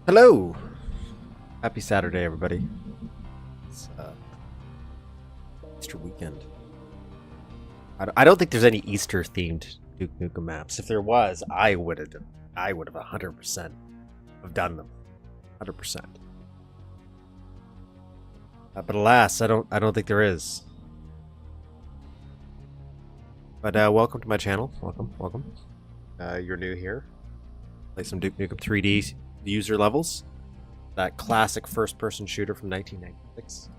Hello! Happy Saturday, everybody. It's Easter weekend. I don't think there's any Easter-themed Duke Nukem maps. If there was, I would have 100% have done them. 100%. But alas, I don't think there is. But welcome to my channel. Welcome. You're new here. Play some Duke Nukem 3D user levels. That classic first-person shooter from 1996.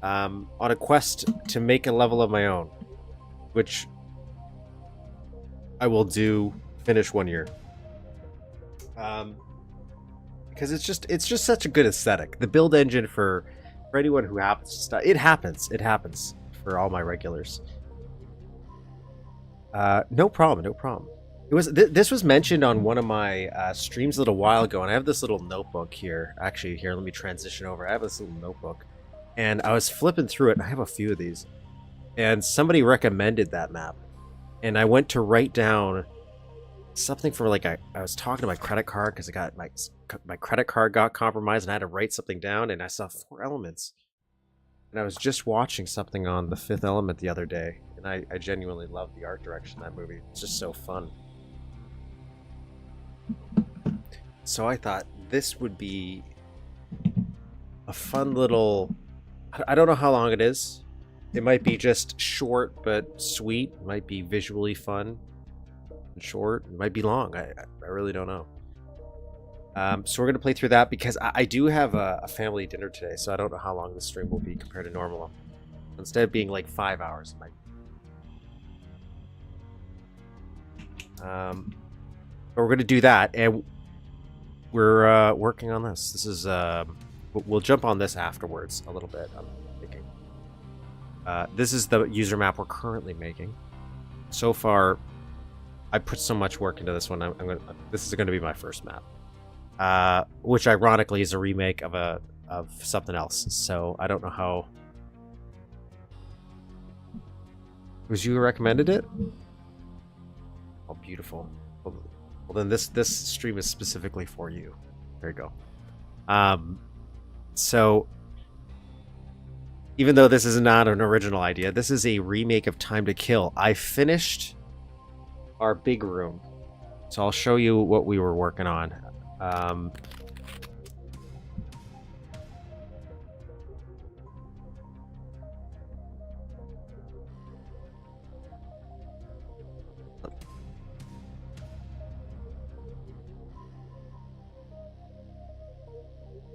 On a quest to make a level of my own, which I will finish one year. Because it's just such a good aesthetic. The build engine for anyone who happens to start, it happens for all my regulars. No problem. This was mentioned on one of my streams a little while ago, and I have this little notebook here. Actually, here, let me transition over. I have this little notebook, and I was flipping through it, and I have a few of these, and somebody recommended that map, and I went to write down something for I was talking to my credit card because I got my credit card got compromised, and I had to write something down, and I saw 4 elements, and I was just watching something on The Fifth Element the other day, and I genuinely love the art direction of that movie. It's just so fun. So I thought this would be a fun little... I don't know how long it is. It might be just short but sweet. It might be visually fun and short. It might be long. I really don't know. So we're going to play through that because I do have a family dinner today, so I don't know how long the stream will be compared to normal. Instead of being like 5 hours, it might... but we're going to do that, and we're working on this. This is we'll jump on this afterwards a little bit, I'm thinking. This is the user map we're currently making. So far, I put so much work into this one. This is going to be my first map, which ironically is a remake of something else. So I don't know how. Was you who recommended it? Oh, beautiful. Well, then this stream is specifically for you. There you go. So, even though this is not an original idea, this is a remake of Time to Kill. I finished our big room, so I'll show you what we were working on.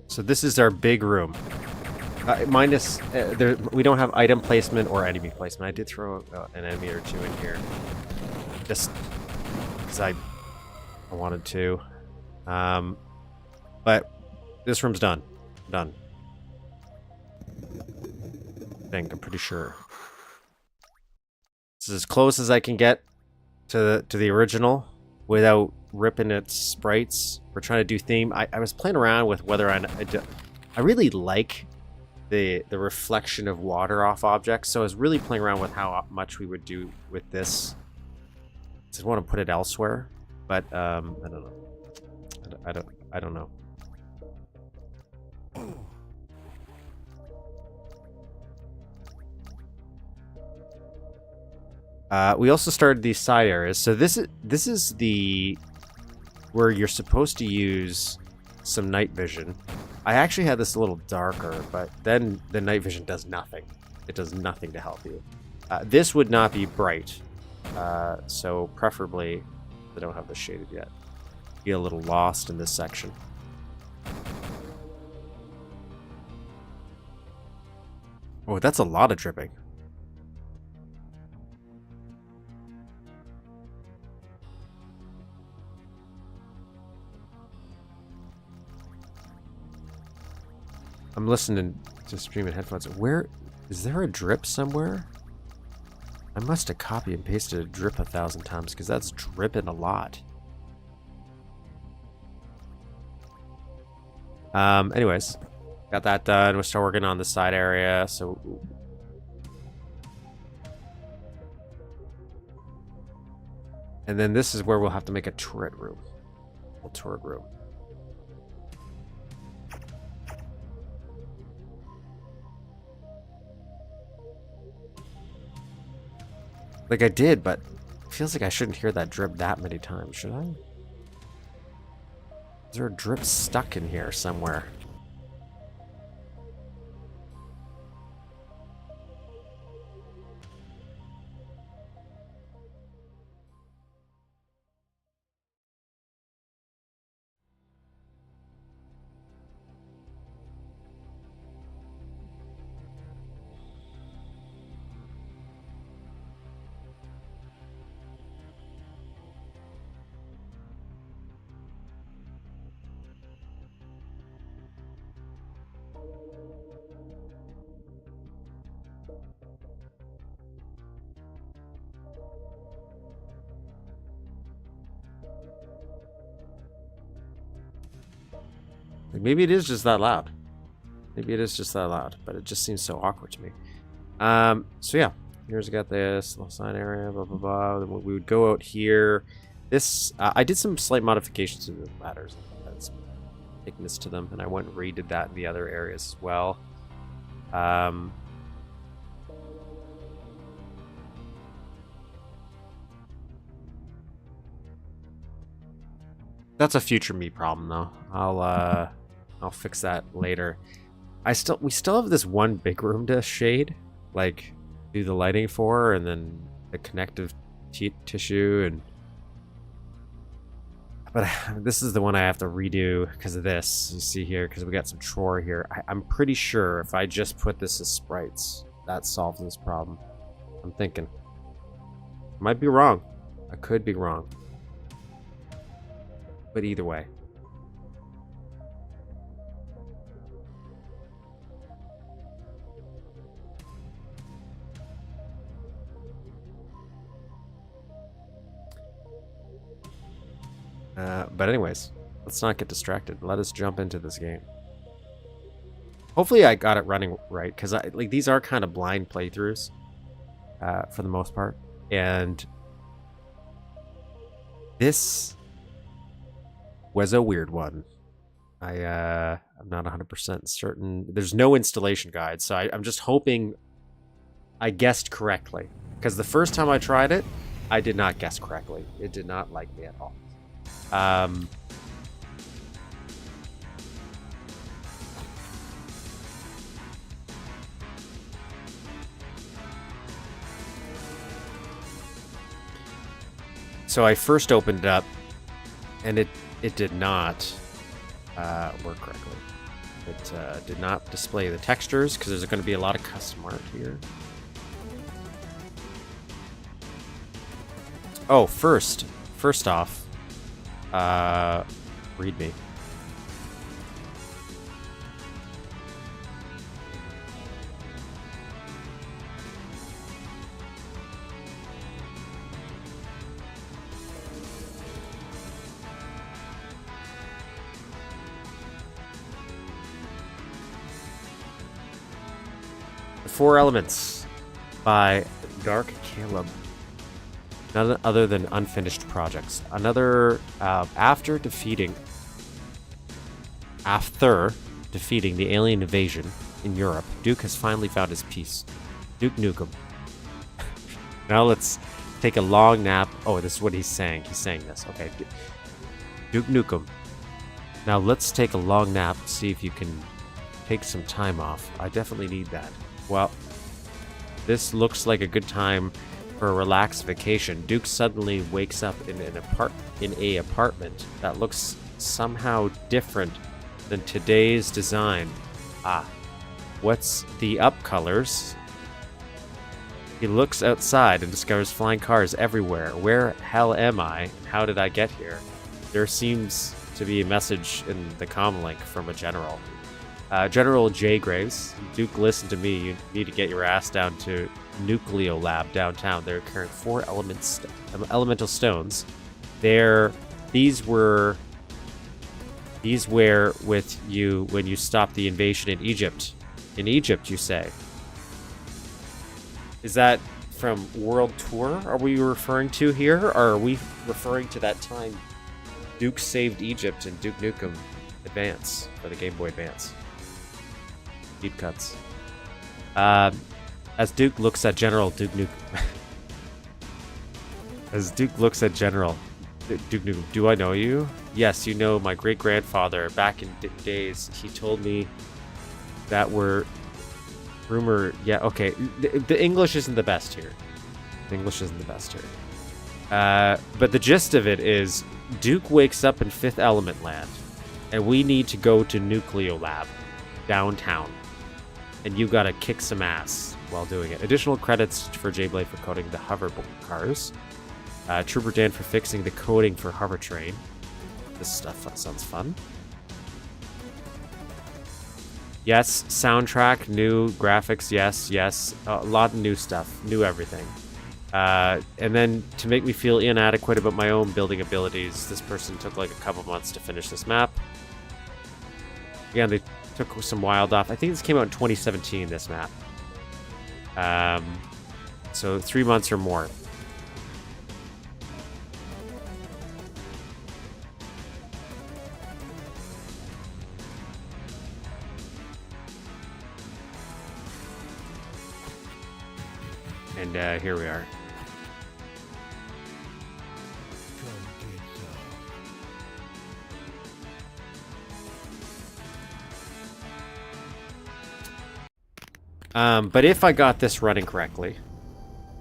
So this is our big room. Minus, we don't have item placement or enemy placement. I did throw an enemy or two in here, just because I wanted to. But this room's done. Done. I'm pretty sure. This is as close as I can get to the original without ripping its sprites. We're trying to do theme. I was playing around with whether I really like the reflection of water off objects, so I was really playing around with how much we would do with this. I just want to put it elsewhere, but I don't know. I don't know. We also started these side areas. So this is the where you're supposed to use some night vision. I actually had this a little darker, but then the night vision does nothing. It does nothing to help you. This would not be bright, so preferably I don't have this shaded yet. Be a little lost in this section. Oh, that's a lot of dripping. I'm listening to stream in headphones. Where is there a drip somewhere? I must have copied and pasted a drip 1,000 times because that's dripping a lot. Anyways, got that done. We're still working on the side area. So And then this is where we'll have to make a turret room. A turret room. Like I did, but it feels like I shouldn't hear that drip that many times, should I? Is there a drip stuck in here somewhere? Like maybe it is just that loud. Maybe it is just that loud, but it just seems so awkward to me. So yeah, here's got this little sign area, blah blah blah. Then we would go out here. This I did some slight modifications to the ladders. That's thickness to them, and I went and redid that in the other areas as well. That's a future me problem though. I'll fix that later. We still have this one big room to shade, like do the lighting for, and then the connective tissue, and but this is the one I have to redo because of this. You see here, because we got some chore here. I'm pretty sure if I just put this as sprites, that solves this problem. I'm thinking. Might be wrong. I could be wrong. But either way. But anyways, let's not get distracted. Let us jump into this game. Hopefully I got it running right, because like these are kind of blind playthroughs for the most part. And this was a weird one. I'm not 100% certain. There's no installation guide, so I'm just hoping I guessed correctly. Because the first time I tried it, I did not guess correctly. It did not like me at all. So I first opened it up, and it did not work correctly. It did not display the textures, because there's going to be a lot of custom art here. Oh, first off, ReadMe. The Four Elements by Darkcaleb. None other than unfinished projects. After defeating the alien invasion in Europe, Duke has finally found his peace. Duke Nukem. Now let's take a long nap. Oh, this is what he's saying. He's saying this. Okay. Duke Nukem. Now let's take a long nap. See if you can take some time off. I definitely need that. Well, this looks like a good time for a relaxed vacation. Duke suddenly wakes up in an apartment that looks somehow different than today's design. What's the up colors? He looks outside and discovers flying cars everywhere. Where hell am I? How did I get here? There seems to be a message in the comm link from a general. General J. Graves, Duke, listen to me. You need to get your ass down to Nucleo Lab downtown. They're carrying 4 elemental stones. These were with you when you stopped the invasion in Egypt. In Egypt, you say. Is that from World Tour? Are we referring to here, or are we referring to that time Duke saved Egypt in Duke Nukem Advance for the Game Boy Advance? Deep cuts. As Duke looks at General Duke Nukem. As Duke looks at General. Duke Nukem, do I know you? Yes, you know my great-grandfather. Back in days, he told me that we're... Rumor... Yeah, okay. The English isn't the best here. The English isn't the best here. But the gist of it is, Duke wakes up in Fifth Element Land, and we need to go to Nucleolab, downtown. And you gotta kick some ass while doing it. Additional credits for J-Blade for coding the hover cars. Trooper Dan for fixing the coding for hover train. This stuff sounds fun. Yes, soundtrack, new graphics, yes. A lot of new stuff, new everything. And then to make me feel inadequate about my own building abilities, this person took like a couple months to finish this map. Again, they took some wild off. I think this came out in 2017, this map. So 3 months or more. And here we are. But if I got this running correctly,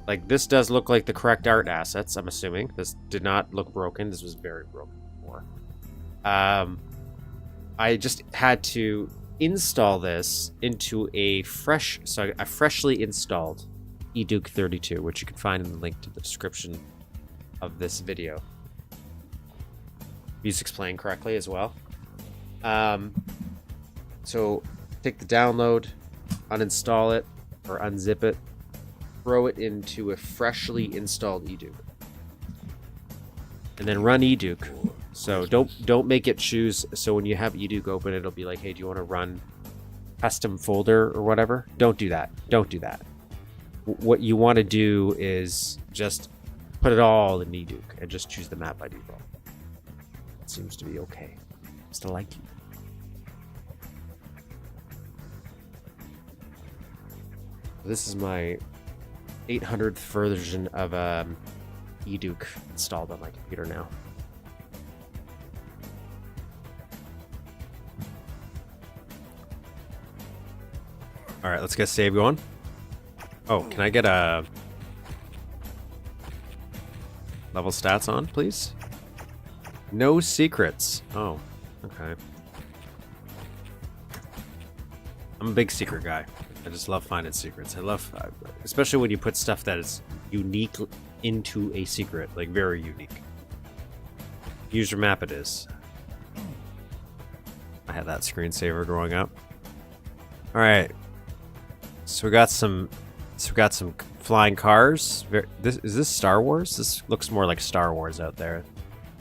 like this does look like the correct art assets, I'm assuming. This did not look broken. This was very broken before. I just had to install this into a freshly installed eDuke 32, which you can find in the link to the description of this video. Music's playing correctly as well. So take the download, uninstall it, or unzip it, throw it into a freshly installed eDuke, and then run eDuke. So don't make it choose. So when you have eDuke open, it'll be like, hey, do you want to run custom folder or whatever? Don't do that. Don't do that. What you want to do is just put it all in eDuke and just choose the map by default. It seems to be okay. Still like you. This is my 800th version of eDuke installed on my computer now. All right, let's get save going. Oh, can I get a level stats on, please? No secrets. Oh, okay. I'm a big secret guy. I just love finding secrets. I love, especially when you put stuff that is unique into a secret, like very unique. User map it is. I had that screensaver growing up. All right. So we got some flying cars. Is this Star Wars? This looks more like Star Wars out there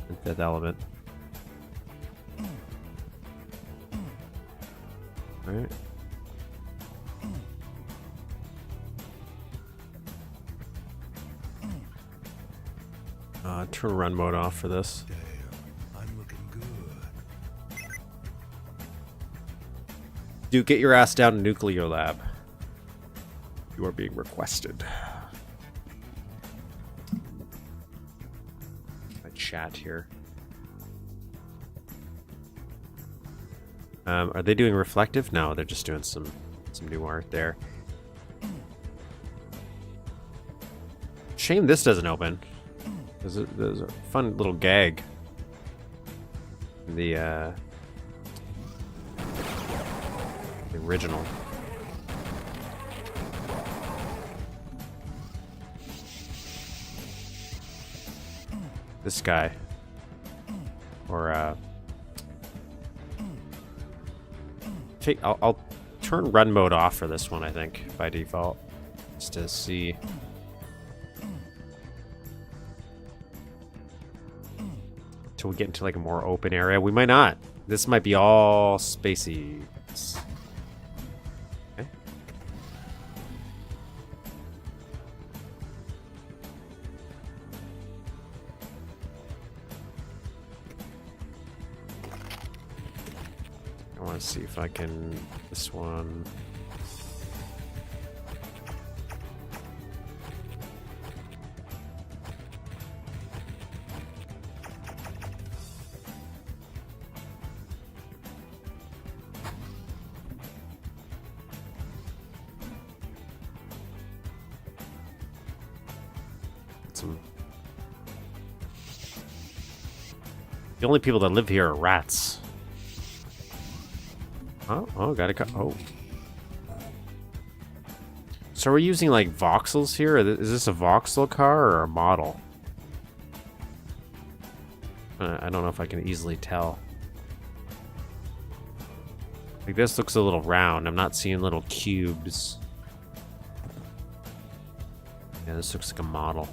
in Fifth Element. All right. Turn run mode off for this. Damn, I'm looking good. Dude, get your ass down to Nuclear Lab. You are being requested. My chat here. Are they doing reflective? No, they're just doing some new art there. Shame this doesn't open. There's a fun little gag. The original. This guy. Or I'll turn run mode off for this one, I think, by default. Just to see. Till we get into like a more open area. We might not. This might be all spacey. Okay. I want to see if I can. This one. awesome. The only people that live here are rats. Oh, gotta cut. Oh. So we're using like voxels here? Is this a voxel car or a model? I don't know if I can easily tell. Like this looks a little round. I'm not seeing little cubes. Yeah, this looks like a model.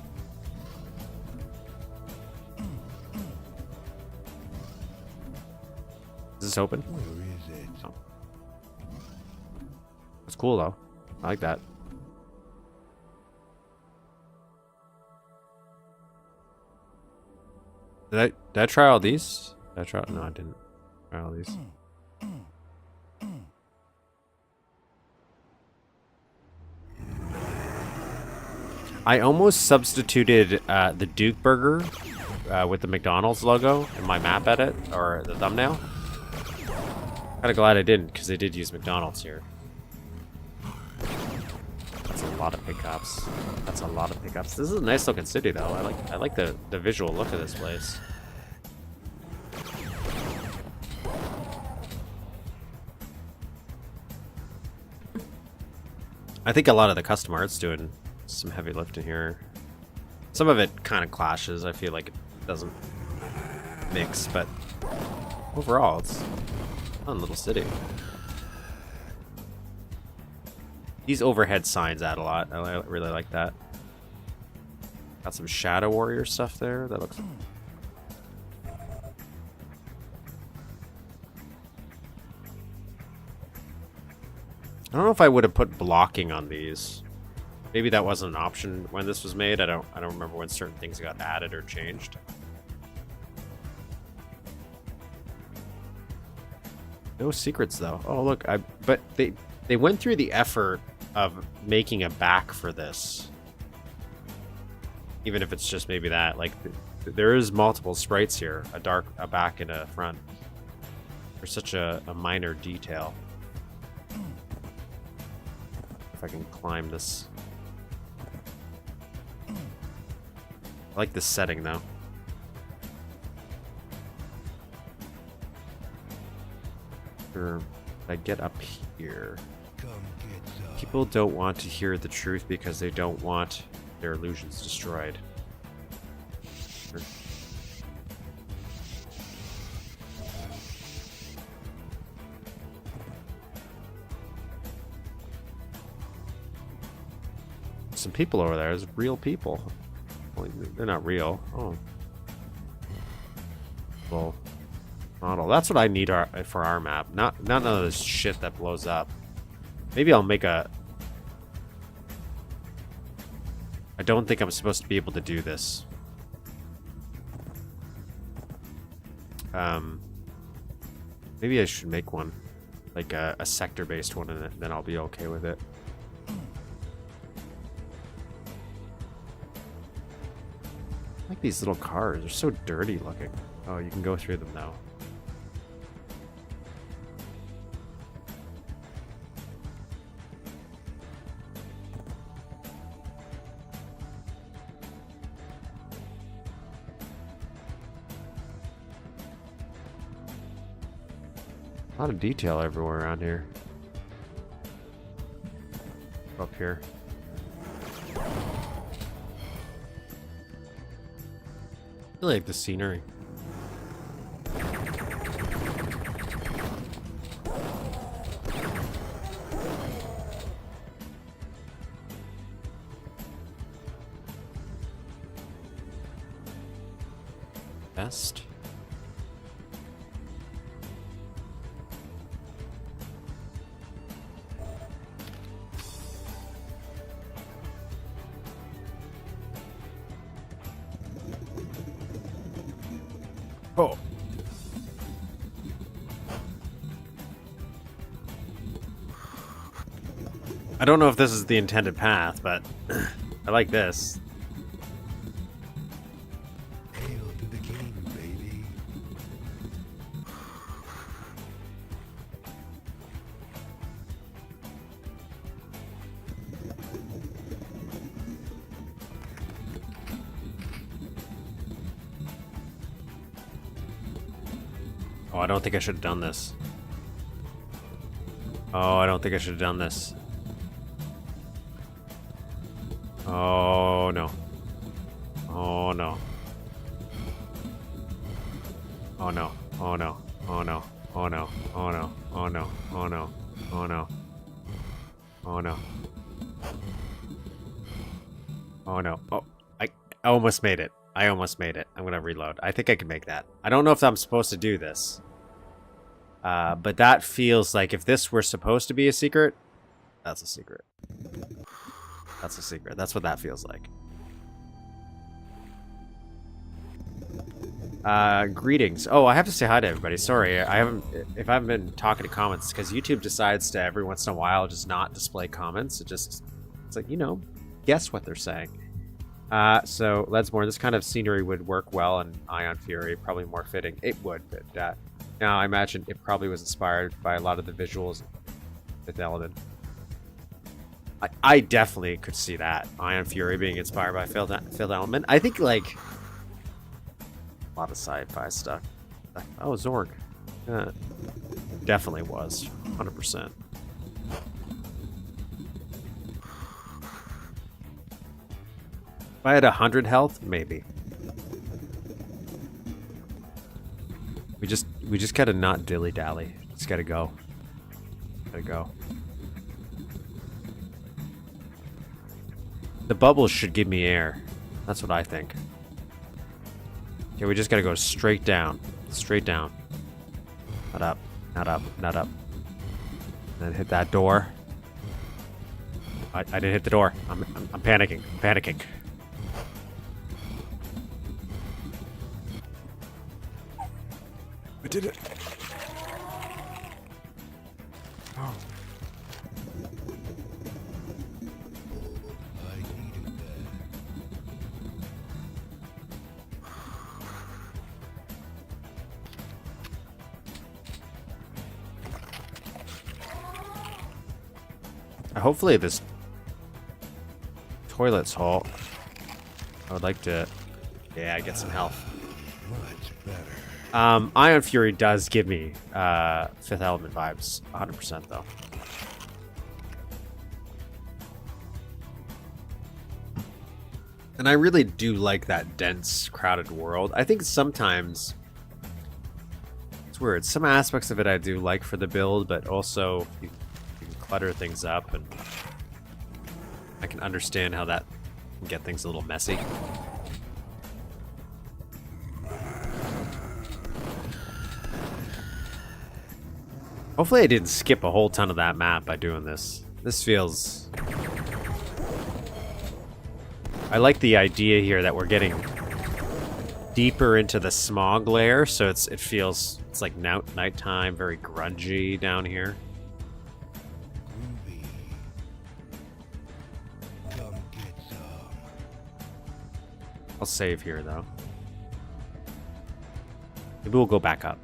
Is this open? Where is it? Oh. That's cool though. I like that. Did I try all these? Did I try? No, I didn't try all these. I almost substituted the Duke burger with the McDonald's logo in my map edit, or the thumbnail. Kinda glad I didn't, because they did use McDonald's here. That's a lot of pickups. That's a lot of pickups. This is a nice looking city though. I like the visual look of this place. I think a lot of the custom art's doing some heavy lifting here. Some of it kind of clashes. I feel like it doesn't mix, but overall, it's a fun little city. These overhead signs add a lot. I really like that. Got some Shadow Warrior stuff there. That looks... I don't know if I would have put blocking on these. Maybe that wasn't an option when this was made. I don't remember when certain things got added or changed. No secrets though. Oh look, but they went through the effort of making a back for this. Even if it's just maybe that, like there is multiple sprites here, a back and a front. For such a minor detail. If I can climb this. I like this setting though. If I get up here. People don't want to hear the truth because they don't want their illusions destroyed. Sure. Some people over there. There's real people. Well, they're not real. Oh. Well, model. That's what I need for our map. Not none of this shit that blows up. Maybe I'll make a... I don't think I'm supposed to be able to do this. Maybe I should make one. Like a sector-based one, and then I'll be okay with it. I like these little cars. They're so dirty looking. Oh, you can go through them now. A lot of detail everywhere around here. Up here. I like the scenery. Best. Oh. I don't know if this is the intended path, but I like this. Hail to the king, baby. Oh, I don't think I should have done this. Oh, I don't think I should have done this. Oh, no. Oh, no. Oh, no. Oh, no. Oh, no. Oh, no. Oh, no. Oh, no. Oh, no. Oh, no. Oh, no. Oh, no. Oh, I almost made it. I almost made it. I'm going to reload. I think I can make that. I don't know if I'm supposed to do this. But that feels like if this were supposed to be a secret, that's a secret. That's a secret. That's what that feels like. Greetings. Oh, I have to say hi to everybody. Sorry, if I haven't been talking to comments, because YouTube decides to every once in a while just not display comments. It's like, you know, guess what they're saying. So Ledsmore, this kind of scenery would work well in Ion Fury, probably more fitting. It would, but now I imagine it probably was inspired by a lot of the visuals with Element. I definitely could see that. Ion Fury being inspired by Filled Element. I think, like, a lot of sci-fi stuff. Oh, Zorg. Yeah, definitely was. 100%. If I had 100 health, maybe. We just gotta not dilly-dally. Just gotta go. Gotta go. The bubbles should give me air. That's what I think. Okay, we just gotta go straight down. Straight down. Not up. Not up. Not up. And then hit that door. I didn't hit the door. I'm panicking. I'm panicking. I did it. Oh. I needed that. Hopefully this toilet's full. I would like to, yeah, get some health. Much better. Ion Fury does give me Fifth Element vibes, 100% though. And I really do like that dense, crowded world. I think sometimes it's weird. Some aspects of it I do like for the build, but also you can clutter things up, and I can understand how that can get things a little messy. Hopefully I didn't skip a whole ton of that map by doing this. This feels... I like the idea here that we're getting deeper into the smog layer, so it feels... It's like nighttime, very grungy down here. Groovy. Come get some. I'll save here, though. Maybe we'll go back up.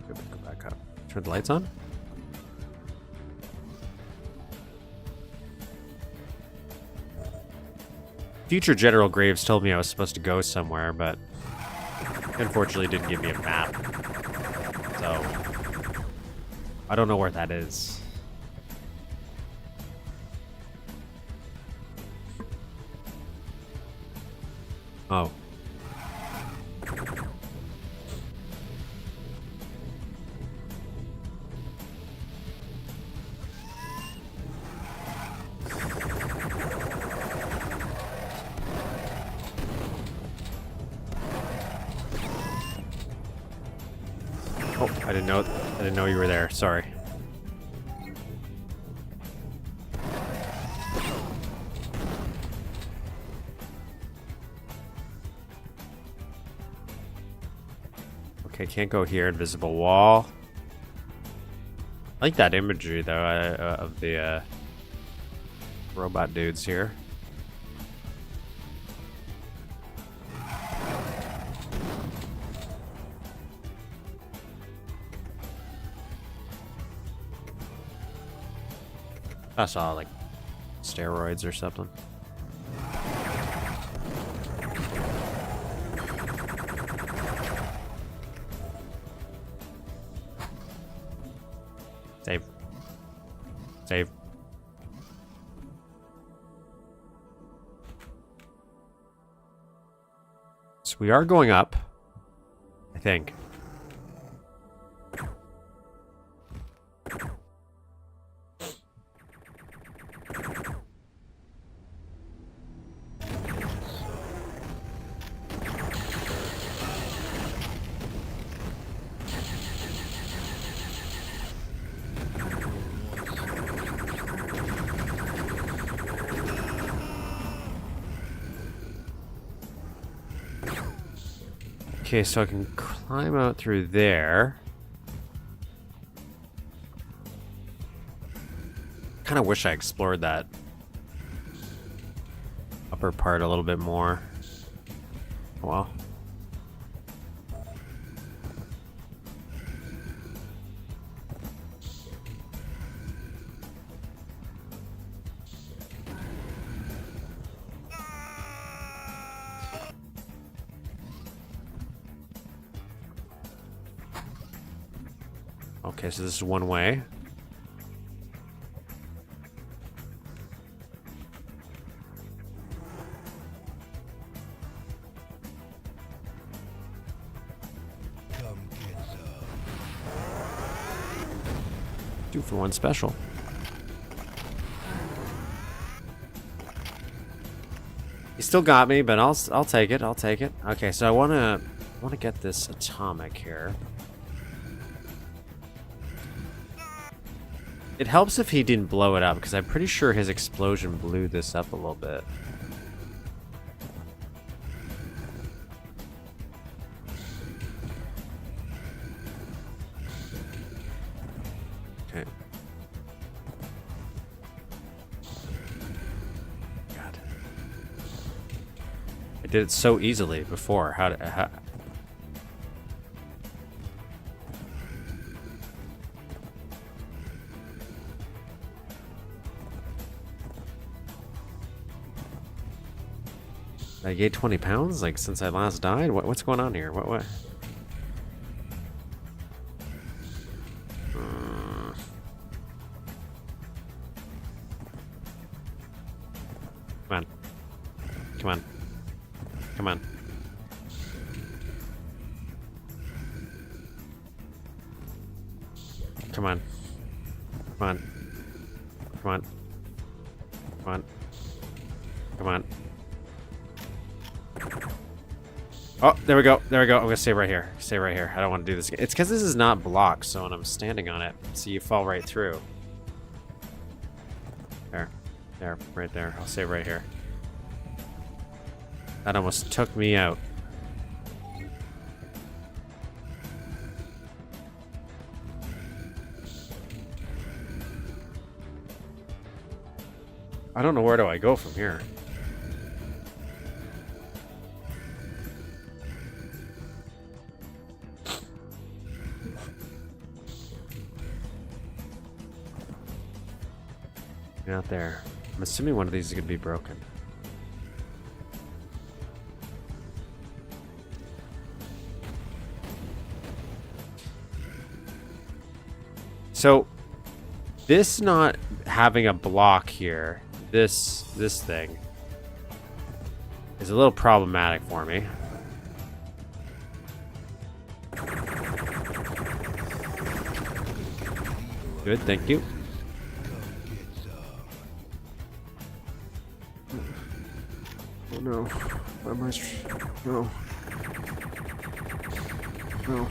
Maybe we'll go back up. Turn the lights on? Future General Graves told me I was supposed to go somewhere, but unfortunately didn't give me a map. So, I don't know where that is. Oh. Oh, I didn't know you were there. Sorry. Okay, can't go here. Invisible wall. I like that imagery though of the robot dudes here. I saw like steroids or something. Save. So we are going up, I think. Okay, so I can climb out through there. Kind of wish I explored that upper part a little bit more. Oh, well. Okay, so this is one way. Come get some. 2 for 1 special. He still got me, but I'll take it. I'll take it. Okay, so I wanna get this atomic here. It helps if he didn't blow it up, because I'm pretty sure his explosion blew this up a little bit. Okay. God. I did it so easily before. How? I gained 20 pounds, like, since I last died? What's going on here? What? Come on. Come on. Come on. Come on. Come on. Come on. Come on. Come on. Oh, there we go. There we go. I'm gonna save right here. Save right here. I don't want to do this again. It's because this is not blocked, so when I'm standing on it, so you fall right through. There. There. Right there. I'll save right here. That almost took me out. I don't know where do I go from here. Out there. I'm assuming one of these is going to be broken. So, this not having a block here, this thing, is a little problematic for me. Good, thank you. Oh no. Am I... No. No.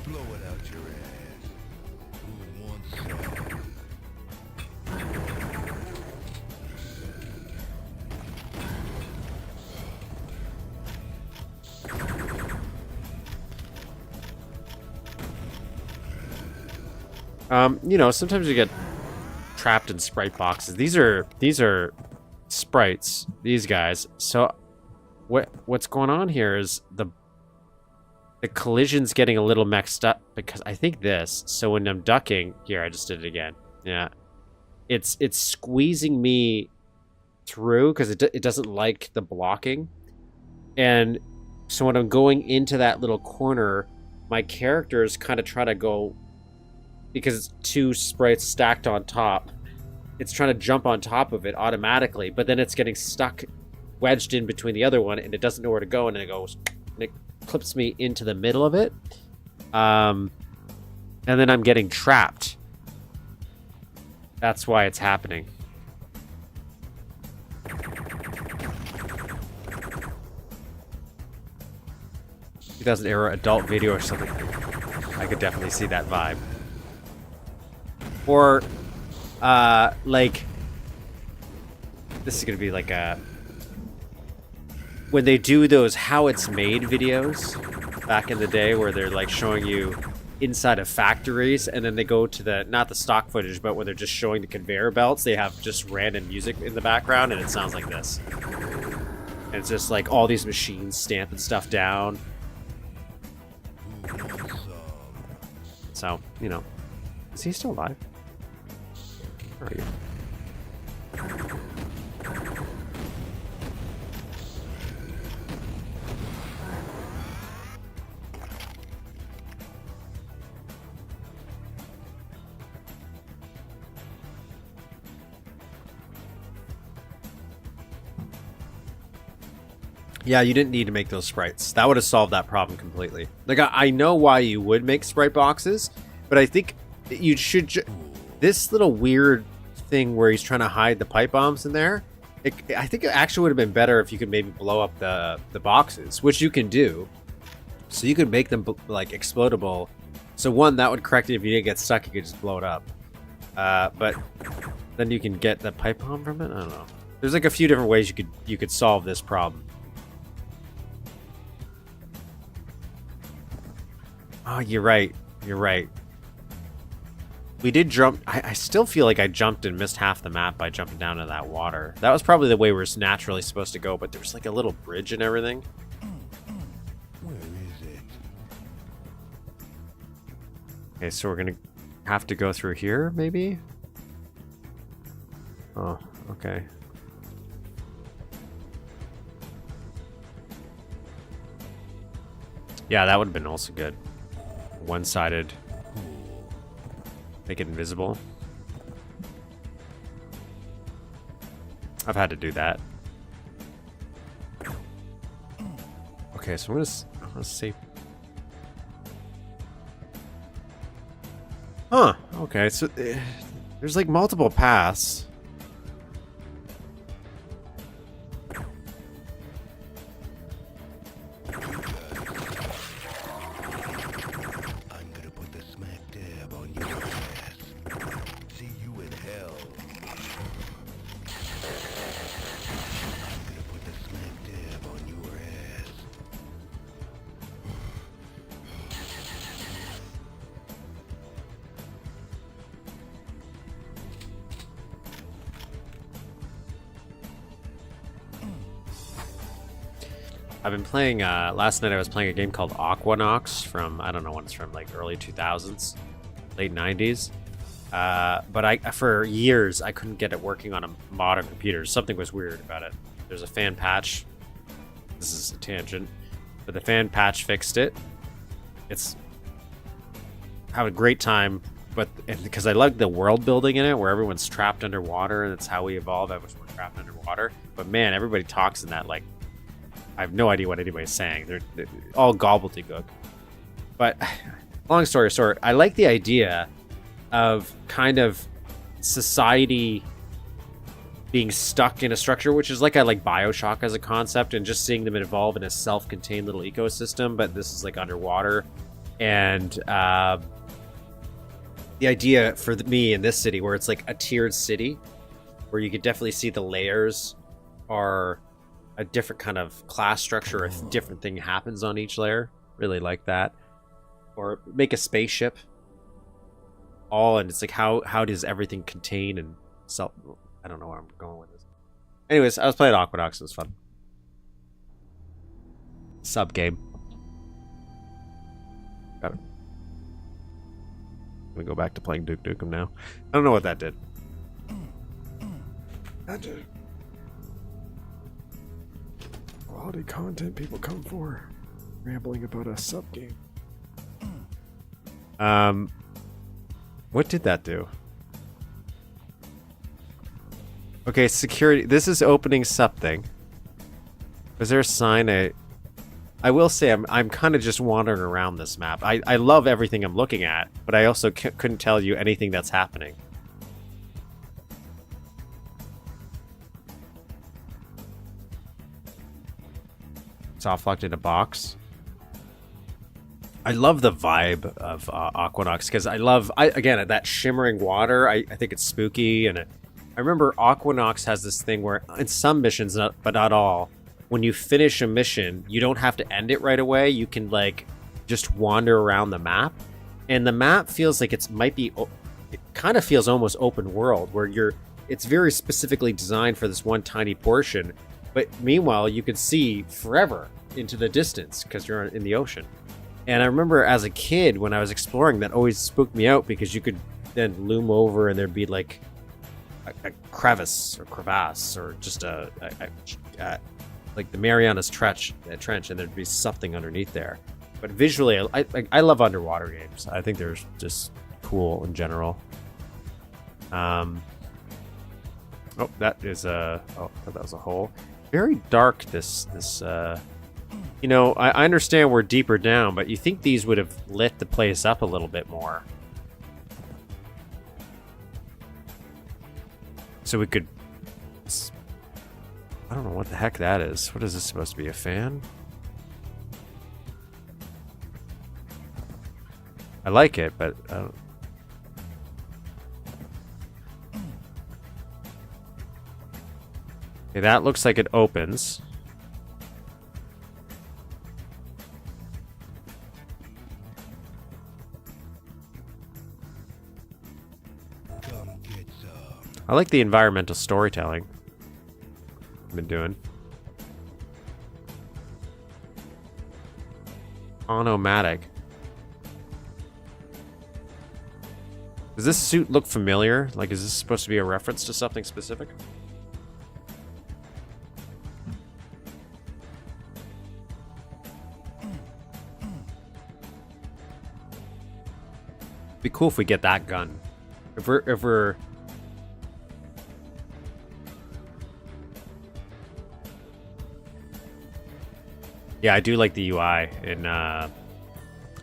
Blow it out your ass. Who wants some? You know, sometimes you get trapped in sprite boxes. These are sprites, these guys. So what's going on here is the collision's getting a little mixed up because I think this. So when I'm ducking, here, I just did it again. Yeah. it's squeezing me through because it doesn't like the blocking. And so when I'm going into that little corner, my characters kind of try to go, because it's two sprites stacked on top, it's trying to jump on top of it automatically, but then it's getting stuck, wedged in between the other one, and it doesn't know where to go, and then it goes, and it clips me into the middle of it. And then I'm getting trapped. That's why it's happening. 2000 era adult video or something. I could definitely see that vibe. Or, like, this is gonna be like a, when they do those how it's made videos back in the day where they're like showing you inside of factories, and then they go to the, not the stock footage, but where they're just showing the conveyor belts, they have just random music in the background, and it sounds like this. And it's just like all these machines stamping stuff down. So, you know. Is he still alive? Where are you? Yeah, you didn't need to make those sprites. That would have solved that problem completely. Like, I know why you would make sprite boxes, but I think you should... This little weird thing where he's trying to hide the pipe bombs in there, I think it actually would have been better if you could maybe blow up the boxes, which you can do. So you could make them, like, explodable. So one, that would correct it. If you didn't get stuck, you could just blow it up. But then you can get the pipe bomb from it? I don't know. There's, like, a few different ways you could solve this problem. Oh, you're right. You're right. We did jump. I still feel like I jumped and missed half the map by jumping down to that water. That was probably the way we're naturally supposed to go, but there was like a little bridge and everything. Where is it? Okay, so we're gonna have to go through here, maybe? Oh, okay. Yeah, that would have been also good. One-sided. Make it invisible. I've had to do that. Okay, so I'm gonna save. Huh. Okay, so there's like multiple paths. I've been playing, last night I was playing a game called Aquanox from, I don't know when it's from, like early 2000s, late 90s. But for years, I couldn't get it working on a modern computer. Something was weird about it. There's a fan patch. This is a tangent. But the fan patch fixed it. It's... have a great time, but because I like the world building in it, where everyone's trapped underwater, and that's how we evolve, as we're trapped underwater. But man, everybody talks in that, like, I have no idea what anybody's saying. They're all gobbledygook. But long story short, I like the idea of kind of society being stuck in a structure, which is like I like BioShock as a concept, and just seeing them evolve in a self-contained little ecosystem. But this is like underwater, and the idea for me in this city, where it's like a tiered city, where you could definitely see the layers are a different kind of class structure, a different thing happens on each layer. Really like that. Or make a spaceship. And it's like how does everything contain and self... I don't know where I'm going with this. Anyways, I was playing Aquanox. It was fun. Sub game. Got it. I'm gonna go back to playing Duke Nukem now. I don't know what that did. Imagine. Quality content people come for. Rambling about a sub game. What did that do? Okay, security. This is opening something. Was there a sign? I will say I'm kind of just wandering around this map. I love everything I'm looking at, but I also couldn't tell you anything that's happening. Soft locked in a box. I love the vibe of Aquanox because again, that shimmering water. I think it's spooky, and I remember Aquanox has this thing where in some missions, but not all, when you finish a mission, you don't have to end it right away. You can like just wander around the map, and the map feels like it kind of feels almost open world where it's very specifically designed for this one tiny portion, but meanwhile you can see forever into the distance because you're in the ocean. And I remember as a kid when I was exploring, that always spooked me out because you could then loom over and there'd be like a crevice or just like the Marianas Trench, and there'd be something underneath there. But visually, I love underwater games. I think they're just cool in general. Oh, that is that was a hole. Very dark. This. You know, I understand we're deeper down, but you think these would have lit the place up a little bit more. So we could... I don't know what the heck that is. What is this supposed to be, a fan? I like it, but I don't... Okay, that looks like it opens. I like the environmental storytelling I've been doing. Onomatic. Does this suit look familiar? Like, is this supposed to be a reference to something specific? Be cool if we get that gun. If we're yeah, I do like the UI in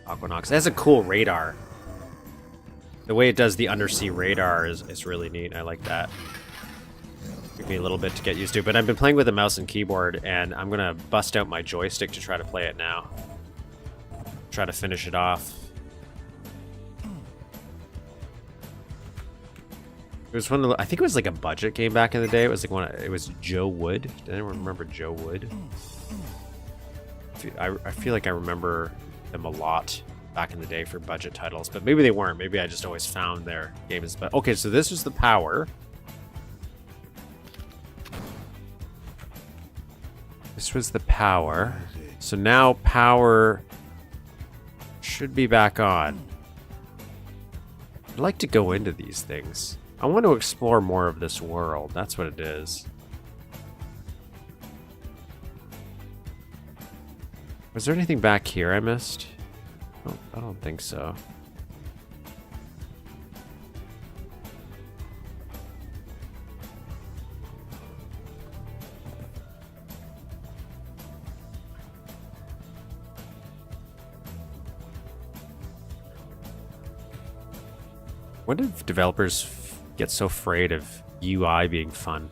Aquanox. It has a cool radar. The way it does the undersea radar is really neat. I like that. Took me a little bit to get used to, but I've been playing with a mouse and keyboard, and I'm gonna bust out my joystick to try to play it now. Try to finish it off. It was one of the, I think it was like a budget game back in the day. It was like it was Joe Wood. Does anyone remember Joe Wood? I feel like I remember them a lot back in the day for budget titles, but maybe they weren't. Maybe I just always found their games. But okay, so this is the power. This was the power. So now power should be back on. I'd like to go into these things. I want to explore more of this world. That's what it is. Was there anything back here I missed? Oh, I don't think so. When did developers get so afraid of UI being fun?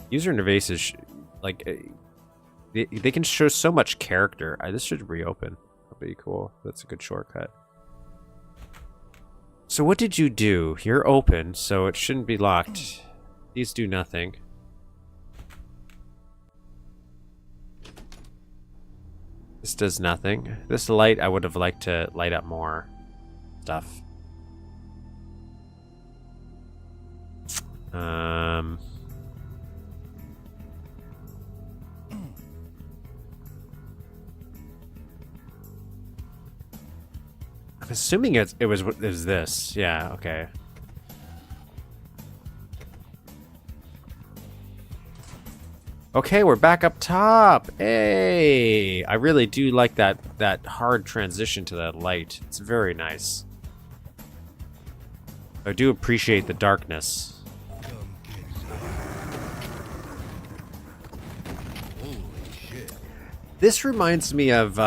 User interfaces, like... They can show so much character. This should reopen. That'll be cool. That's a good shortcut. So what did you do? You're open, so it shouldn't be locked. These do nothing. This does nothing. This light, I would have liked to light up more stuff. I'm assuming it was this. Yeah, okay. Okay, we're back up top. Hey, I really do like that hard transition to that light. It's very nice. I do appreciate the darkness. Come get some. Holy shit. This reminds me of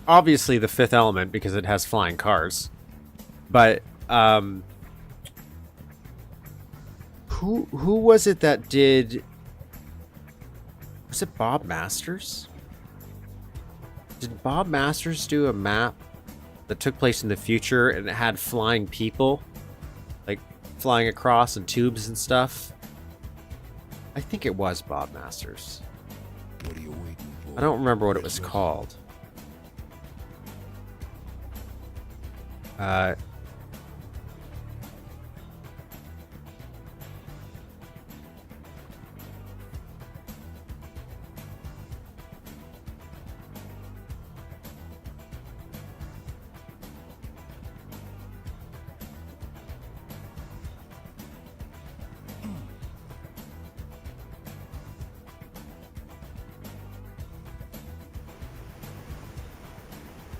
obviously the Fifth Element because it has flying cars. But who was it that did? Was it Bob Masters? Did Bob Masters do a map that took place in the future and it had flying people, like flying across in tubes and stuff? I think it was Bob Masters. What are you waiting for? I don't remember what it was called.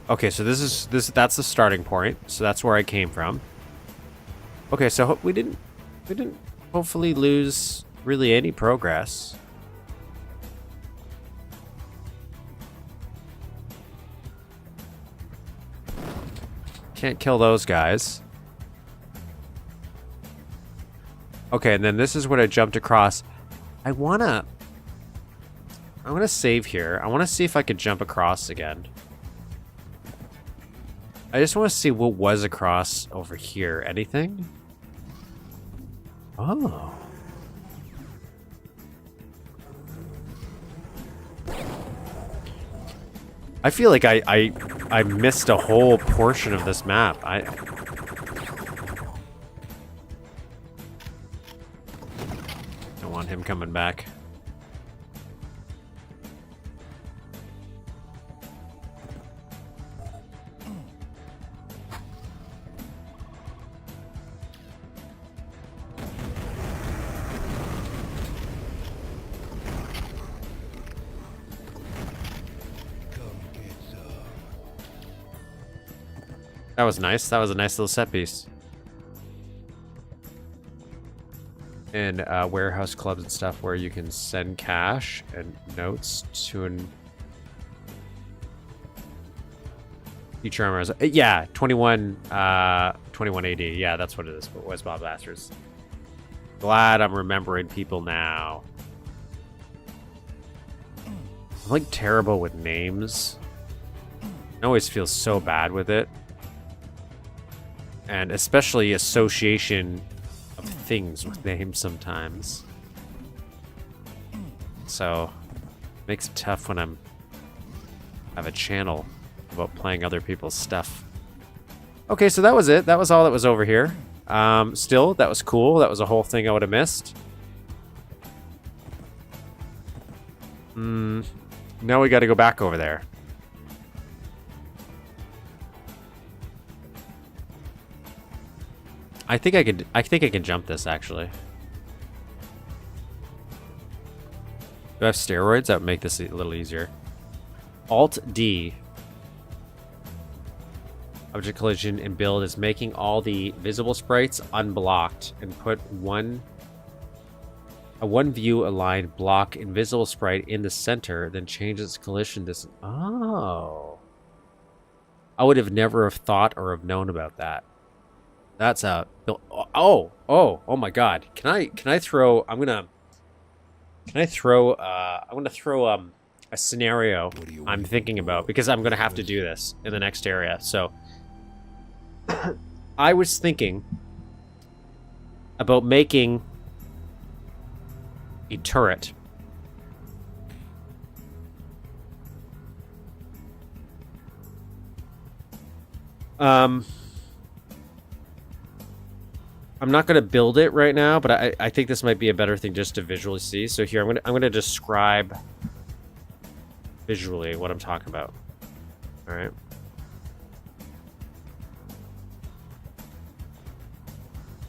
Okay, so that's the starting point. So that's where I came from. Okay, so we didn't hopefully lose really any progress. Can't kill those guys. Okay, and then this is what I jumped across. I wanna save here. I wanna see if I could jump across again. I just want to see what was across over here. Anything? Oh. I feel like I missed a whole portion of this map. I don't want him coming back. That was nice. That was a nice little set piece. And warehouse clubs and stuff where you can send cash and notes to an future armors. Yeah, 2180. Yeah, that's what it is. But where's Bob Masters? Glad I'm remembering people now. I'm like terrible with names. I always feel so bad with it. And especially association of things with names sometimes. So, makes it tough when I have a channel about playing other people's stuff. Okay, so that was it. That was all that was over here. Still, that was cool. That was a whole thing I would have missed. Now we got to go back over there. I think I can jump this actually. Do I have steroids? That would make this a little easier. Alt D. Object collision and build is making all the visible sprites unblocked and put a one view aligned block invisible sprite in the center, then change its collision distance. Oh. I would have never have thought or have known about that. That's a oh my god. Can I throw a scenario I'm thinking about because I'm gonna have to do this in the next area. So I was thinking about making a turret. I'm not going to build it right now, but I think this might be a better thing just to visually see. So here, I'm going to describe visually what I'm talking about. All right.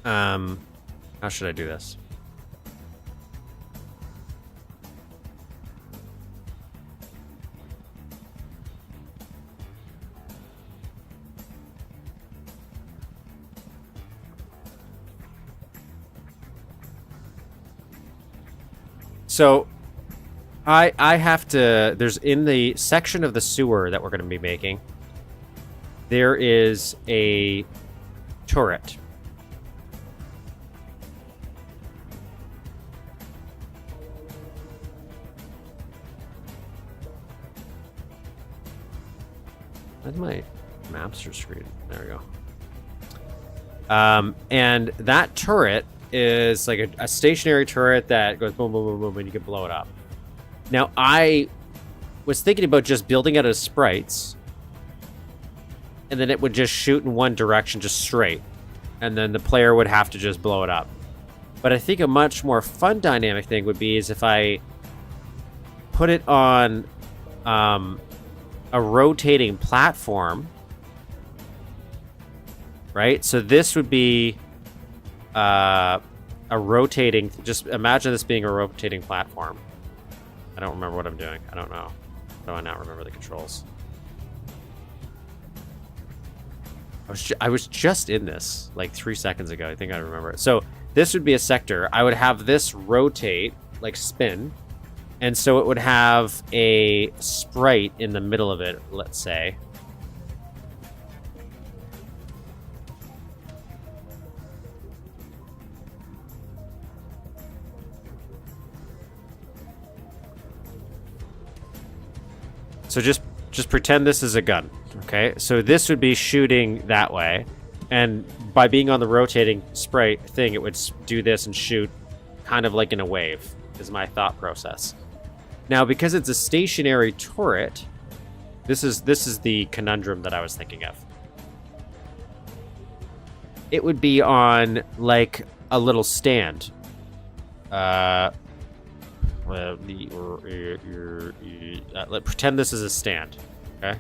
How should I do this? So I have to. There's in the section of the sewer that we're going to be making. There is a turret. Where's my Mapster screen? There we go. And that turret is like a stationary turret that goes boom, boom, boom, boom, and you can blow it up. Now, I was thinking about just building it as sprites, and then it would just shoot in one direction, just straight, and then the player would have to just blow it up. But I think a much more fun dynamic thing would be is if I put it on a rotating platform, right? So this would be a rotating, just imagine this being a rotating platform. I don't remember what I'm doing. I don't know. How do I not remember the controls? I was just in this like 3 seconds ago. I think I remember it. So this would be a sector. I would have this rotate, like spin. And so it would have a sprite in the middle of it, let's say. So just pretend this is a gun, okay? So this would be shooting that way. And by being on the rotating sprite thing, it would do this and shoot kind of like in a wave, is my thought process. Now, because it's a stationary turret, this is the conundrum that I was thinking of. It would be on like a little stand. Pretend this is a stand, okay?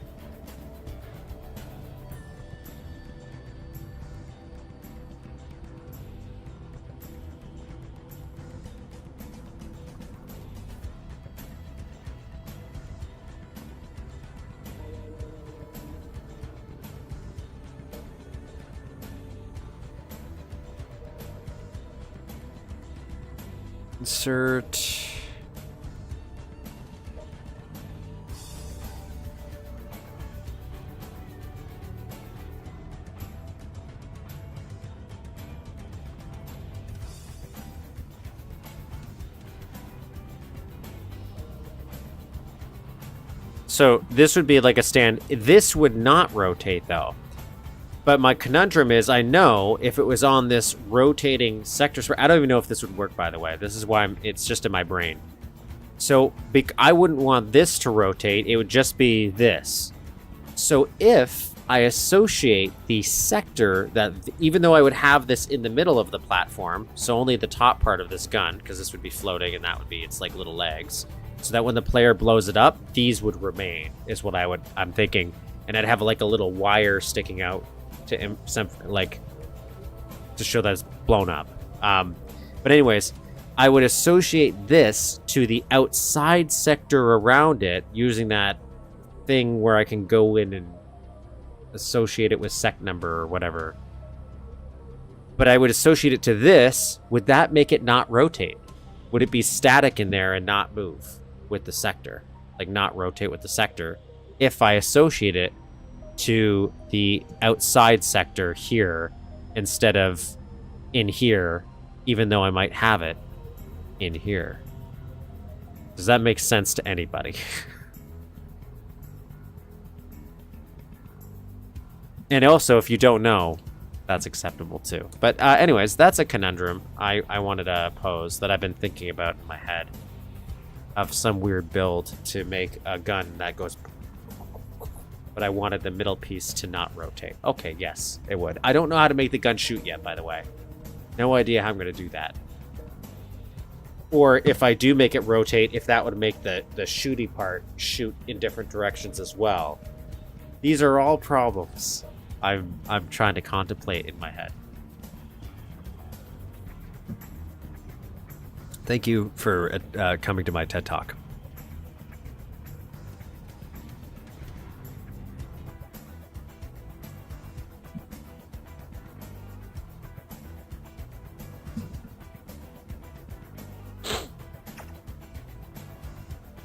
Insert. So this would be like a stand. This would not rotate though. But my conundrum is, I know if it was on this rotating sector, I don't even know if this would work, by the way. This is why it's just in my brain. So I wouldn't want this to rotate. It would just be this. So if I associate the sector that, even though I would have this in the middle of the platform, so only the top part of this gun, because this would be floating and that would be its like little legs, so that when the player blows it up, these would remain, is what I'm thinking. And I'd have like a little wire sticking out to show that it's blown up. But anyways, I would associate this to the outside sector around it using that thing where I can go in and associate it with sec number or whatever. But I would associate it to this. Would that make it not rotate? Would it be static in there and not move with the sector? Like not rotate with the sector if I associate it to the outside sector here instead of in here, even though I might have it in here. Does that make sense to anybody? And also, if you don't know, that's acceptable too. But anyways, that's a conundrum I wanted to pose that I've been thinking about in my head, of some weird build to make a gun that goes, but I wanted the middle piece to not rotate. Okay, yes, it would. I don't know how to make the gun shoot yet, by the way. No idea how I'm going to do that. Or if I do make it rotate, if that would make the shooty part shoot in different directions as well. These are all problems I'm trying to contemplate in my head. Thank you for coming to my TED Talk.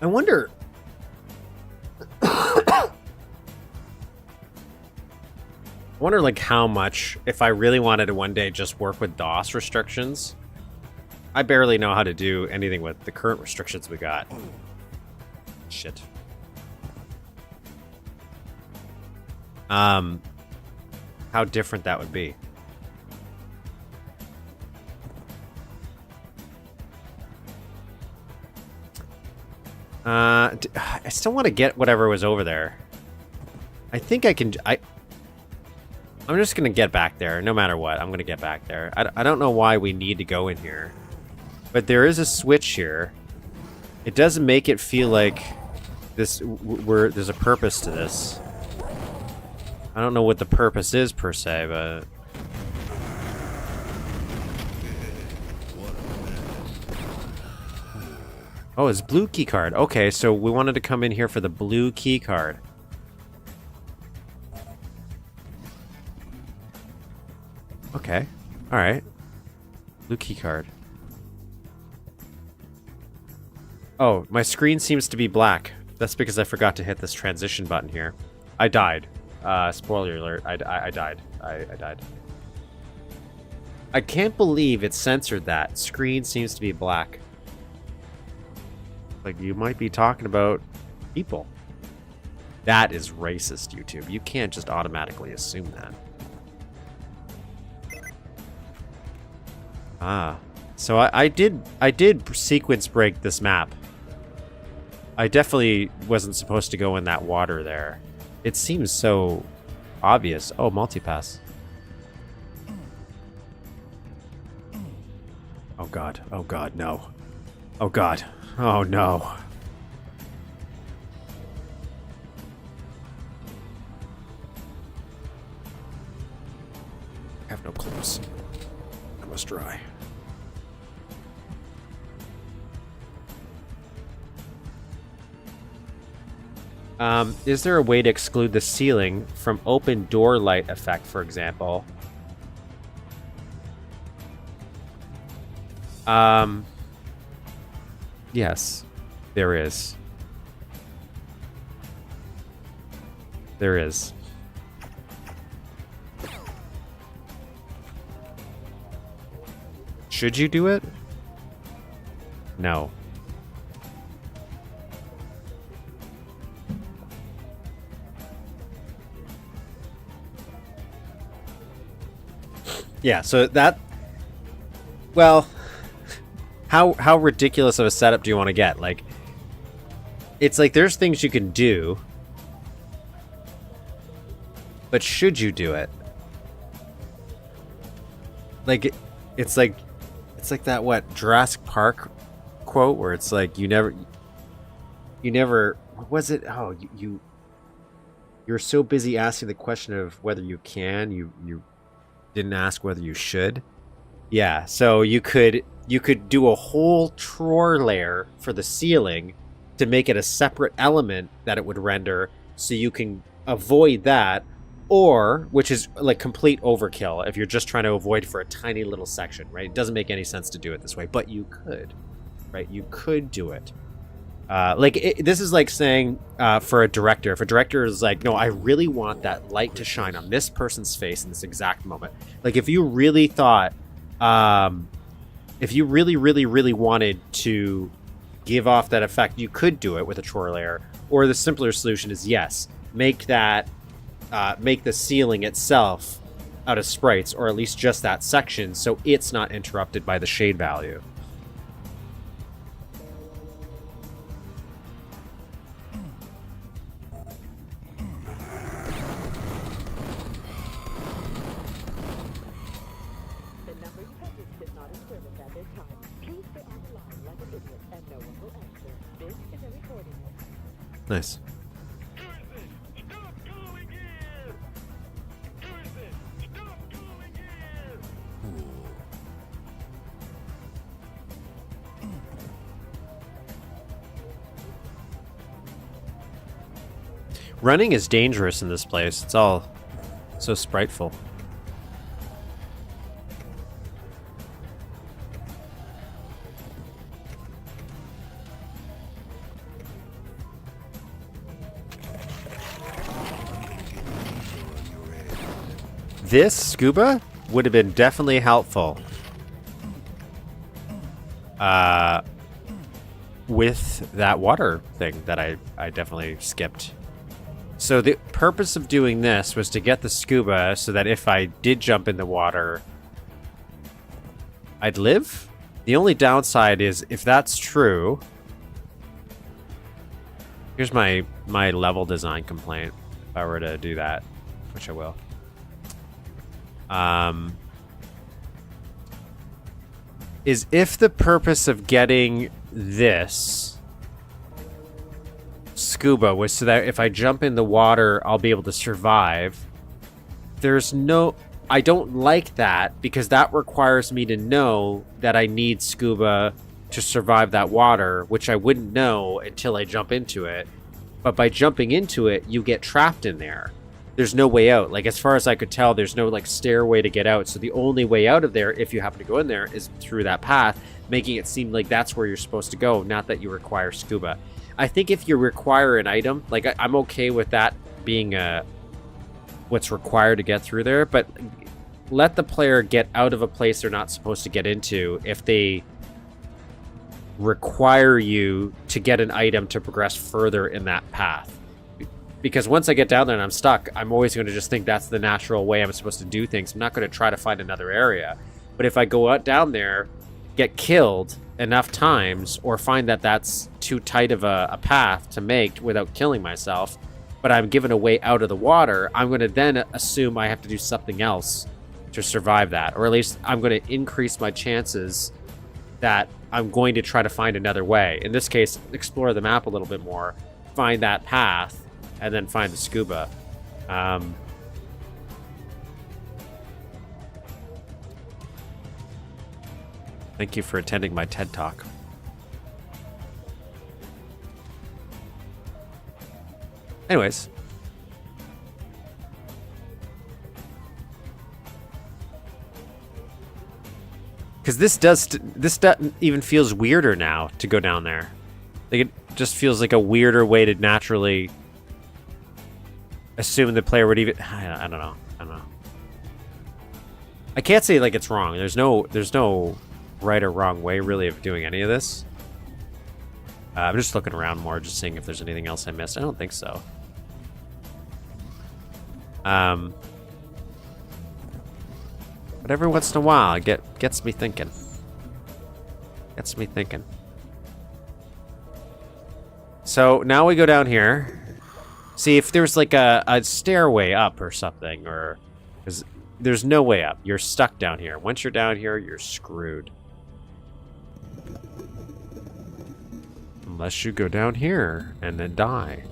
I wonder. I wonder, like, how much, if I really wanted to one day just work with DOS restrictions. I barely know how to do anything with the current restrictions we got. Shit. How different that would be. I still want to get whatever was over there. I think I can... I'm just going to get back there, no matter what. I'm going to get back there. I don't know why we need to go in here. But there is a switch here. It does make it feel like there's a purpose to this. I don't know what the purpose is, per se, but... Oh, it's blue key card. Okay, so we wanted to come in here for the blue key card. Okay. Alright. Blue key card. Oh, my screen seems to be black. That's because I forgot to hit this transition button here. I died. Spoiler alert. I died. I died. I can't believe it censored that. Screen seems to be black. Like, you might be talking about people. That is racist, YouTube. You can't just automatically assume that. Ah. So I did sequence break this map. I definitely wasn't supposed to go in that water there. It seems so obvious. Oh, multipass. Oh god. Oh god, no. Oh god. Oh no. I have no clues. I must try. Is there a way to exclude the ceiling from open door light effect, for example? Yes, there is. There is. Should you do it? No. Yeah, so that... Well... How ridiculous of a setup do you want to get? Like, it's like there's things you can do, but should you do it? Like, it's like that, what, Jurassic Park quote where it's like you never what was it? Oh, you're so busy asking the question of whether you can, you didn't ask whether you should. Yeah, so you could do a whole drawer layer for the ceiling to make it a separate element that it would render, so you can avoid that, or, which is like complete overkill if you're just trying to avoid for a tiny little section, right? It doesn't make any sense to do it this way, but you could, right? You could do it. This is like saying for a director, if a director is like, no, I really want that light to shine on this person's face in this exact moment. Like, if you really thought, if you really, really, really wanted to give off that effect, you could do it with a drawer layer. Or the simpler solution is, yes, make that, make the ceiling itself out of sprites, or at least just that section, so it's not interrupted by the shade value. Nice. Running is dangerous in this place. It's all so spriteful. this scuba would have been definitely helpful. With that water thing that I definitely skipped. So the purpose of doing this was to get the scuba so that if I did jump in the water, I'd live. The only downside is if that's true. Here's my level design complaint. If I were to do that, which I will. Is if the purpose of getting this scuba was so that if I jump in the water, I'll be able to survive. I don't like that because that requires me to know that I need scuba to survive that water, which I wouldn't know until I jump into it. But by jumping into it, you get trapped in there. There's no way out. Like, as far as I could tell, there's no, like, stairway to get out. So the only way out of there, if you happen to go in there, is through that path, making it seem like that's where you're supposed to go, not that you require scuba. I think if you require an item, like, I'm okay with that being what's required to get through there, but let the player get out of a place they're not supposed to get into if they require you to get an item to progress further in that path. Because once I get down there and I'm stuck, I'm always going to just think that's the natural way I'm supposed to do things. I'm not going to try to find another area. But if I go out down there, get killed enough times, or find that that's too tight of a path to make without killing myself, but I'm given a way out of the water, I'm going to then assume I have to do something else to survive that. Or at least I'm going to increase my chances that I'm going to try to find another way. In this case, explore the map a little bit more, find that path, and then find the scuba. Thank you for attending my TED Talk. Anyways. Because this doesn't even feels weirder now to go down there. Like, it just feels like a weirder way to naturally assume the player would even... I don't know. I can't say like it's wrong. There's no right or wrong way really of doing any of this. I'm just looking around more, just seeing if there's anything else I missed. I don't think so. But every once in a while, it gets me thinking. So now we go down here. See if there's like a stairway up or something, or because there's no way up. You're stuck down here. Once you're down here, you're screwed. Unless you go down here and then die.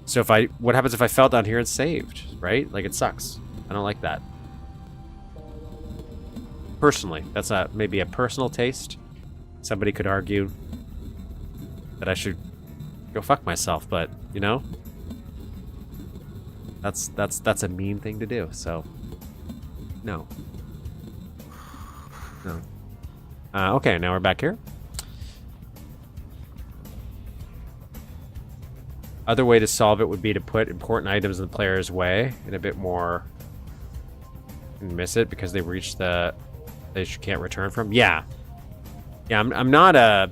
So what happens if I fell down here and saved, right? Like, it sucks. I don't like that. Personally, that's maybe a personal taste. Somebody could argue that I should go fuck myself, but you know, that's a mean thing to do. So, no. Okay, now we're back here. Other way to solve it would be to put important items in the player's way in a bit more. And miss it because they reach they can't return from. Yeah. I'm not a.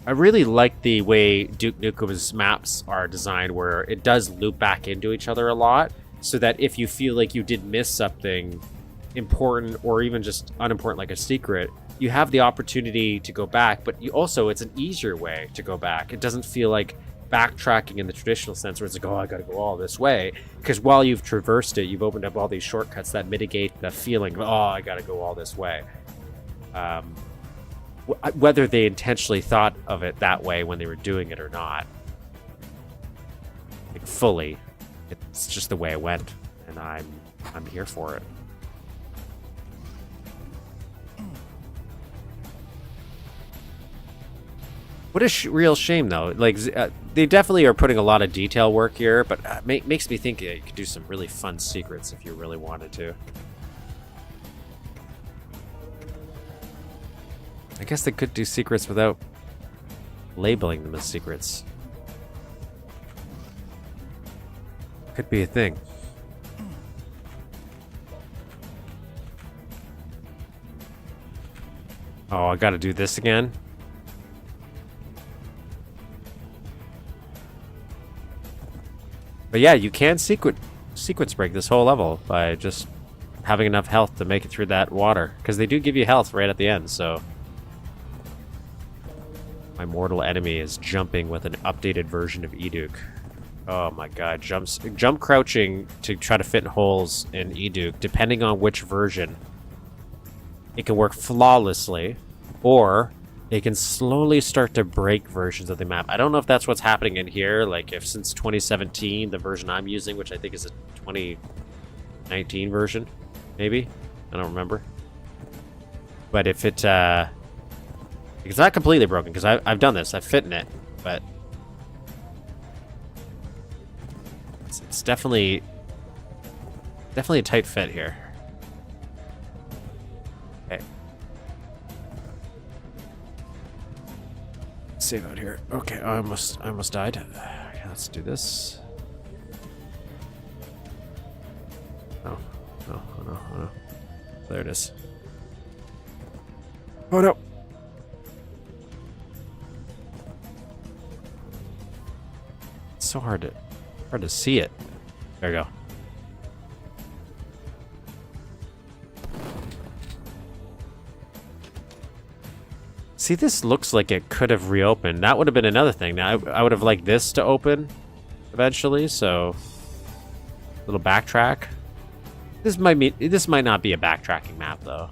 I really like the way Duke Nukem's maps are designed, where it does loop back into each other a lot, so that if you feel like you did miss something important or even just unimportant, like a secret, you have the opportunity to go back. But it's an easier way to go back. It doesn't feel like backtracking in the traditional sense where it's like, oh, I gotta go all this way, because while you've traversed it, you've opened up all these shortcuts that mitigate the feeling of, oh, I gotta go all this way. Whether they intentionally thought of it that way when they were doing it or not, like, fully, it's just the way it went, and I'm here for it. What a real shame, though. Like, they definitely are putting a lot of detail work here, but makes me think you could do some really fun secrets if you really wanted to. I guess they could do secrets without labeling them as secrets. Could be a thing. Oh, I gotta do this again? But yeah, you can sequence break this whole level by just having enough health to make it through that water. Because they do give you health right at the end, so... My mortal enemy is jumping with an updated version of Duke. Oh my god, jump crouching to try to fit in holes in Duke, depending on which version. It can work flawlessly, or it can slowly start to break versions of the map. I don't know if that's what's happening in here, like if since 2017, the version I'm using, which I think is a 2019 version, maybe? I don't remember. But if it, it's not completely broken, because I've done this, I've fit in it, but it's definitely a tight fit here. Okay. Save out here. Okay, I almost died. Okay, let's do this. Oh no. There it is. Oh no. It's so hard to see it. There we go. See, this looks like it could have reopened. That would have been another thing. Now, I would have liked this to open eventually, so... Little backtrack. This might not be a backtracking map, though.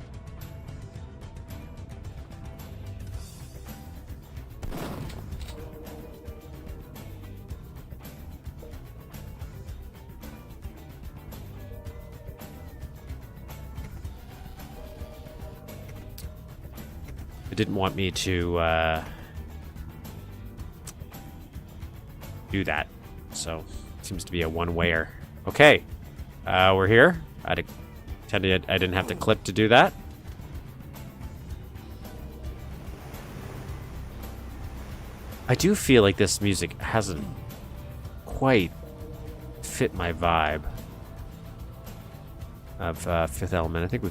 Didn't want me to do that, so it seems to be a one-wayer. Okay, we're here. I didn't have to clip to do that. I do feel like this music hasn't quite fit my vibe of Fifth Element. I think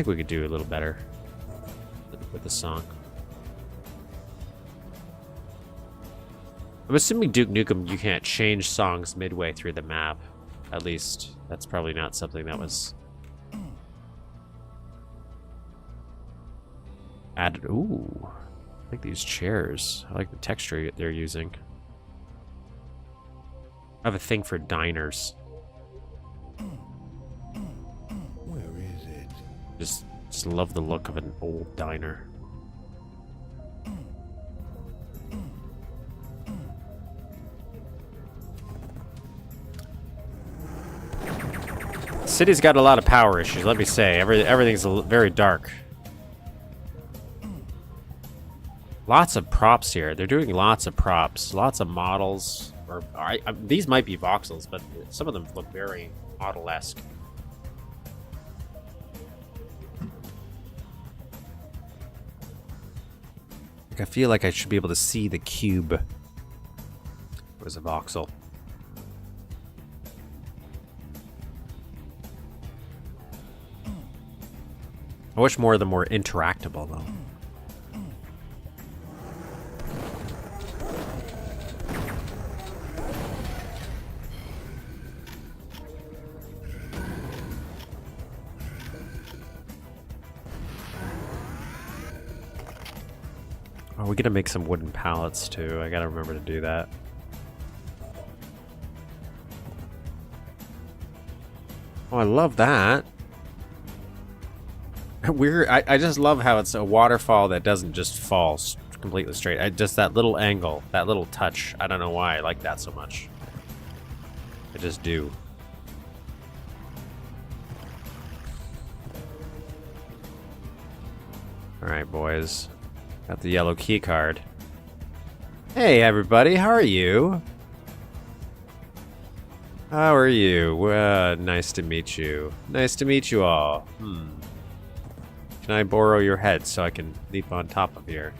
we could do a little better with the song. I'm assuming Duke Nukem, you can't change songs midway through the map. At least, that's probably not something that was added. Ooh, I like these chairs. I like the texture they're using. I have a thing for diners. Where is it? Just love the look of an old diner. City's got a lot of power issues, let me say. Everything's very dark. Lots of props here. They're doing lots of props, lots of models. Or these might be voxels, but some of them look very model-esque. I feel like I should be able to see the cube. It was a voxel. I wish more of them were interactable, though. Oh, we gotta make some wooden pallets, too. I gotta remember to do that. Oh, I love that. I just love how it's a waterfall that doesn't just fall completely straight. Just that little angle, that little touch. I don't know why I like that so much. I just do. Alright, boys. Got the yellow key card. Hey, everybody. How are you? How are you? Nice to meet you. Nice to meet you all. Can I borrow your head so I can leap on top of here?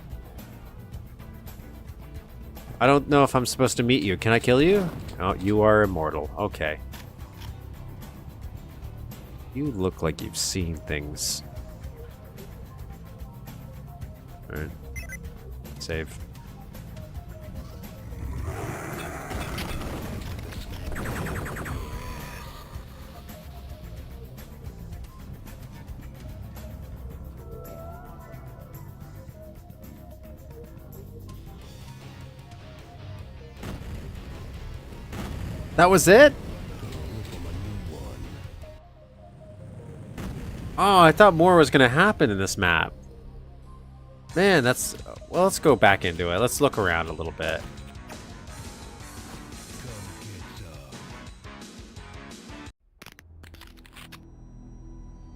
I don't know if I'm supposed to meet you. Can I kill you? Oh, you are immortal. Okay. You look like you've seen things. Alright. Save. That was it? Oh, I thought more was gonna happen in this map. Man, that's... Well, let's go back into it. Let's look around a little bit.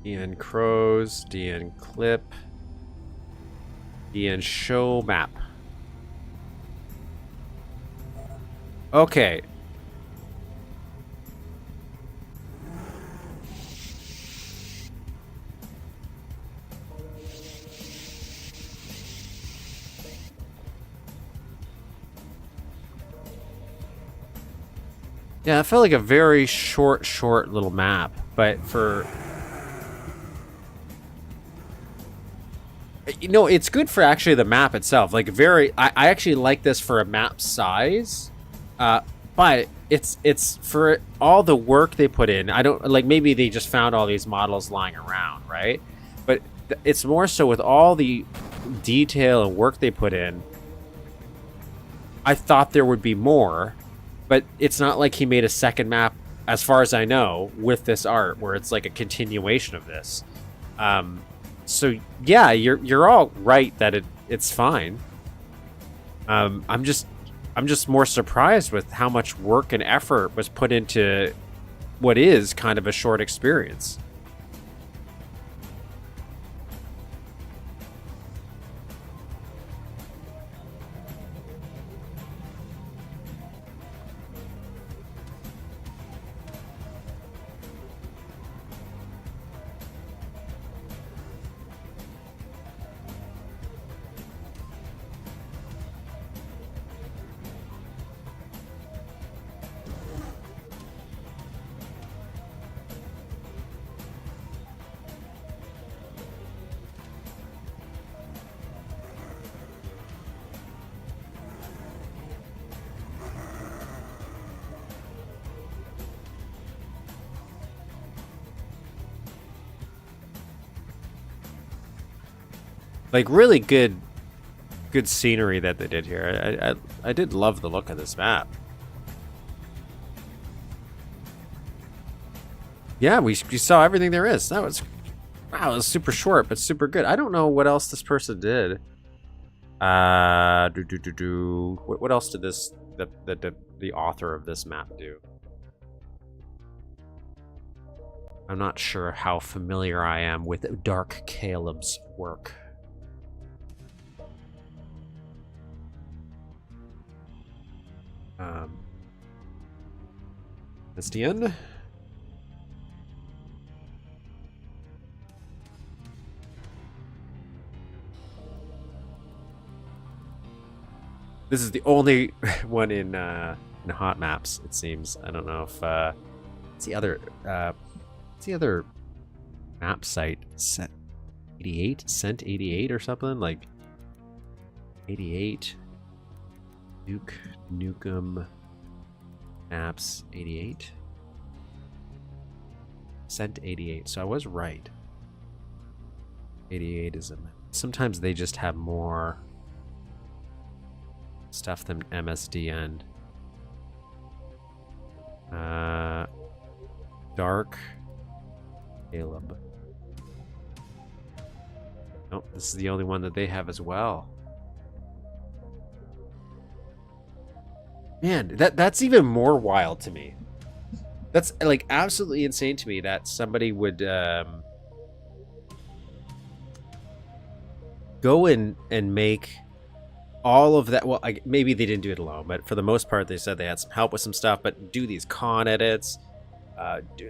DN Crows, DN Clip, DN Show Map. Okay. Yeah, it felt like a very short little map, but for... You know, it's good for actually the map itself. Like, very... I actually like this for a map size, but it's for all the work they put in. I don't... Like, maybe they just found all these models lying around, right? But it's more so with all the detail and work they put in, I thought there would be more. But it's not like he made a second map, as far as I know, with this art, where it's like a continuation of this. So yeah, you're all right that it's fine. I'm just more surprised with how much work and effort was put into what is kind of a short experience. Like, really good scenery that they did here. I did love the look of this map. Yeah, we saw everything there is. That was... Wow, it was super short, but super good. I don't know what else this person did. What else did this... The author of this map do? I'm not sure how familiar I am with Darkcaleb's work. That's the end. This is the only one in hot maps, it seems. I don't know if it's the other map site, Cent 88 or something, like 88 Duke Nukem Maps 88. Cent 88. So I was right. 88 is a... Sometimes they just have more stuff than MSDN. Darkcaleb. Oh, this is the only one that they have as well. Man, that's even more wild to me. That's like absolutely insane to me that somebody would go in and make all of that. Well, maybe they didn't do it alone, but for the most part, they said they had some help with some stuff. But do these con edits,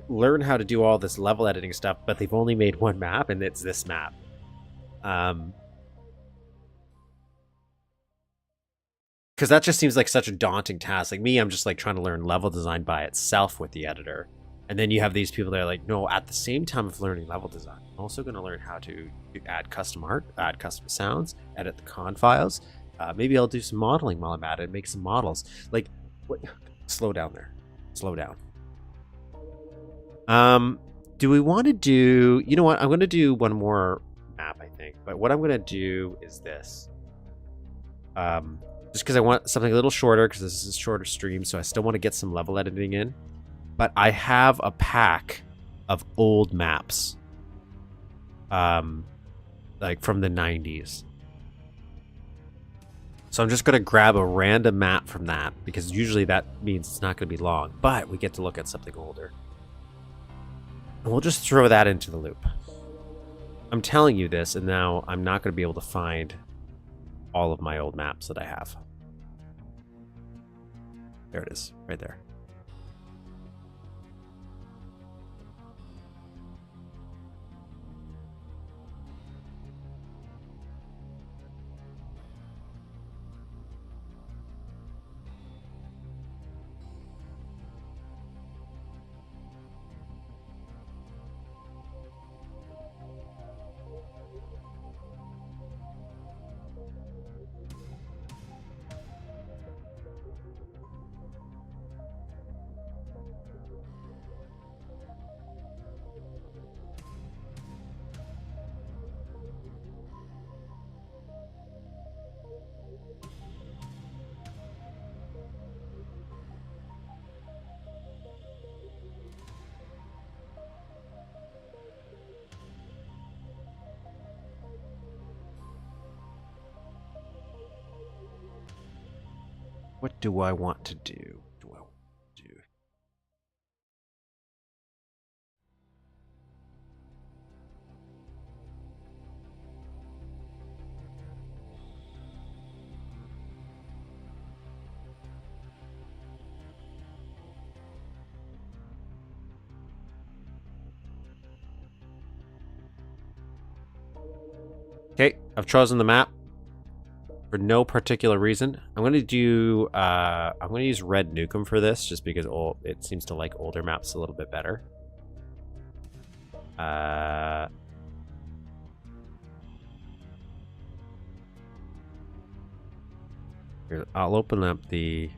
learn how to do all this level editing stuff. But they've only made one map, and it's this map. Because that just seems like such a daunting task. Like me, I'm just like trying to learn level design by itself with the editor. And then you have these people that are like, no, at the same time of learning level design, I'm also going to learn how to add custom art, add custom sounds, edit the con files. Maybe I'll do some modeling while I'm at it, make some models. Like, what? Slow down there. Slow down. Do we want to do... You know what? I'm going to do one more map, I think. But what I'm going to do is this. Just because I want something a little shorter, because this is a shorter stream, so I still want to get some level editing in. But I have a pack of old maps. Like from the 90s. So I'm just going to grab a random map from that, because usually that means it's not going to be long, but we get to look at something older. And we'll just throw that into the loop. I'm telling you this, and now I'm not going to be able to find all of my old maps that I have. There it is, right there. What do I want to do? Okay, I've chosen the map for no particular reason. I'm going to do, I'm going to use Red Nukem for this, just because it seems to like older maps a little bit better. Here, I'll open up the...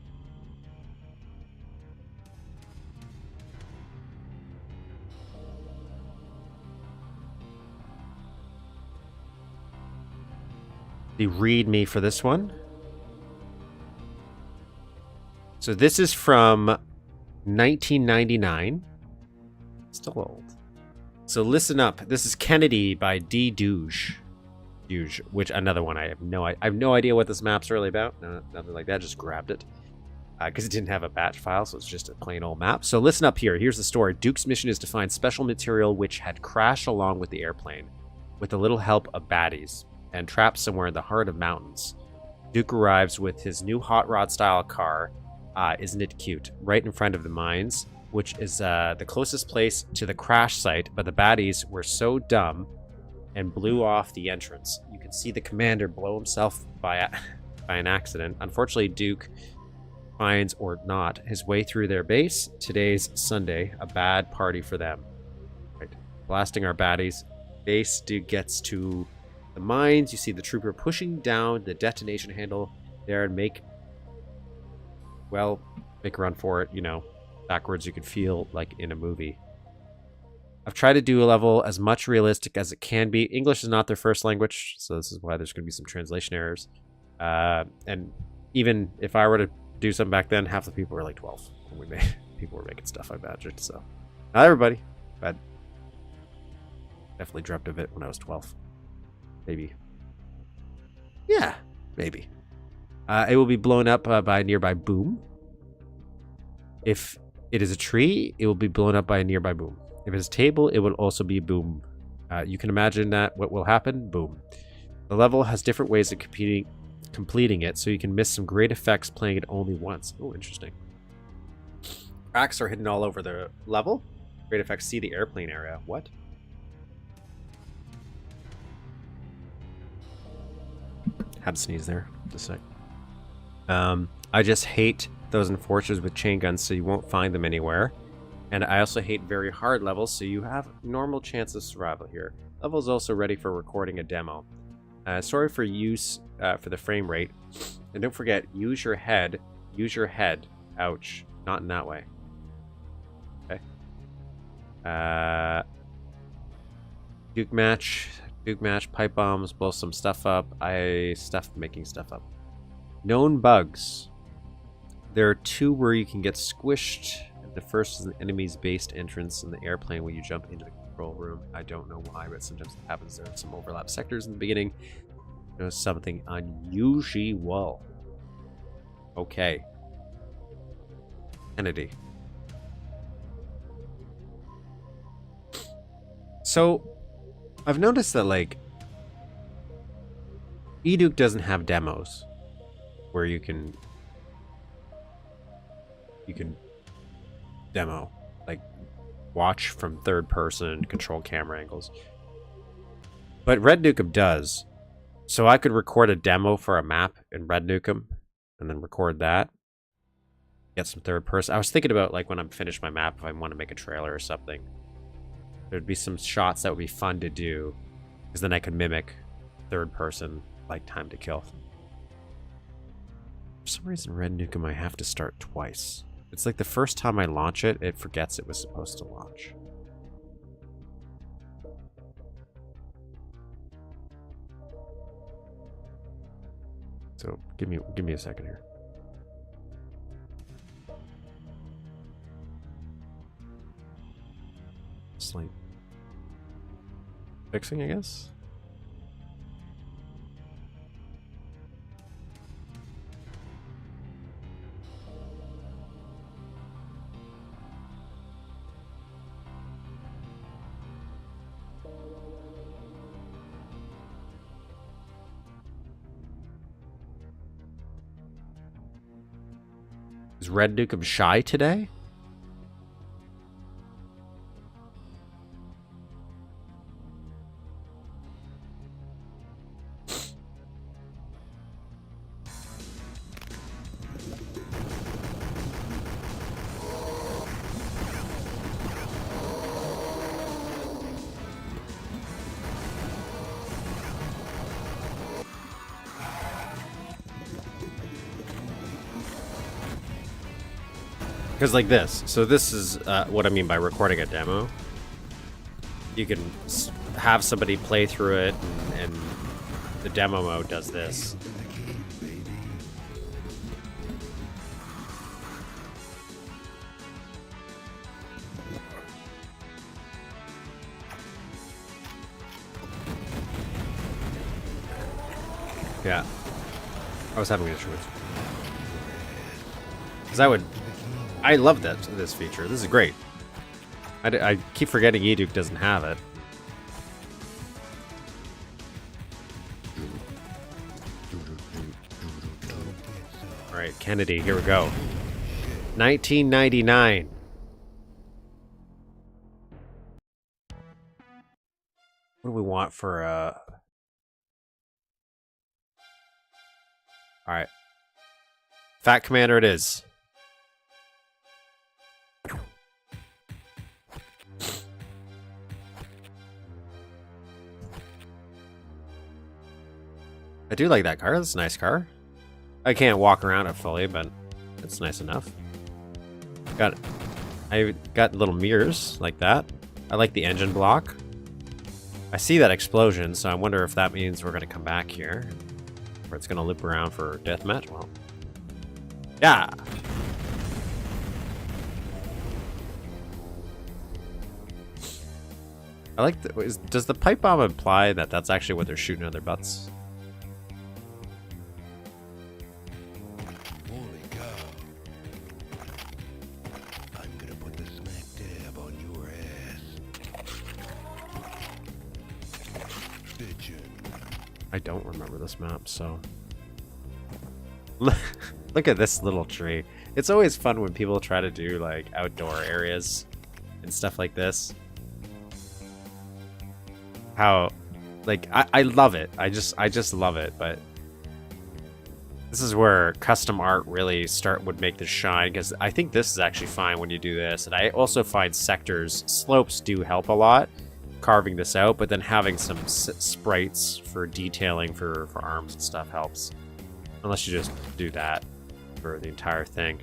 the ReadMe for this one. So this is from 1999. Still old. So listen up. This is Kenedy by DDuge. Which another one I have no idea what this map's really about. No, nothing like that. Just grabbed it because it didn't have a batch file, so it's just a plain old map. So listen up here. Here's the story. Duke's mission is to find special material which had crashed along with the airplane, with a little help of baddies, and trapped somewhere in the heart of mountains. Duke arrives with his new hot rod style car, isn't it cute, right in front of the mines, which is the closest place to the crash site, but the baddies were so dumb and blew off the entrance. You can see the commander blow himself by an accident. Unfortunately, Duke finds, or not, his way through their base. Today's Sunday, a bad party for them. Right. Blasting our baddies. Base, Duke gets to the mines. You see the trooper pushing down the detonation handle there and make a run for it, you know, backwards. You can feel like in a movie. I've tried to do a level as much realistic as it can be. English is not their first language, so this is why there's going to be some translation errors. And even if I were to do something back then, half the people were like 12 when people were making stuff, I imagine. So not everybody, but definitely dreamt of it when I was 12. Maybe. Yeah, maybe. It will be blown up by a nearby boom. If it is a tree, it will be blown up by a nearby boom. If it's a table, it will also be boom. You can imagine that what will happen? Boom. The level has different ways of completing it, so you can miss some great effects playing it only once. Oh, interesting. Cracks are hidden all over the level. Great effects. See the airplane area. What? Had to sneeze there. Just a sec. I just hate those enforcers with chain guns, so you won't find them anywhere. And I also hate very hard levels, so you have normal chance of survival here. Level is also ready for recording a demo. Sorry for use for the frame rate. And don't forget, use your head. Use your head. Ouch. Not in that way. Okay. Duke match. Duke match. Pipe bombs. Blow some stuff up. Making stuff up. Known bugs. There are 2 where you can get squished. The first is an enemy's based entrance in the airplane when you jump into the control room. I don't know why, but sometimes it happens. There are some overlap sectors in the beginning. There's something unusual. Okay. Kenedy. So, I've noticed that, like, Duke doesn't have demos where you can demo, like, watch from third person, control camera angles. But Red Nukem does. So I could record a demo for a map in Red Nukem and then record that. Get some third person. I was thinking about, like, when I'm finished my map, if I want to make a trailer or something, there'd be some shots that would be fun to do, because then I could mimic third person, like time to kill. For some reason, Red Nukem I have to start twice. It's like the first time I launch it, it forgets it was supposed to launch. So give me a second here. Just like fixing, I guess. Is Red Nukem shy today? Because like this. So this is what I mean by recording a demo. You can have somebody play through it, and the demo mode does this. Yeah. I was having issues. Because I love this feature. This is great. I keep forgetting Duke doesn't have it. Alright, Kenedy, here we go. 1999. What do we want for Alright. Fat Commander it is. I do like that car. That's a nice car. I can't walk around it fully, but it's nice enough. I got little mirrors like that. I like the engine block. I see that explosion, so I wonder if that means we're going to come back here. Or it's going to loop around for deathmatch. Well, yeah. I like does the pipe bomb imply that that's actually what they're shooting at their butts? Holy cow. I'm gonna put the smack dab on your ass. Bitchin'. I don't remember this map, so... Look at this little tree. It's always fun when people try to do, like, outdoor areas and stuff like this. How... Like, I love it. I just love it, but... This is where custom art really would make this shine, because I think this is actually fine when you do this. And I also find sectors, slopes do help a lot, carving this out, but then having some sprites for detailing for arms and stuff helps. Unless you just do that for the entire thing.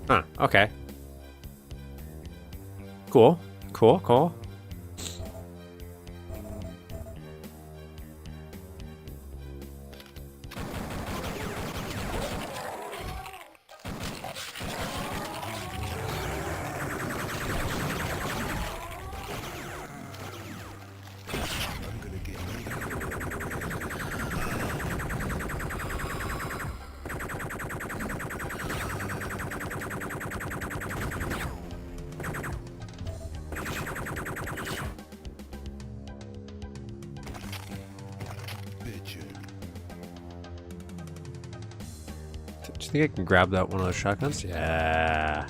Huh, okay. Cool. Cool, cool. I'm gonna get bitchin'. Do you think I can grab that one of those shotguns? Yeah.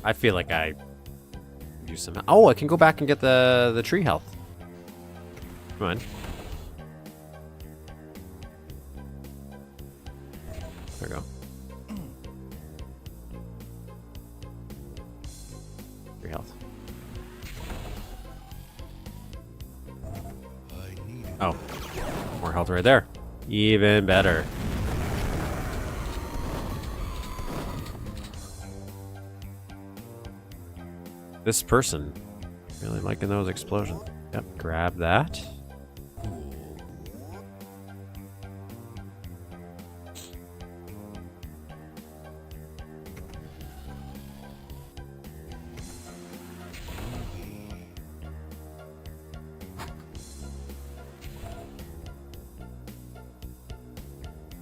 I feel like I do some. Oh, I can go back and get the tree health. Come on. There we go. Tree health. I need it. Oh, more health right there. Even better. This person really liking those explosions. Yep, grab that.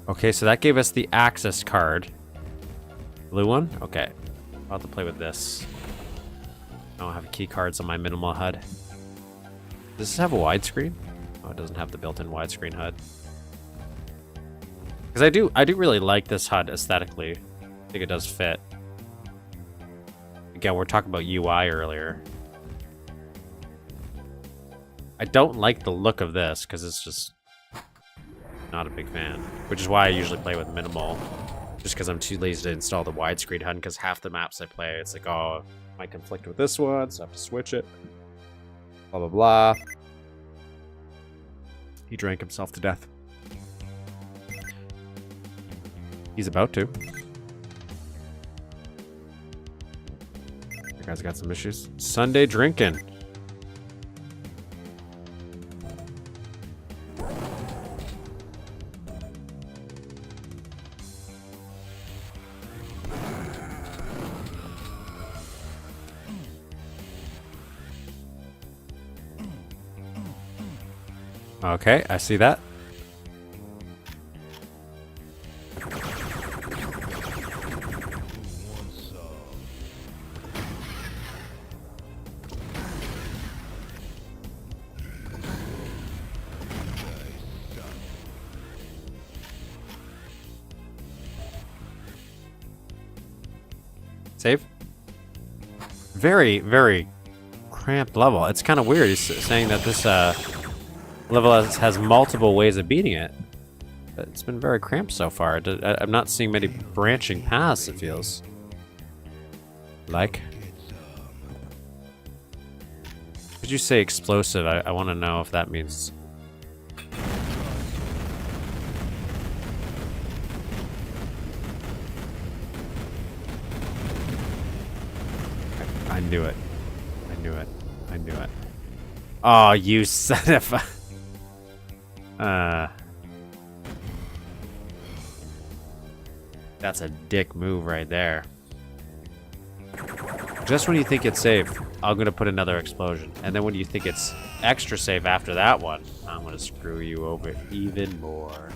Okay, so that gave us the access card. Blue one? Okay. I'll have to play with this. I don't have key cards on my minimal HUD. Does this have a widescreen? Oh, it doesn't have the built-in widescreen HUD. Because I do really like this HUD aesthetically. I think it does fit. Again, we're talking about UI earlier. I don't like the look of this because it's just not a big fan. Which is why I usually play with minimal. Just because I'm too lazy to install the widescreen HUD, because half the maps I play, it's like, oh, might conflict with this one, so I have to switch it. Blah, blah, blah. He drank himself to death. He's about to. You guys got some issues? Sunday drinking. Okay, I see that. Save. Very, very cramped level. It's kind of weird. He's saying that this level has multiple ways of beating it. It's been very cramped so far. I'm not seeing many branching paths, it feels like. Could you say explosive? I want to know if that means... I knew it. I knew it. I knew it. Oh, you son of a... That's a dick move right there. Just when you think it's safe, I'm gonna put another explosion. And then when you think it's extra safe after that one, I'm gonna screw you over even more.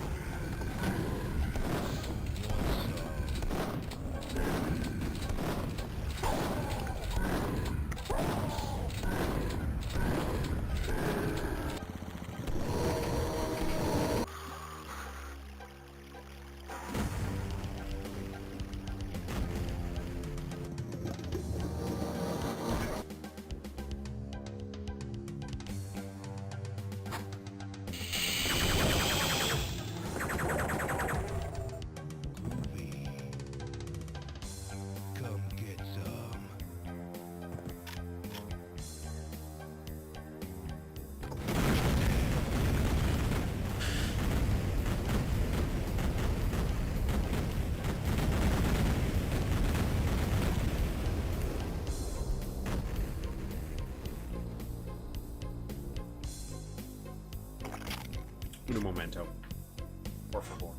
Un momento. Por favor.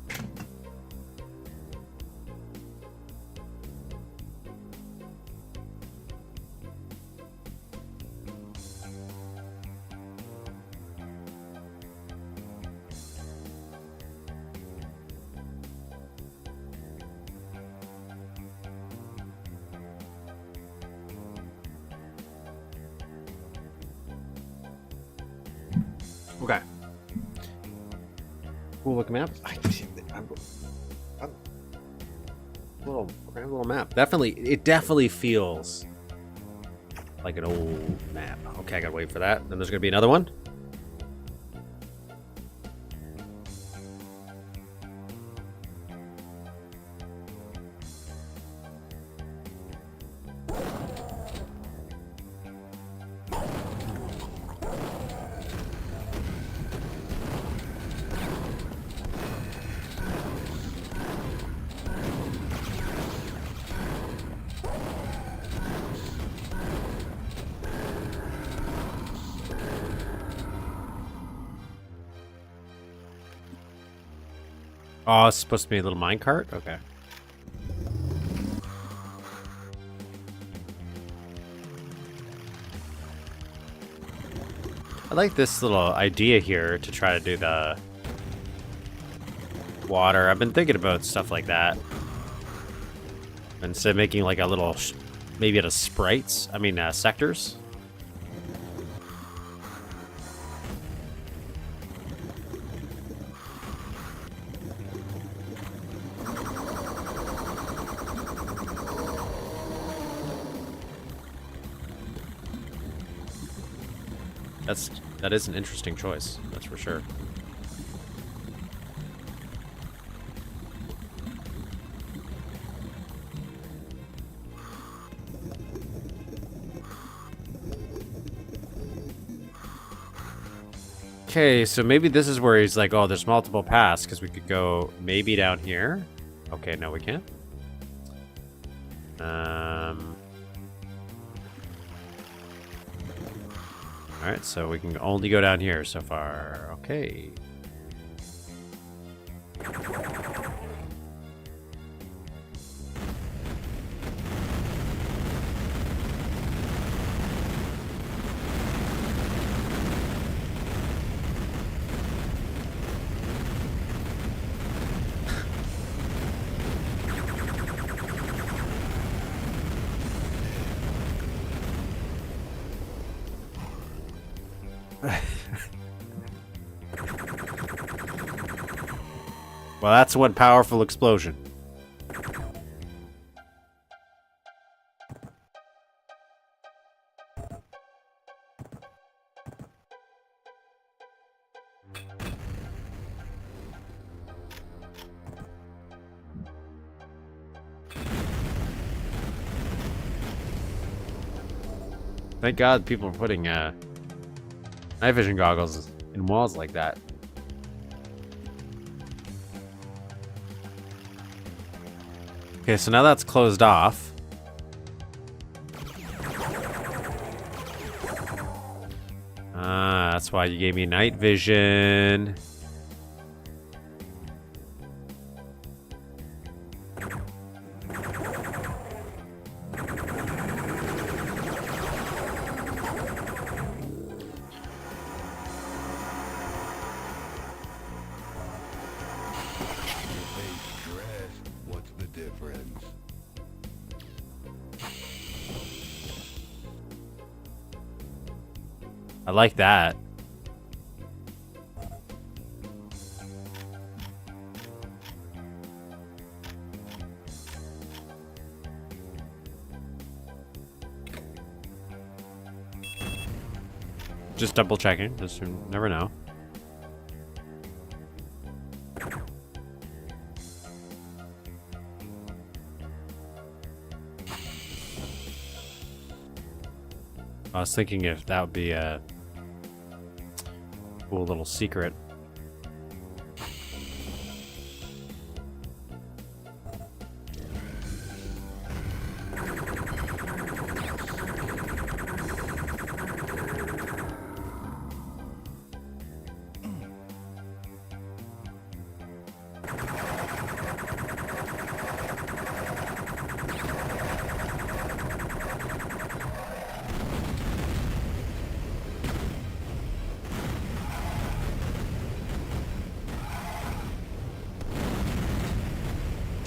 Okay. Cool looking map. Little map. It definitely feels like an old map. Okay, I gotta wait for that. Then there's gonna be another one. Oh, it's supposed to be a little minecart? Okay. I like this little idea here to try to do the water. I've been thinking about stuff like that. Instead of making like a little, maybe out of sprites, sectors. That is an interesting choice, that's for sure. Okay, so maybe this is where he's like, oh, there's multiple paths, because we could go maybe down here. Okay, no, we can't. Alright, so we can only go down here so far. Okay. Well, that's one powerful explosion. Thank God people are putting night vision goggles in walls like that. Okay, so now that's closed off. Ah, that's why you gave me night vision. I like that. Just double checking, just you never know. I was thinking if that would be a cool little secret.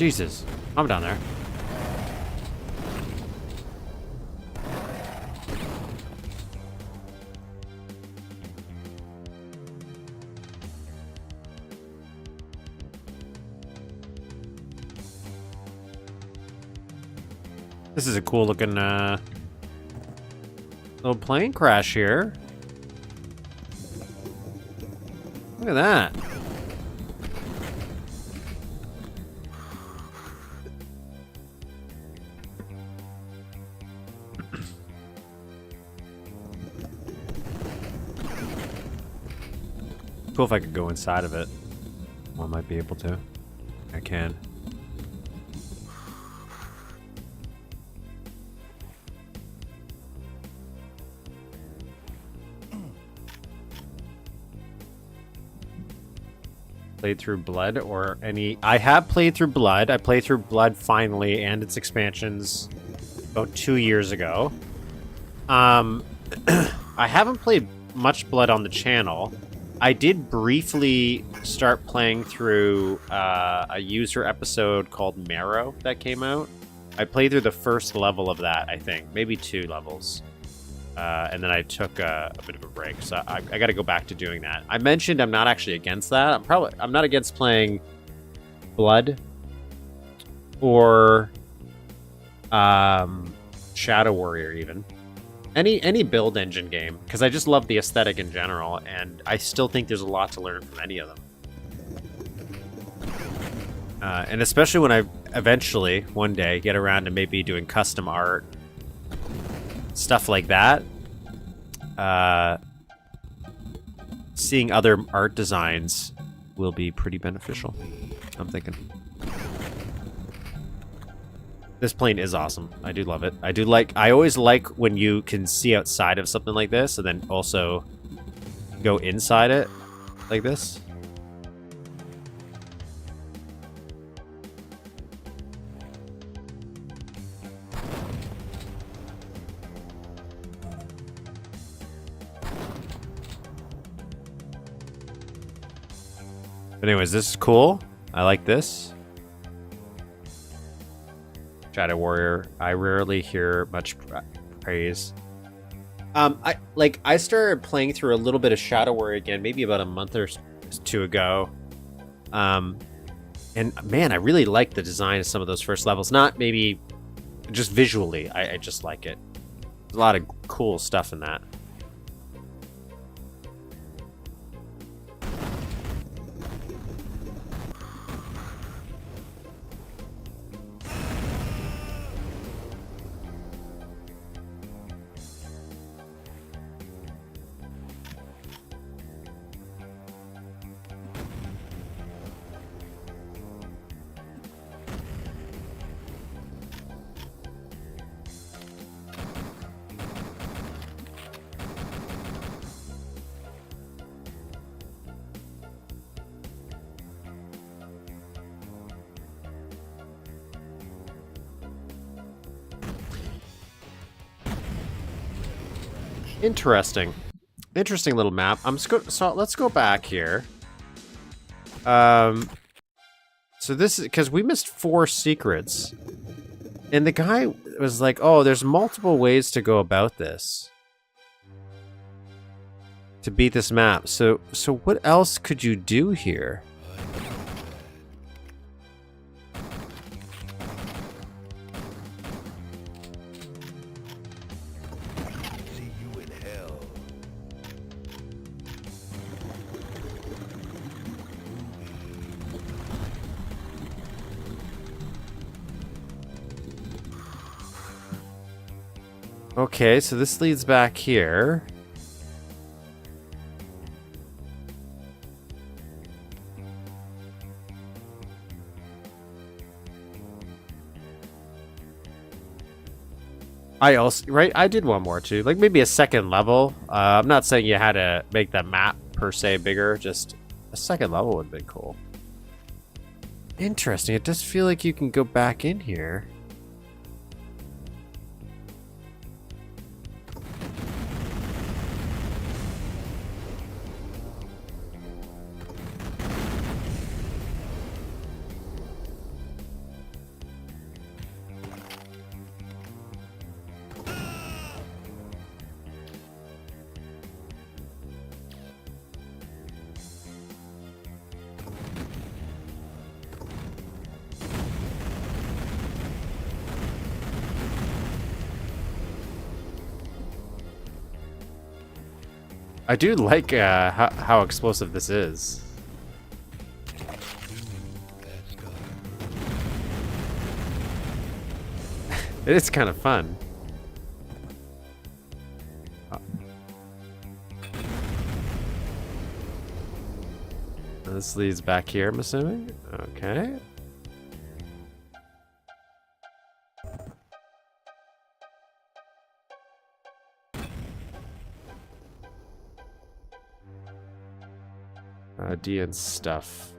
Jesus, I'm down there. This is a cool looking little plane crash here. Look at that. Cool if I could go inside of it. Well, I might be able to. I can. Played through Blood or any... I have played through Blood. I played through Blood finally and its expansions about 2 years ago. I haven't played much Blood on the channel. I did briefly start playing through a user episode called Marrow that came out. I played through the first level of that, I think. Maybe 2 levels. And then I took a bit of a break, so I got to go back to doing that. I mentioned I'm not actually against that. I'm not against playing Blood or Shadow Warrior even. Any build engine game, because I just love the aesthetic in general, and I still think there's a lot to learn from any of them. And especially when I eventually, one day, get around to maybe doing custom art, stuff like that. Seeing other art designs will be pretty beneficial, I'm thinking. This plane is awesome. I do love it. I always like when you can see outside of something like this and then also go inside it like this. But anyways, this is cool. I like this. Shadow Warrior. I rarely hear much praise. I started playing through a little bit of Shadow Warrior again, maybe about a month or 2 ago. And man, I really like the design of some of those first levels. Not maybe just visually. I just like it. There's a lot of cool stuff in that. Interesting little map. So let's go back here. So this is because we missed 4 secrets, and the guy was like, "Oh, there's multiple ways to go about this to beat this map." So what else could you do here? Okay, so this leads back here. I did one more too, like maybe a second level. I'm not saying you had to make the map per se bigger, just a second level would have been cool. Interesting, it does feel like you can go back in here. I do like how explosive this is. That's good. It is kind of fun. This leads back here, I'm assuming. Okay. D and stuff.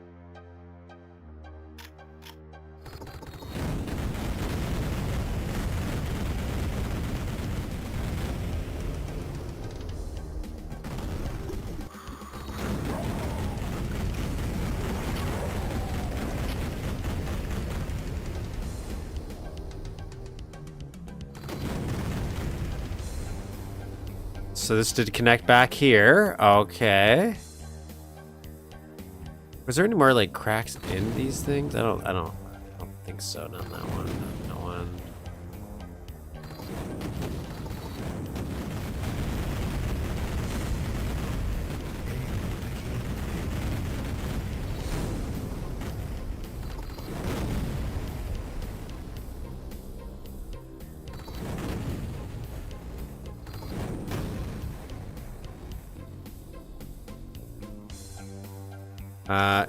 So this did connect back here. Okay. Was there any more like cracks in these things? I don't think so. Not that one. Not that one.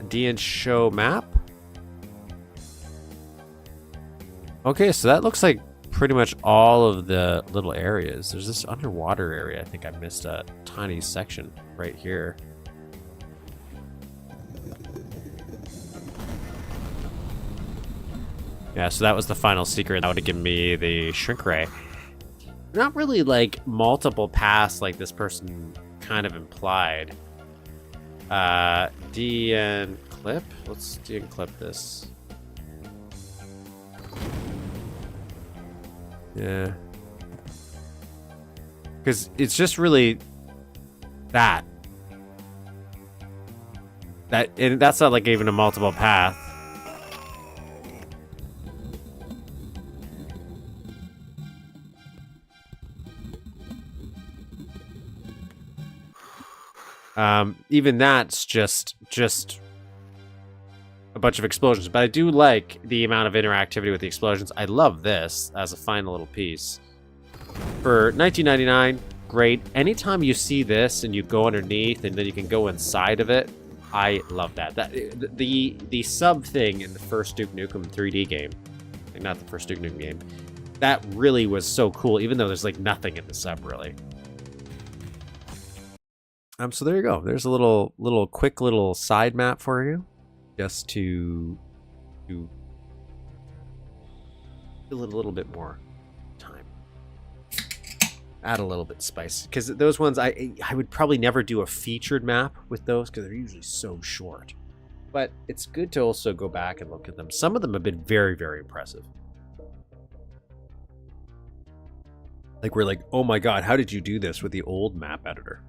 D and show map. Okay, so that looks like pretty much all of the little areas. There's this underwater area. I think I missed a tiny section right here. Yeah, so that was the final secret. That would have given me the shrink ray. Not really like multiple paths like this person kind of implied. D and clip. Let's D and clip this. Yeah. Because it's just really that. And that's not like even a multiple path. Even that's just a bunch of explosions, but I do like the amount of interactivity with the explosions. I love this as a final little piece. For $19.99, great. Anytime you see this and you go underneath and then you can go inside of it, I love that. The sub thing in the first Duke Nukem 3D game, like not the first Duke Nukem game, that really was so cool, even though there's like nothing in the sub really. So there you go. There's a little quick little side map for you, just to feel a little bit more time. Add a little bit of spice, because those ones I would probably never do a featured map with those because they're usually so short. But it's good to also go back and look at them. Some of them have been very, very impressive. Like we're like, oh my god, how did you do this with the old map editor?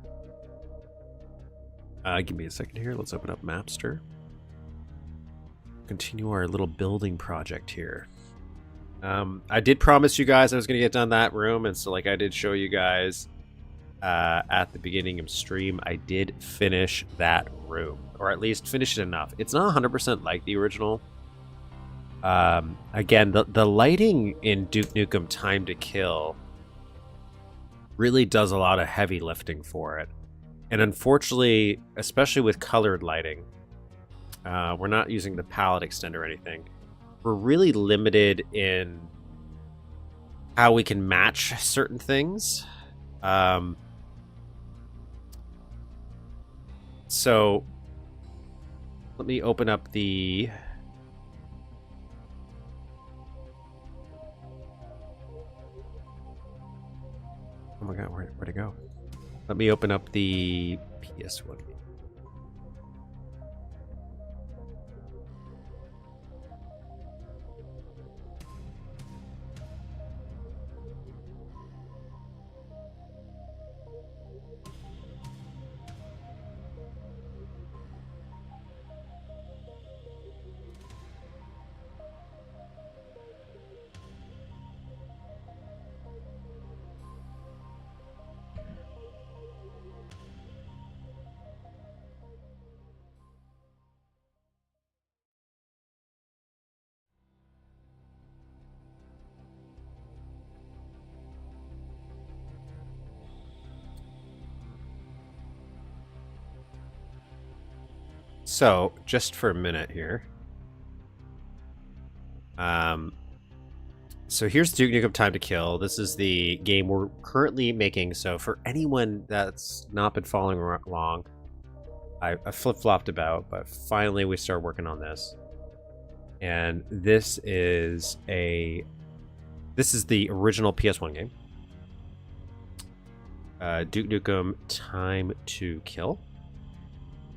Give me a second here. Let's open up Mapster. Continue our little building project here. I did promise you guys I was going to get done that room, and so like I did show you guys at the beginning of stream, I did finish that room, or at least finish it enough. It's not 100% like the original. Again, the lighting in Duke Nukem Time to Kill really does a lot of heavy lifting for it. And unfortunately, especially with colored lighting, we're not using the palette extender or anything. We're really limited in how we can match certain things. So let me open up the... Oh my god, where'd it go? Let me open up the PS1 game. So, just for a minute here. So here's Duke Nukem Time to Kill. This is the game we're currently making. So for anyone that's not been following along, I flip-flopped about, but finally we started working on this. And this is the original PS1 game. Duke Nukem Time to Kill.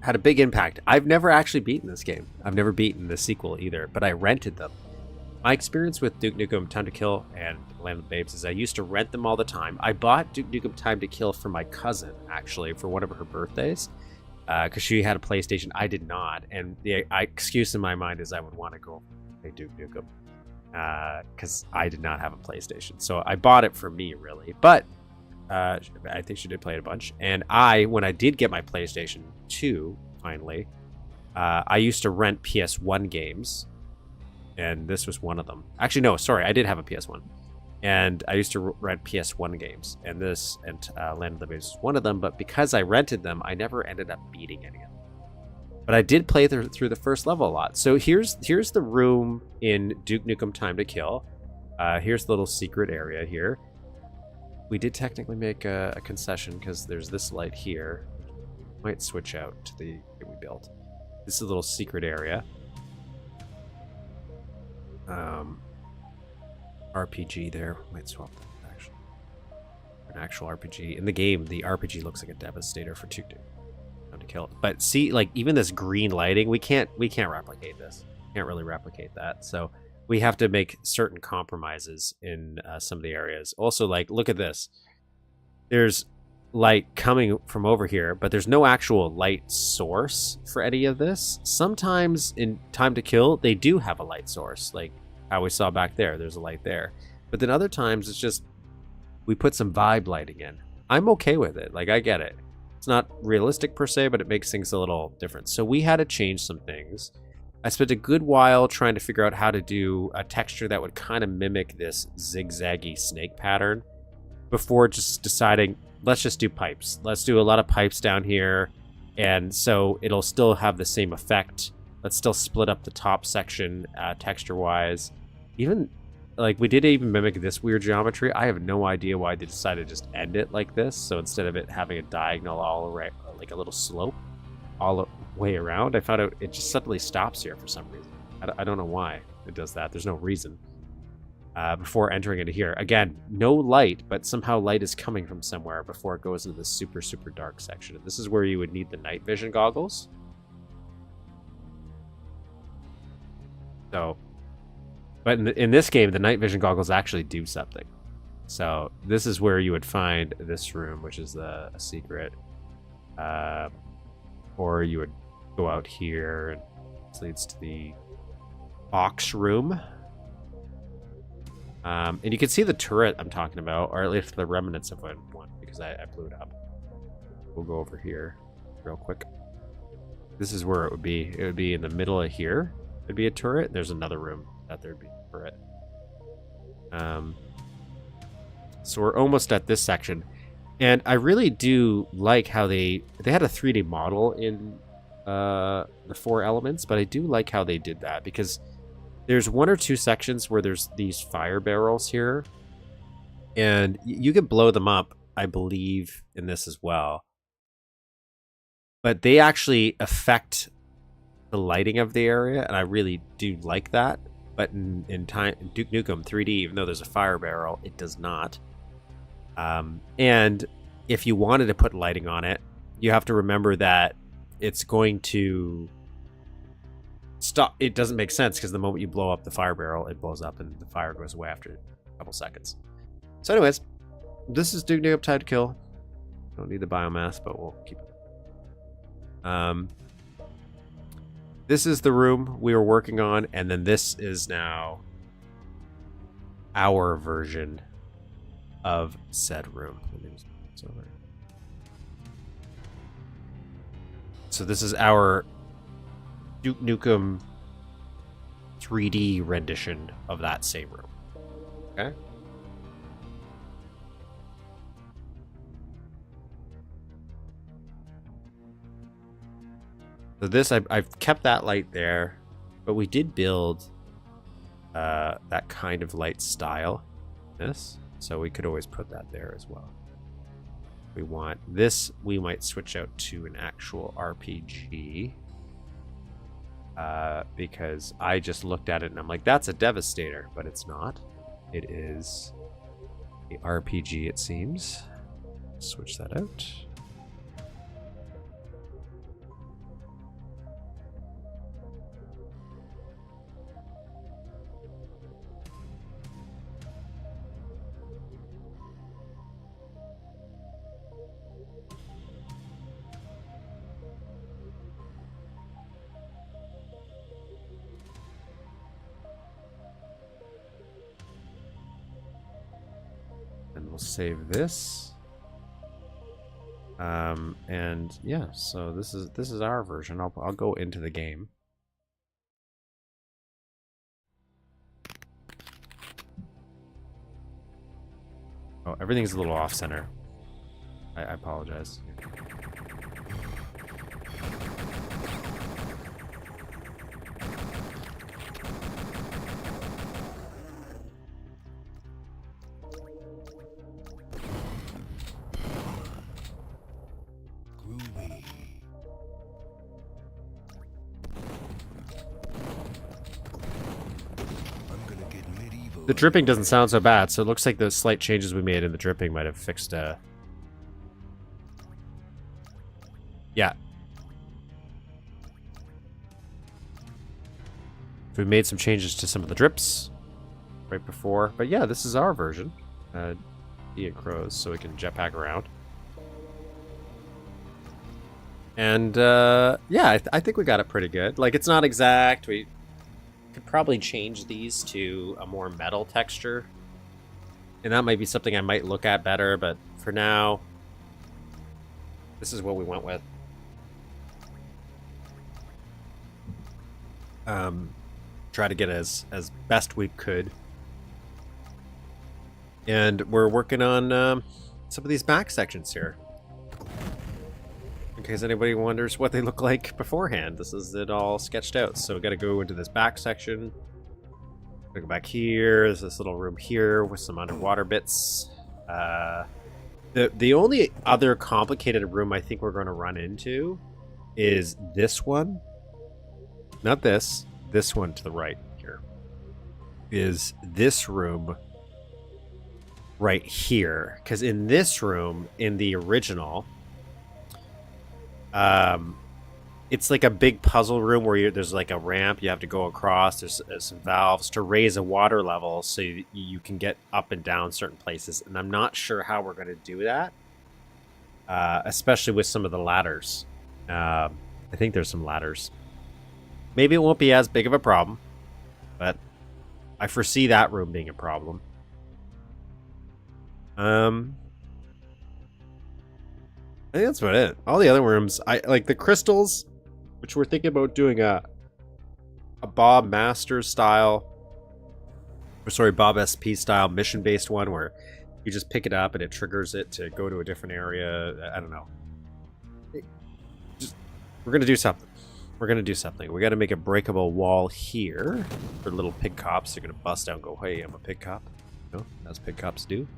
Had a big impact. I've never actually beaten this game. I've never beaten the sequel either, but I rented them. My experience with Duke Nukem Time to Kill and Land of the Babes is I used to rent them all the time. I bought Duke Nukem Time to Kill for my cousin, actually, for one of her birthdays, because she had a PlayStation. I did not, and the excuse in my mind is I would want to go play Duke Nukem, because I did not have a PlayStation. So I bought it for me, really. But I think she did play it a bunch. And when I did get my PlayStation 2, finally, I used to rent PS1 games. And this was one of them. Actually, no, sorry, I did have a PS1. And I used to rent PS1 games. And this and Land of the Babes was one of them. But because I rented them, I never ended up beating any of them. But I did play through the first level a lot. So here's the room in Duke Nukem Time to Kill. Here's the little secret area here. We did technically make a concession because there's this light here. Might switch out to the that we built. This is a little secret area. RPG there. Might swap actually. An actual RPG. In the game, the RPG looks like a devastator for Duke Nukem to Kill. But see, like even this green lighting, we can't replicate this. Can't really replicate that. So we have to make certain compromises in some of the areas. Also, like, look at this. There's light coming from over here, but there's no actual light source for any of this. Sometimes in Time to Kill, they do have a light source, like how we saw back there. There's a light there. But then other times, it's just we put some vibe lighting in. I'm okay with it. Like, I get it. It's not realistic per se, but it makes things a little different. So we had to change some things. I spent a good while trying to figure out how to do a texture that would kind of mimic this zigzaggy snake pattern before just deciding, let's just do pipes. Let's do a lot of pipes down here. And so it'll still have the same effect. Let's still split up the top section texture-wise. Even, like, we did even mimic this weird geometry. I have no idea why they decided to just end it like this. So instead of it having a diagonal all around, like a little slope all the way around, I found out it just suddenly stops here for some reason. I don't know why it does that. There's no reason. Before entering into here. Again, no light, but somehow light is coming from somewhere before it goes into this super, super dark section. And this is where you would need the night vision goggles. So, but in this game, the night vision goggles actually do something. So this is where you would find this room, which is a secret. Or you would go out here, and this leads to the box room. And you can see the turret I'm talking about, or at least the remnants of one, because I blew it up. We'll go over here real quick. This is where it would be. It would be in the middle of here. It'd be a turret. There's another room that there'd be a turret. So we're almost at this section. And I really do like how they had a 3D model in the 4 elements, but I do like how they did that, because there's 1 or 2 sections where there's these fire barrels here, and you can blow them up, I believe, in this as well. But they actually affect the lighting of the area, and I really do like that. But in Duke Nukem 3D, even though there's a fire barrel, it does not. And if you wanted to put lighting on it, you have to remember that it's going to stop. It doesn't make sense, because the moment you blow up the fire barrel, it blows up and the fire goes away after a couple seconds. So anyways, this is Duke Nukem Time to Kill. Don't need the biomass, but we'll keep it. This is the room we were working on, and then this is now our version of said room. So this is our Duke Nukem 3D rendition of that same room. Okay. So this, I've kept that light there, but we did build that kind of light style. This, so we could always put that there as well. We want this, we might switch out to an actual RPG. Because I just looked at it and I'm like, that's a Devastator, but it's not. It is the RPG, it seems. Switch that out. And we'll save this. And yeah, so this is our version. I'll go into the game. Oh, everything's a little off center. I apologize. Groovy. I'm gonna get medieval. The dripping doesn't sound so bad, so it looks like the slight changes we made in the dripping might have fixed yeah. We made some changes to some of the drips right before, but yeah, this is our version. Ian Crows, so we can jetpack around. And yeah, I think we got it pretty good. Like, it's not exact. We could probably change these to a more metal texture, and that might be something I might look at better. But for now, this is what we went with. Try to get as best we could. And we're working on some of these back sections here. In case anybody wonders what they look like beforehand, this is it all sketched out. So we got to go into this back section. Go back here. There's this little room here with some underwater bits. The only other complicated room I think we're going to run into is this one. Not this. This one to the right here. Is this room right here. Because in this room, in the original, it's like a big puzzle room where there's like a ramp you have to go across. There's some valves to raise a water level so you can get up and down certain places. And I'm not sure how we're going to do that, especially with some of the ladders. I think there's some ladders. Maybe it won't be as big of a problem, but I foresee that room being a problem. I think that's about it. All the other rooms, I like the crystals, which we're thinking about doing a Bob Masters style, or sorry, Bob SP style mission-based one where you just pick it up and it triggers it to go to a different area. I don't know. We're gonna do something. We're gonna do something. We got to make a breakable wall here for little pig cops. They're gonna bust out and go, "Hey, I'm a pig cop." You know, as pig cops do.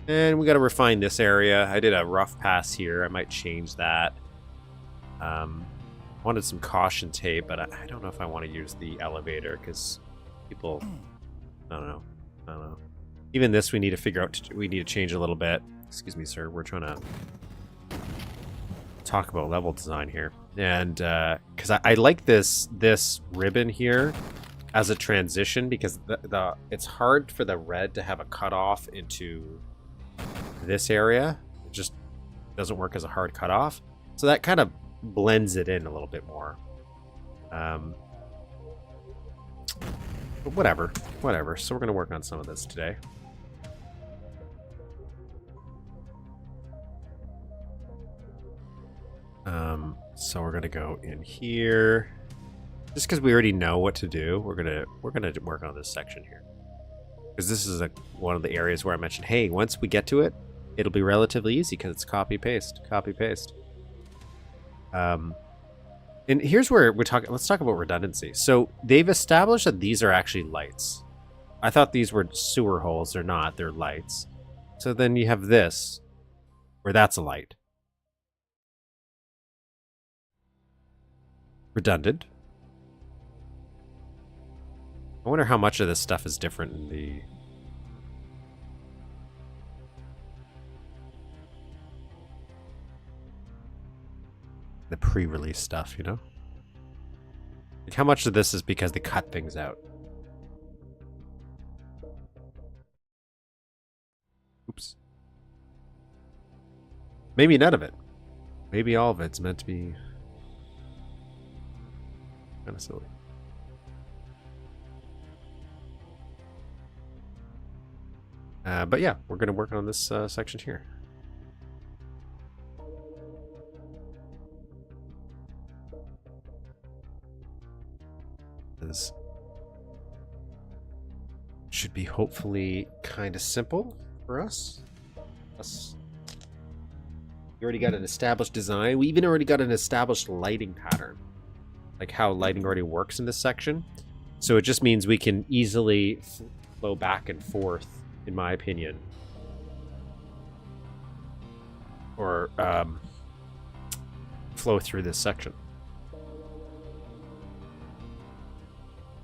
And we got to refine this area. I did a rough pass here. I might change that. Wanted some caution tape, but I don't know if I want to use the elevator because people, I don't know. Even this we need to figure out. We need to change a little bit. Excuse me, sir. We're trying to talk about level design here. And because I like this ribbon here as a transition, because it's hard for the red to have a cutoff into this area. It just doesn't work as a hard cutoff, so that kind of blends it in a little bit more. But whatever. So we're gonna work on some of this today. So we're gonna go in here, just because we already know what to do. We're gonna work on this section here, because this is one of the areas where I mentioned, hey, once we get to it, it'll be relatively easy because it's copy paste. It And here's where we're talking. Let's talk about redundancy. So they've established that these are actually lights. I thought these were sewer holes. They're not. They're lights. So then you have this, where that's a light. Redundant. I wonder how much of this stuff is different in the pre-release stuff, you know? Like how much of this is because they cut things out? Oops. Maybe none of it. Maybe all of it's meant to be kind of silly. But yeah, we're going to work on this section here. This should be hopefully kind of simple for us. We already got an established design. We even already got an established lighting pattern. Like how lighting already works in this section. So it just means we can easily flow back and forth, in my opinion. Or flow through this section.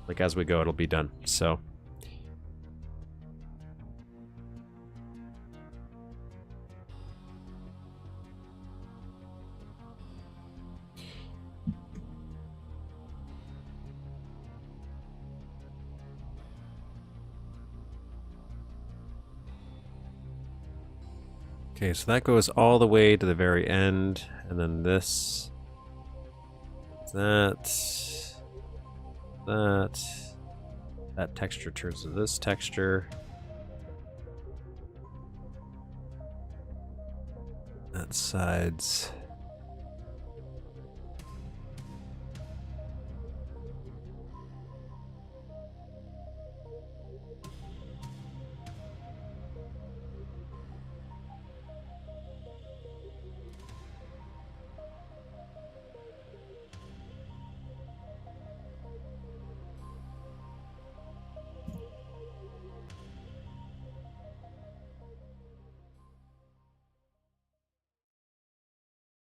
Like as we go, it'll be done. So okay, so that goes all the way to the very end, and then this, that texture turns to this texture. That sides.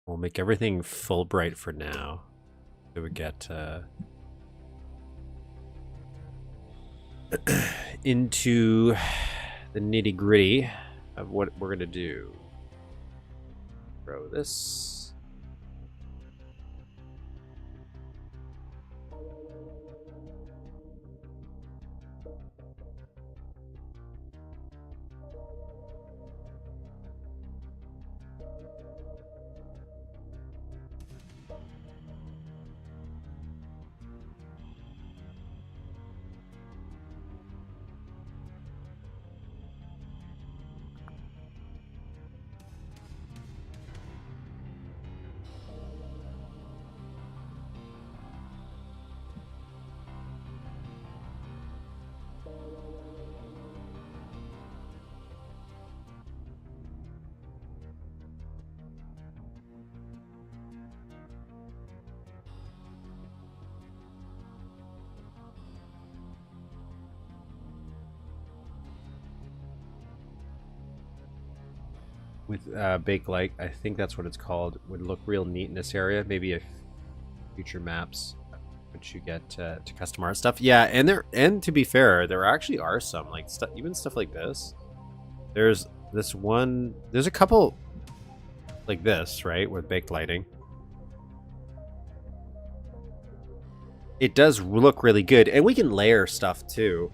We'll make everything full bright for now. So we get into the nitty gritty of what we're gonna do. Throw this. With Bake Light, I think that's what it's called, would look real neat in this area. Maybe if future maps, once you get to custom art stuff. Yeah, and to be fair, there actually are some like even stuff like this. There's this one. There's a couple like this, right, with baked lighting. It does look really good, and we can layer stuff too.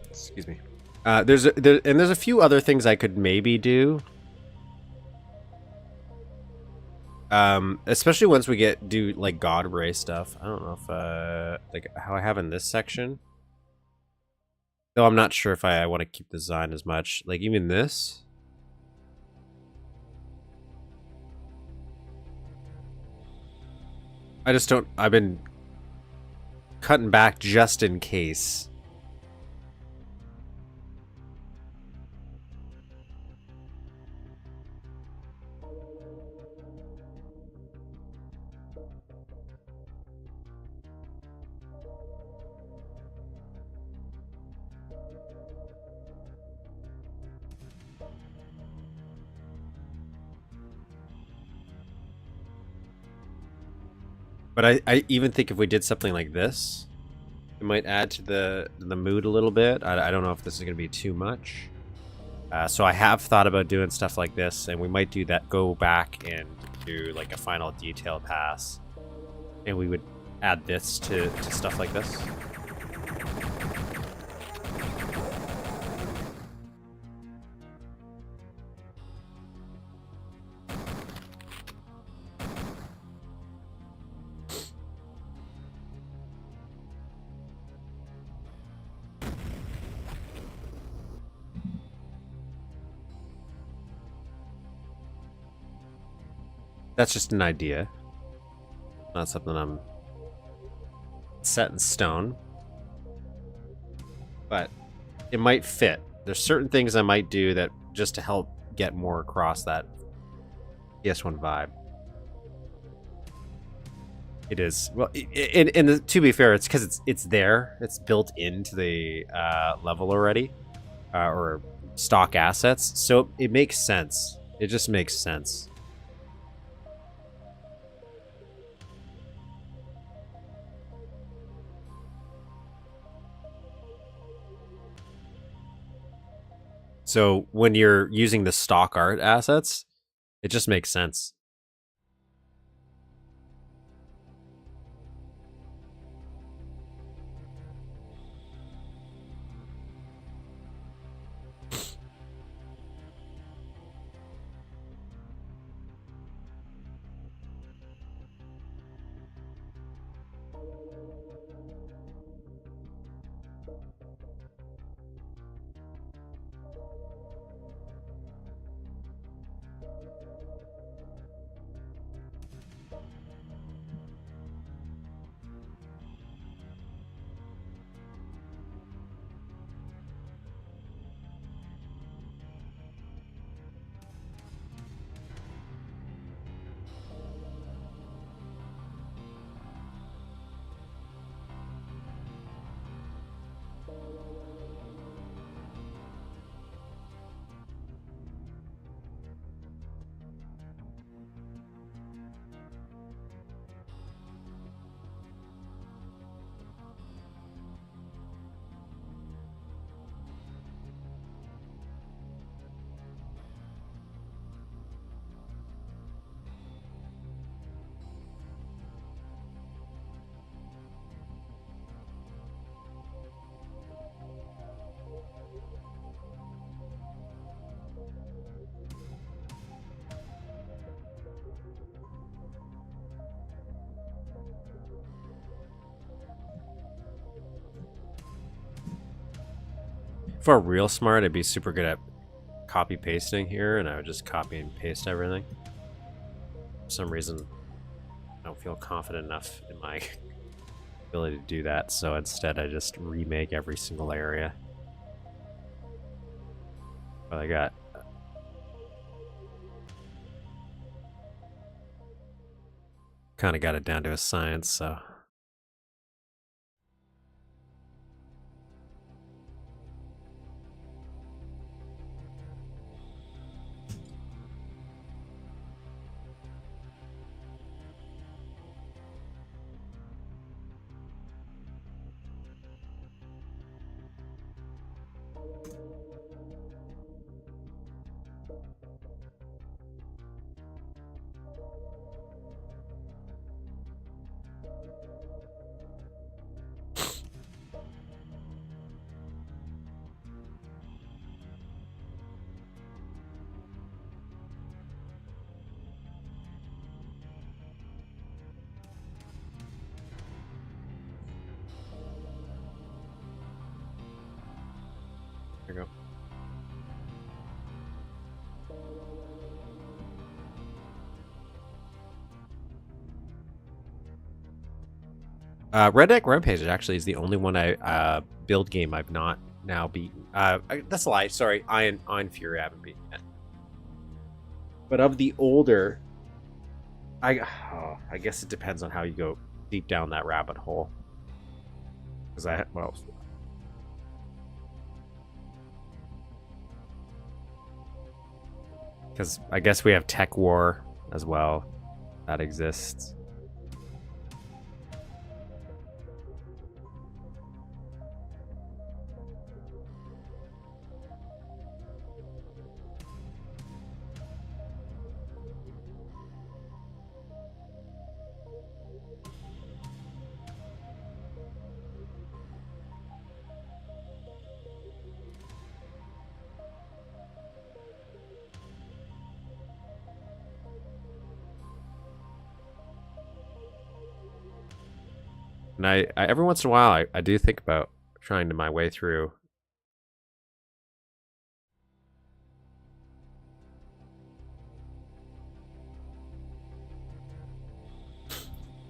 Excuse me. There's a few other things I could maybe do. Especially once we do like God Ray stuff. I don't know if like how I have in this section. Though I'm not sure if I want to keep the design as much. Like even this. I just don't. I've been cutting back just in case. But I even think if we did something like this, it might add to the mood a little bit. I don't know if this is going to be too much. So I have thought about doing stuff like this, and we might do that. Go back and do like a final detail pass, and we would add this to stuff like this. That's just an idea. Not something I'm set in stone. But it might fit. There's certain things I might do that just to help get more across that PS1 vibe. It is. Well, to be fair, it's because it's there. It's built into the level already. Or stock assets. So it makes sense. It just makes sense. So when you're using the stock art assets, it just makes sense. If I were real smart, I'd be super good at copy pasting here, and I would just copy and paste everything. For some reason, I don't feel confident enough in my ability to do that, so instead I just remake every single area. But I got kind of got it down to a science, so. There you go. Red Dead Rampage actually is the only one build game I've not now beaten. That's a lie. Sorry, Iron Fury I haven't beaten yet. But of the older, I guess it depends on how you go deep down that rabbit hole. Because I guess we have Tech War as well. That exists. And I every once in a while, I do think about trying to my way through.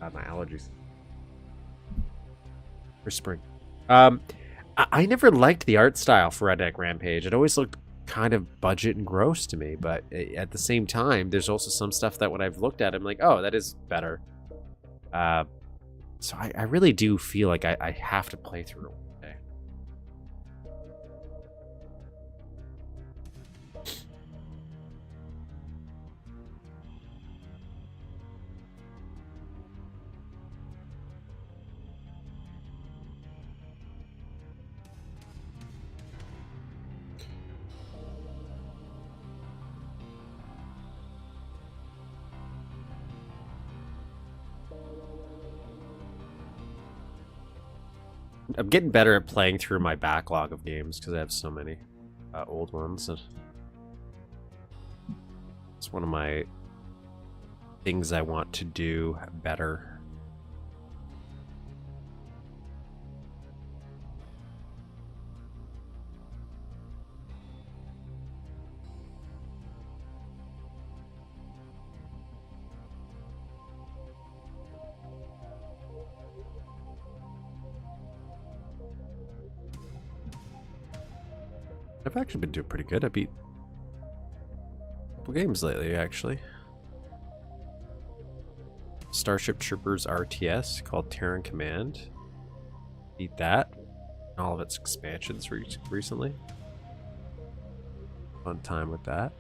God, my allergies. For spring. I never liked the art style for Red Dead Rampage. It always looked kind of budget and gross to me, but at the same time, there's also some stuff that when I've looked at, I'm like, oh, that is better. So I really do feel like I have to play through it one day. I'm getting better at playing through my backlog of games because I have so many old ones. And it's one of my things I want to do better. I've actually been doing pretty good. I beat a couple games lately, actually. Starship Troopers RTS called Terran Command. Beat that. All of its expansions recently. Fun time with that.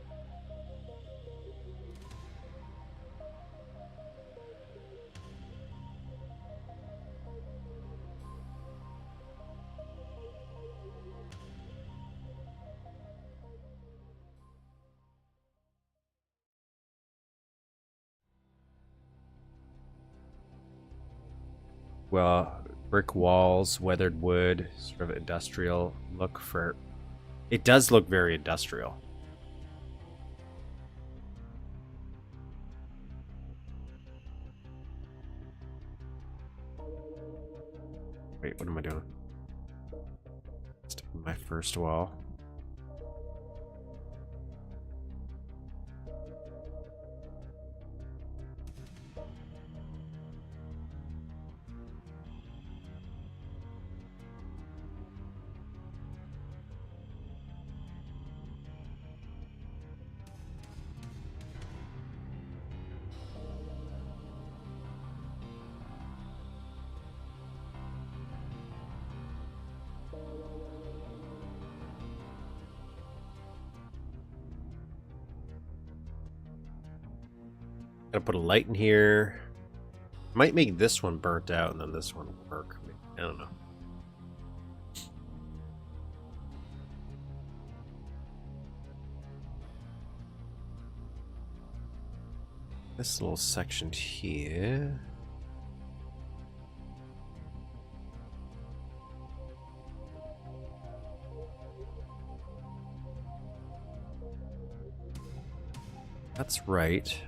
Well, brick walls, weathered wood, sort of industrial look for... It does look very industrial. Wait, what am I doing? Sticking my first wall. Gotta put a light in here. Might make this one burnt out and then this one will work. I don't know. This little section here. That's right.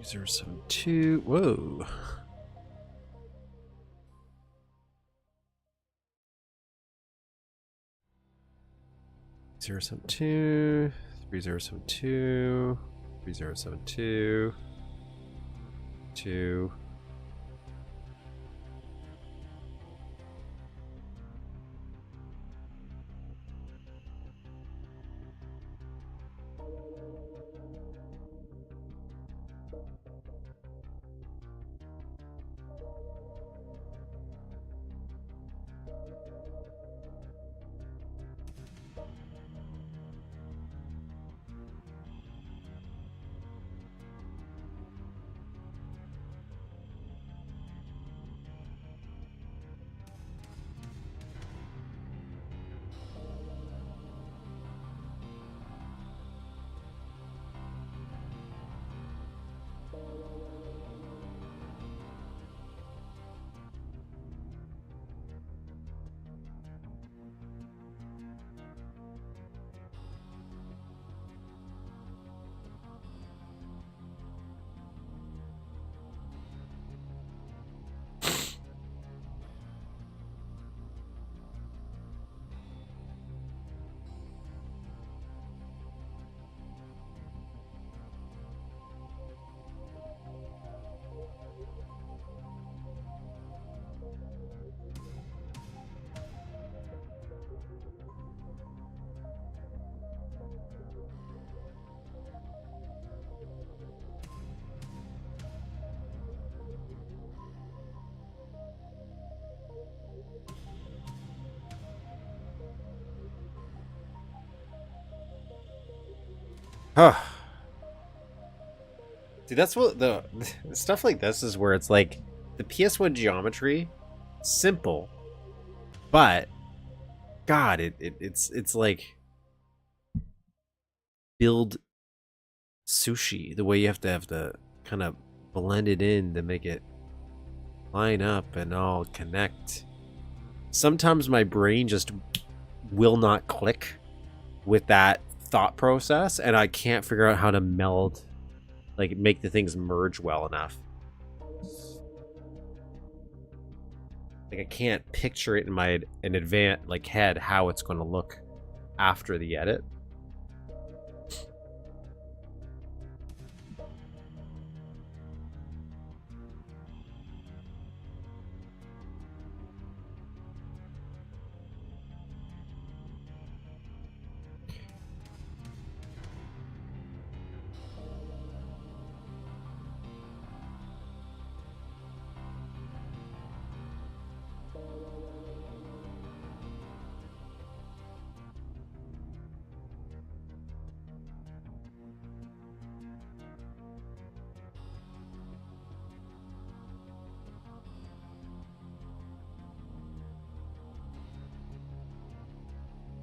Zero 72. Whoa. Zero 72. 3072. 3072. 2. Huh. See, that's what the stuff like this is where it's like the PS1 geometry, simple, but God, it's like build sushi. The way you have to kind of blend it in to make it line up and all connect. Sometimes my brain just will not click with that thought process, and I can't figure out how to meld, like make the things merge well enough. Like I can't picture it in my head how it's going to look after the edit.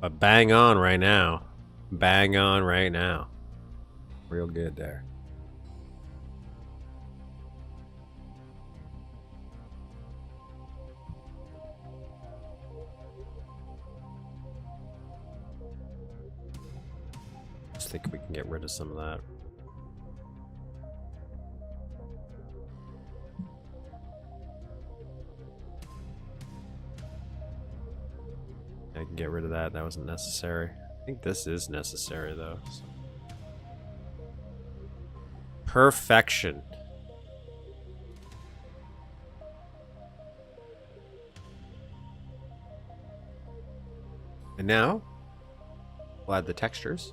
But bang on right now. Bang on right now. Real good there. Just think we can get rid of some of that. I can get rid of that. That wasn't necessary. I think this is necessary though. So. Perfection. And now we'll add the textures.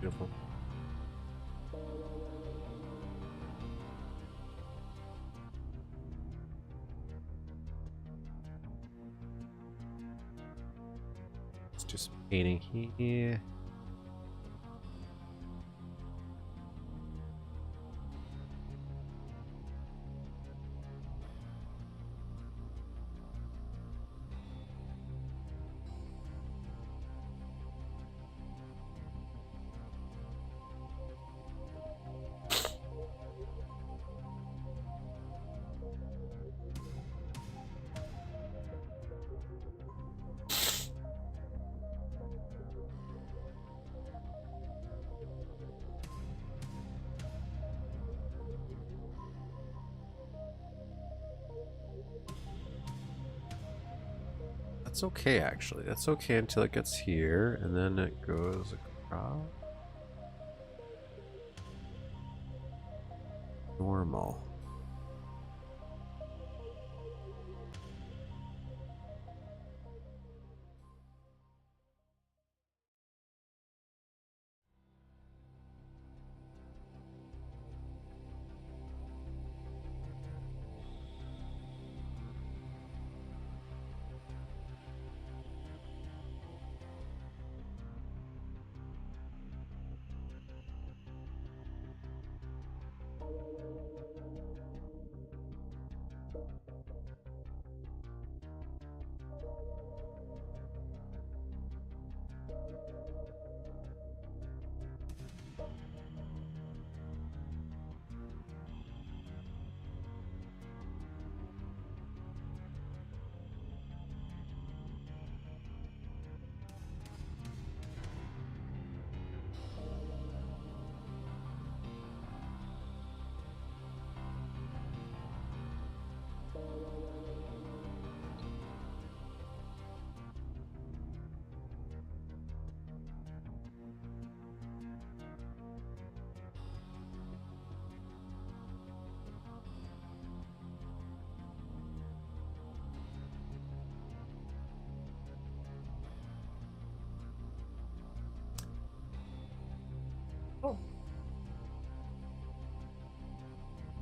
Beautiful. Let's do some painting here. That's okay, actually. That's okay until it gets here, and then it goes across. Normal.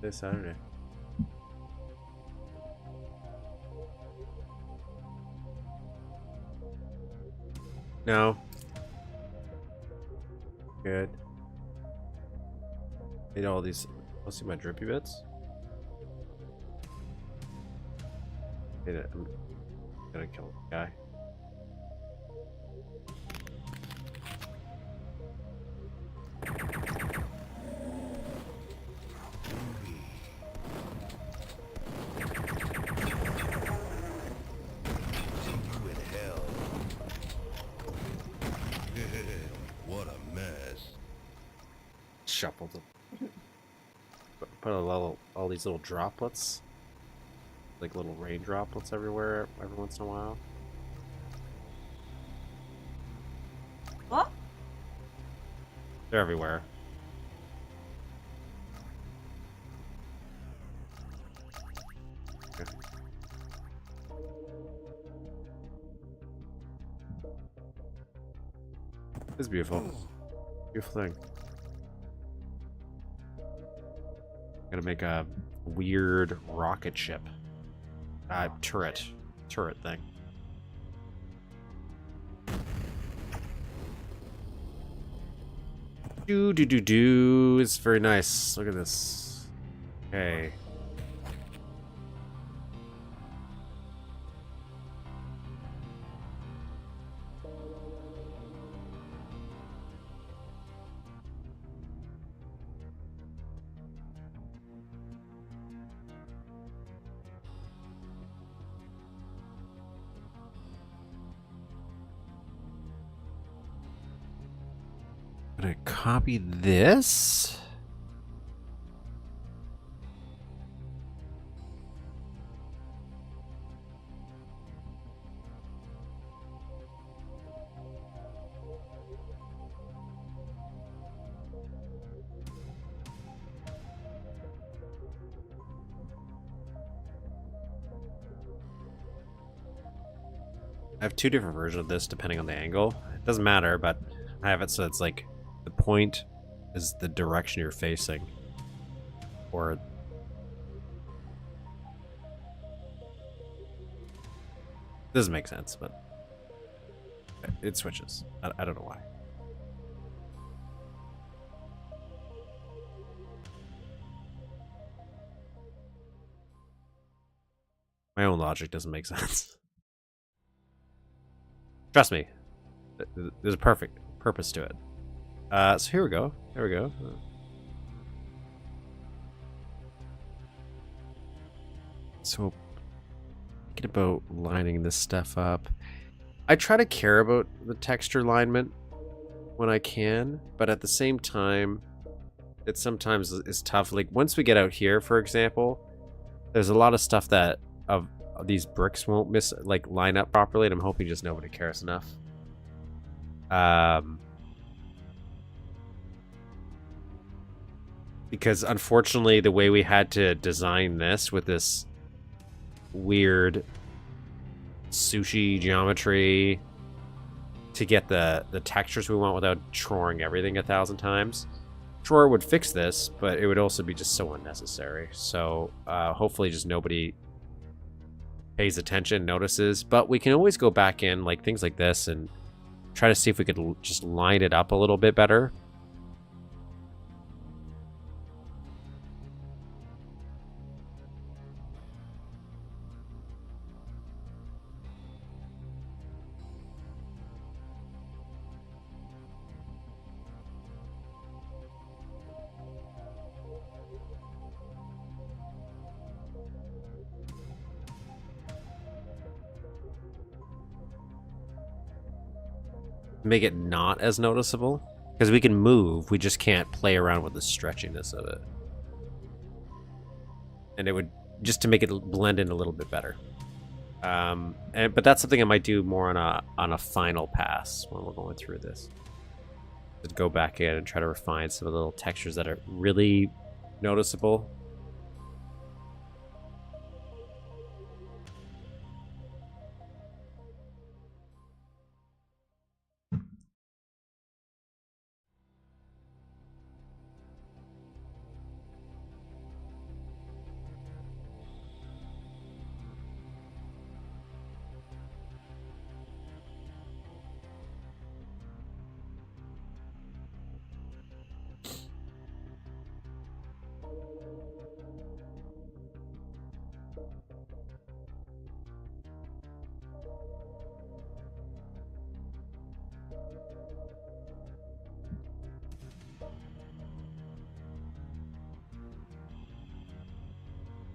This Saturday. No. Good. Need all these. I'll see my drippy bits. I'm gonna kill the guy. See you in hell. What a mess. Shuffled them. Put all these little droplets, like little rain droplets everywhere, every once in a while. What? They're everywhere. Okay. It's beautiful. Beautiful thing. Gonna make a weird rocket ship. Turret thing. Do. It's very nice. Look at this. Okay. I'm gonna copy this. I have two different versions of this depending on the angle. It doesn't matter, but I have it so it's like the point is the direction you're facing. Or doesn't make sense, but it switches. I don't know why. My own logic doesn't make sense. Trust me, there's a perfect purpose to it. So here we go. There we go. So, thinking about lining this stuff up. I try to care about the texture alignment when I can, but at the same time, it sometimes is tough. Like once we get out here, for example, there's a lot of stuff that of these bricks won't line up properly, and I'm hoping just nobody cares enough. Because unfortunately, the way we had to design this with this weird sushi geometry to get the textures we want without drawing everything 1,000 times. Sure, would fix this, but it would also be just so unnecessary. So hopefully just nobody pays attention, notices. But we can always go back in like things like this and try to see if we could just line it up a little bit better. Make it not as noticeable, because we can move, we just can't play around with the stretchiness of it. And it would just to make it blend in a little bit better. But that's something I might do more on a final pass when we're going through this. To go back in and try to refine some of the little textures that are really noticeable.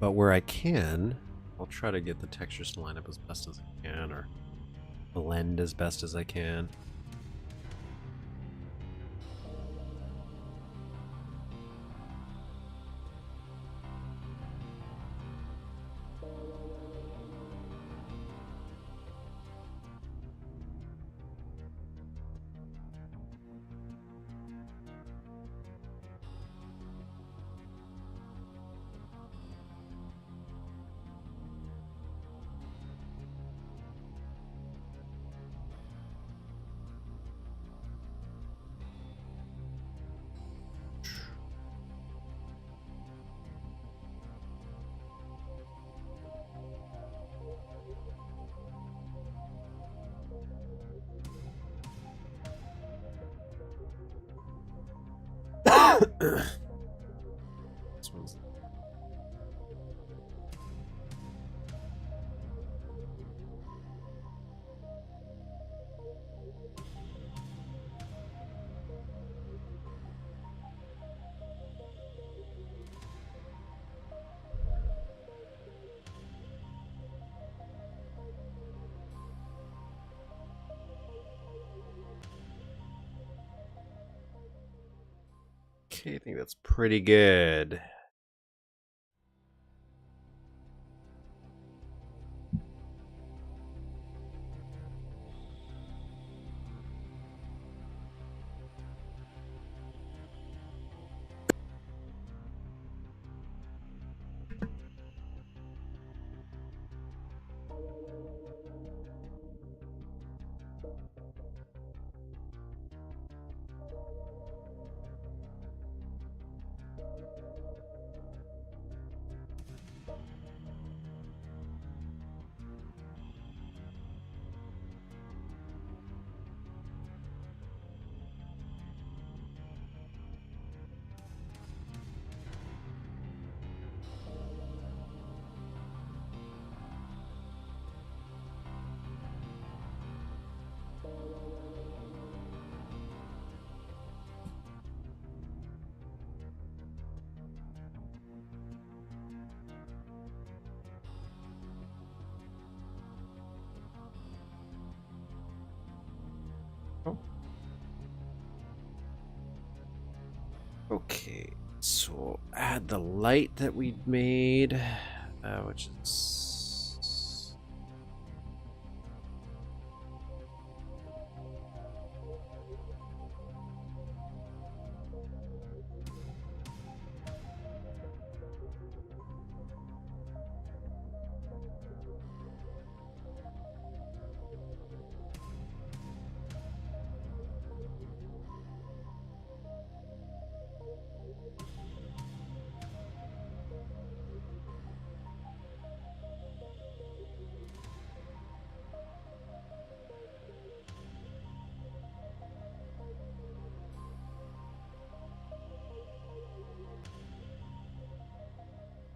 But where I can, I'll try to get the textures to line up as best as I can, or blend as best as I can. This one's okay, I think that's pretty good. Okay, so add the light that we made, which is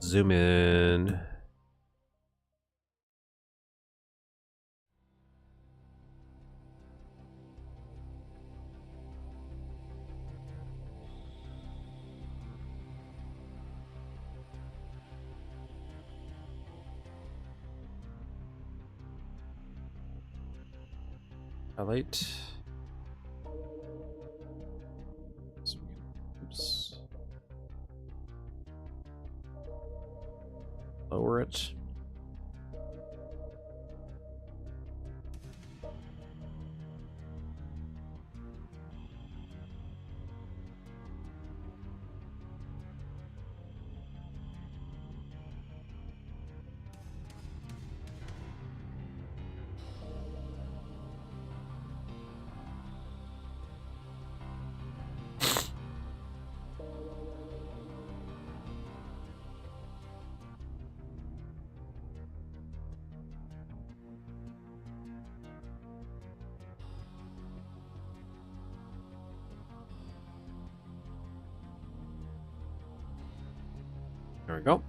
zoom in. Highlight. So we can, oops. Lower it. There we go.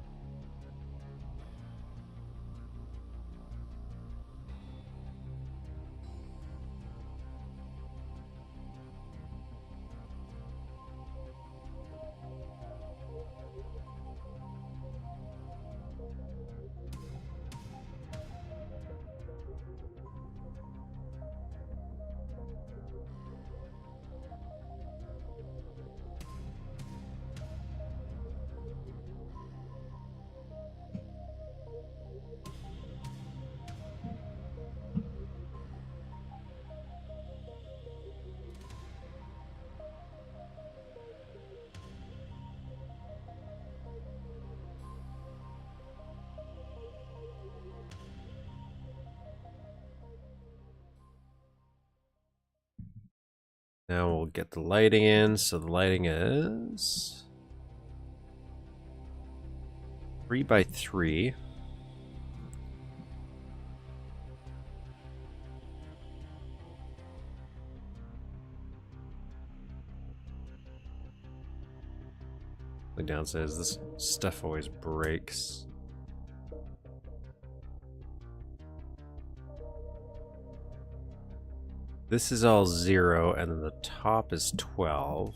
Now we'll get the lighting in. So the lighting is 3 by 3. The downside is this stuff always breaks. This is all 0, and then the top is 12.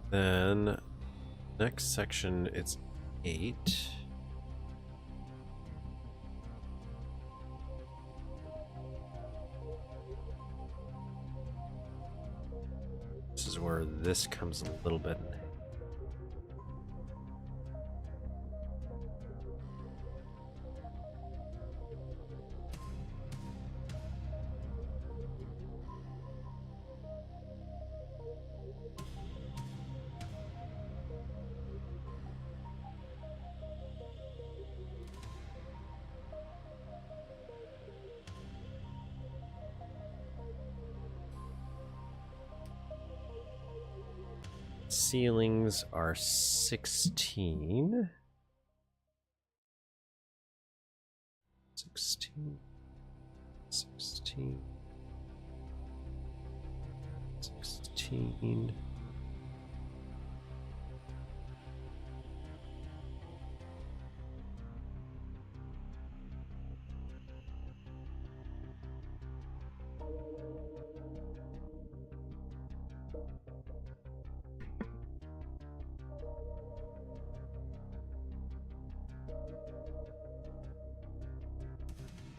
Then next section, it's 8. This is where this comes a little bit. Ceilings are 16. 16. 16. 16.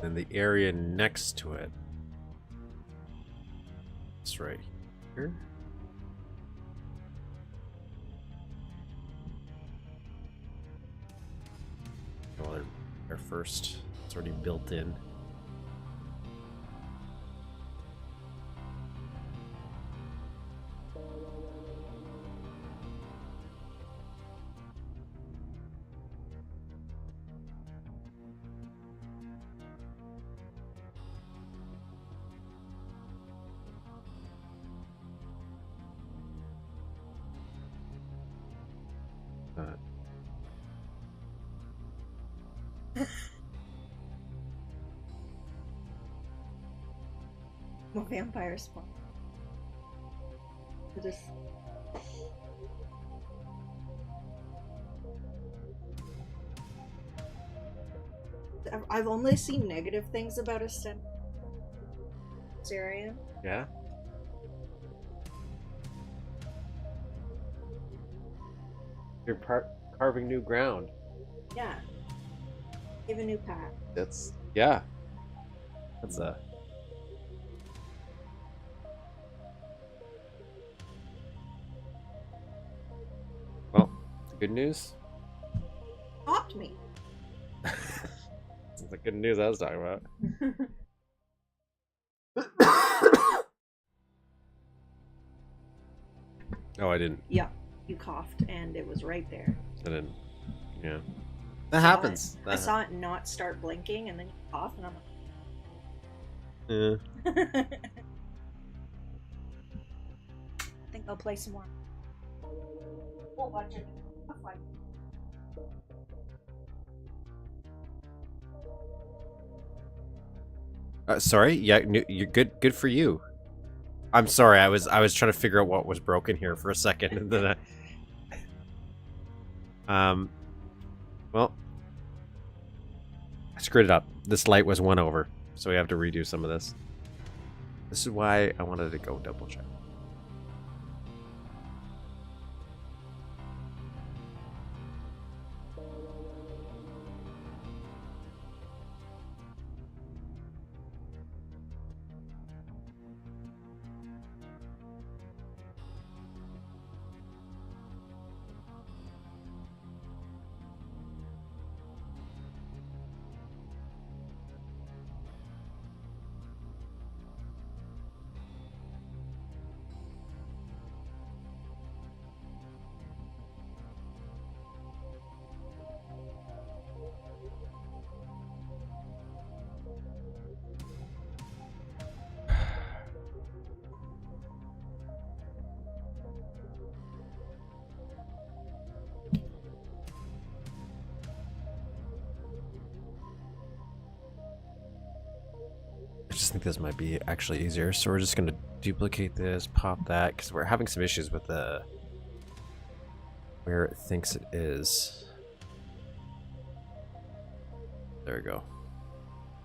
And the area next to it, it's right here. Well, they're first. It's already built in. More vampire spawn. Just I've only seen negative things about Ascent this area. Yeah. You're carving new ground. Yeah. Give a new path. That's yeah. That's a. Well, the good news. Stopped me. That's the good news I was talking about. Oh, I didn't. Yeah, you coughed, and it was right there. I didn't. Yeah. That happens. I saw it not start blinking, and then you cough, and I'm Yeah. like, I think I'll play some more. We'll watch it. I'll find it. Sorry. Yeah, you're good. Good for you. I'm sorry. I was trying to figure out what was broken here for a second, and then well, I screwed it up. This light was won over, so we have to redo some of this. This is why I wanted to go double check. just think this might be actually easier. So we're just gonna duplicate this, pop that, because we're having some issues with the where it thinks it is. There we go.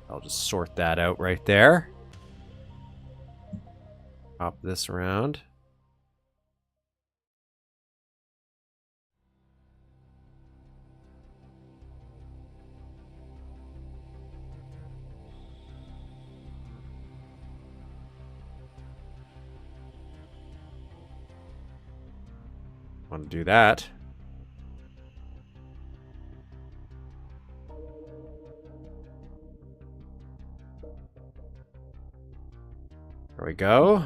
I'll just sort that out right there. Pop this around. Want to do that. There we go.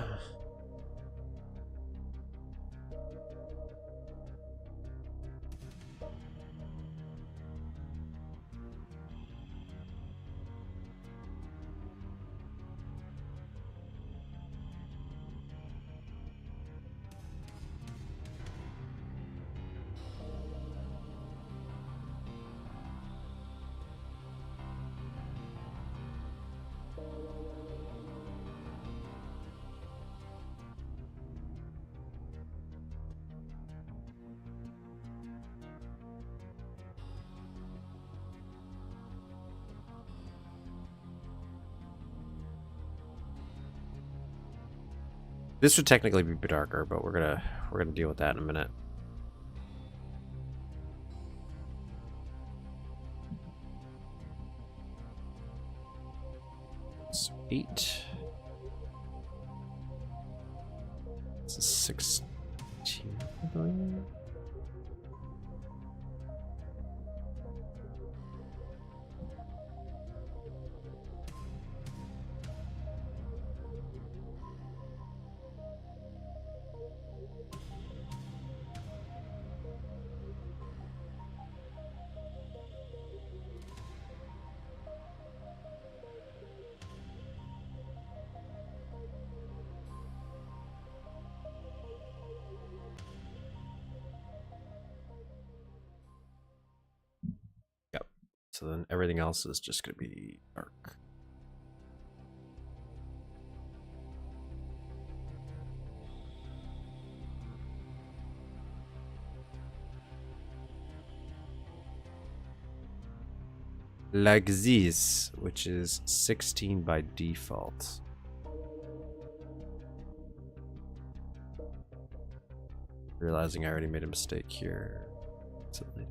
This would technically be darker, but we're gonna deal with that in a minute. Sweet. This is 16, I believe. So then everything else is just going to be dark. Like this, which is 16 by default. Realizing I already made a mistake here. Something.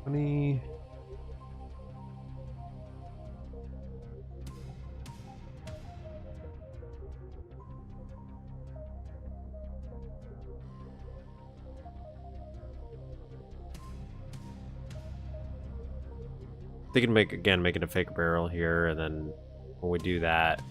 20. They can making a fake barrel here, and then when we do that,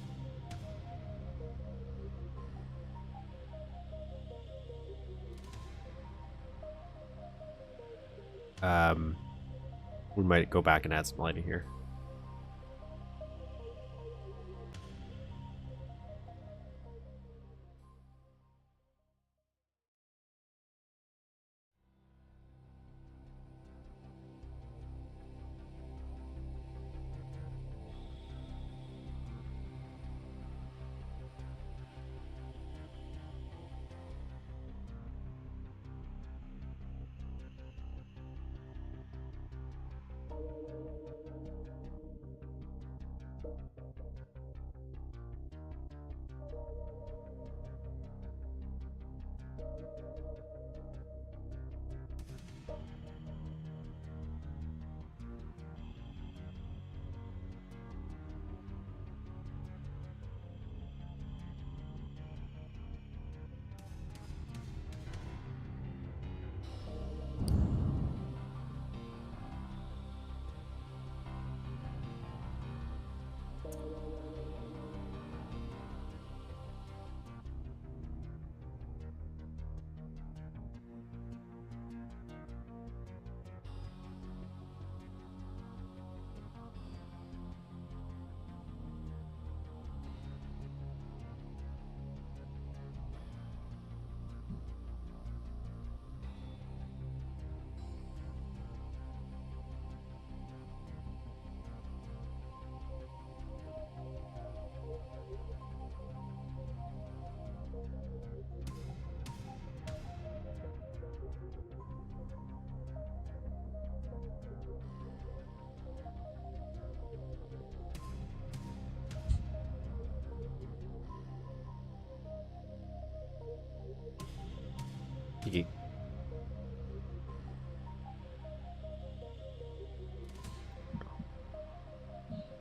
we might go back and add some lighting here.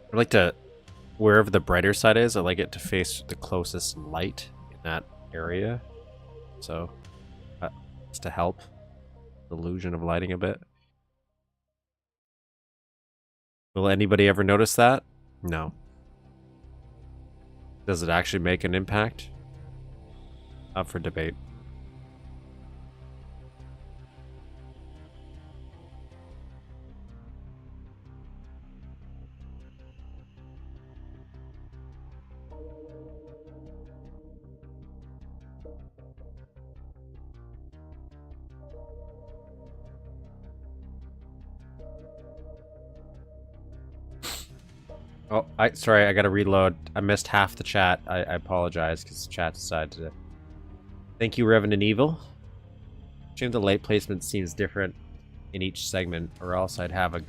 I'd like to, wherever the brighter side is, I like it to face the closest light in that area. So, just to help the illusion of lighting a bit. Will anybody ever notice that? No. Does it actually make an impact? Up for debate. Oh, sorry, I gotta reload. I missed half the chat. I apologize because the chat decided to. Thank you, Revenant Evil. Shame the light placement seems different in each segment, or else I'd have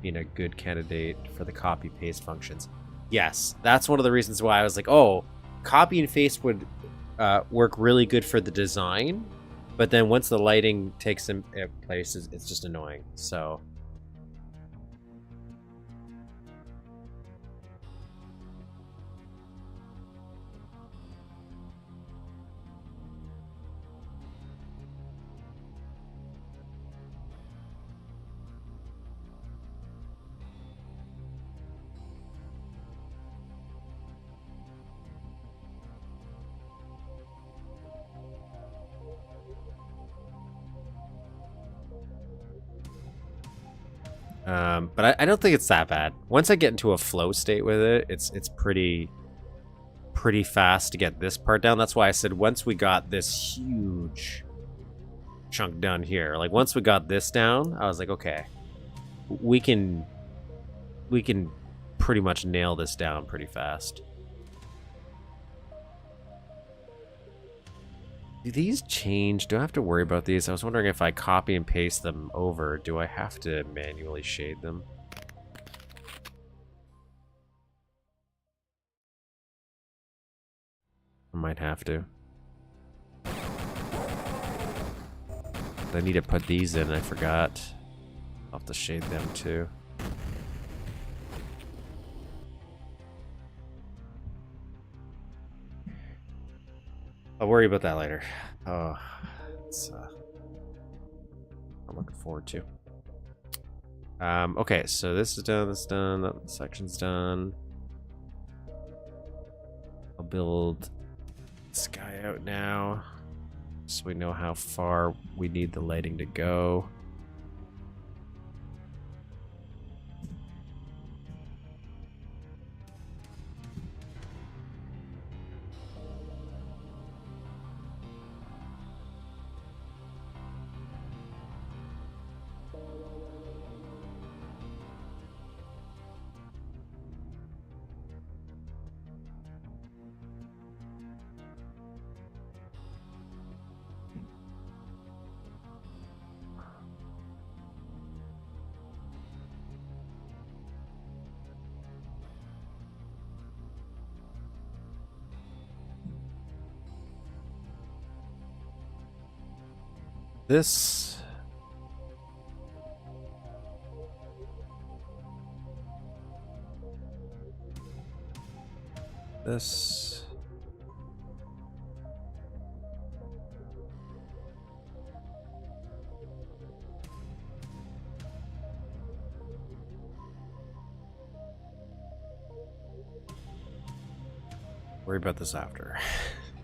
been a good candidate for the copy paste functions. Yes, that's one of the reasons why I was like, oh, copy and paste would work really good for the design, but then once the lighting takes in place, it's just annoying. So. But I don't think it's that bad. Once I get into a flow state with it, it's pretty fast to get this part down. That's why I said once we got this huge chunk done here, like once we got this down, I was like, okay, we can pretty much nail this down pretty fast. Do these change? Do I have to worry about these? I was wondering if I copy and paste them over, do I have to manually shade them? I might have to. I need to put these in, I forgot. I'll have to shade them too. I'll worry about that later. Oh, it's I'm looking forward to. Okay, so this is done, this is done, that section's done. I'll build this guy out now, so we know how far we need the lighting to go. This worry about this after.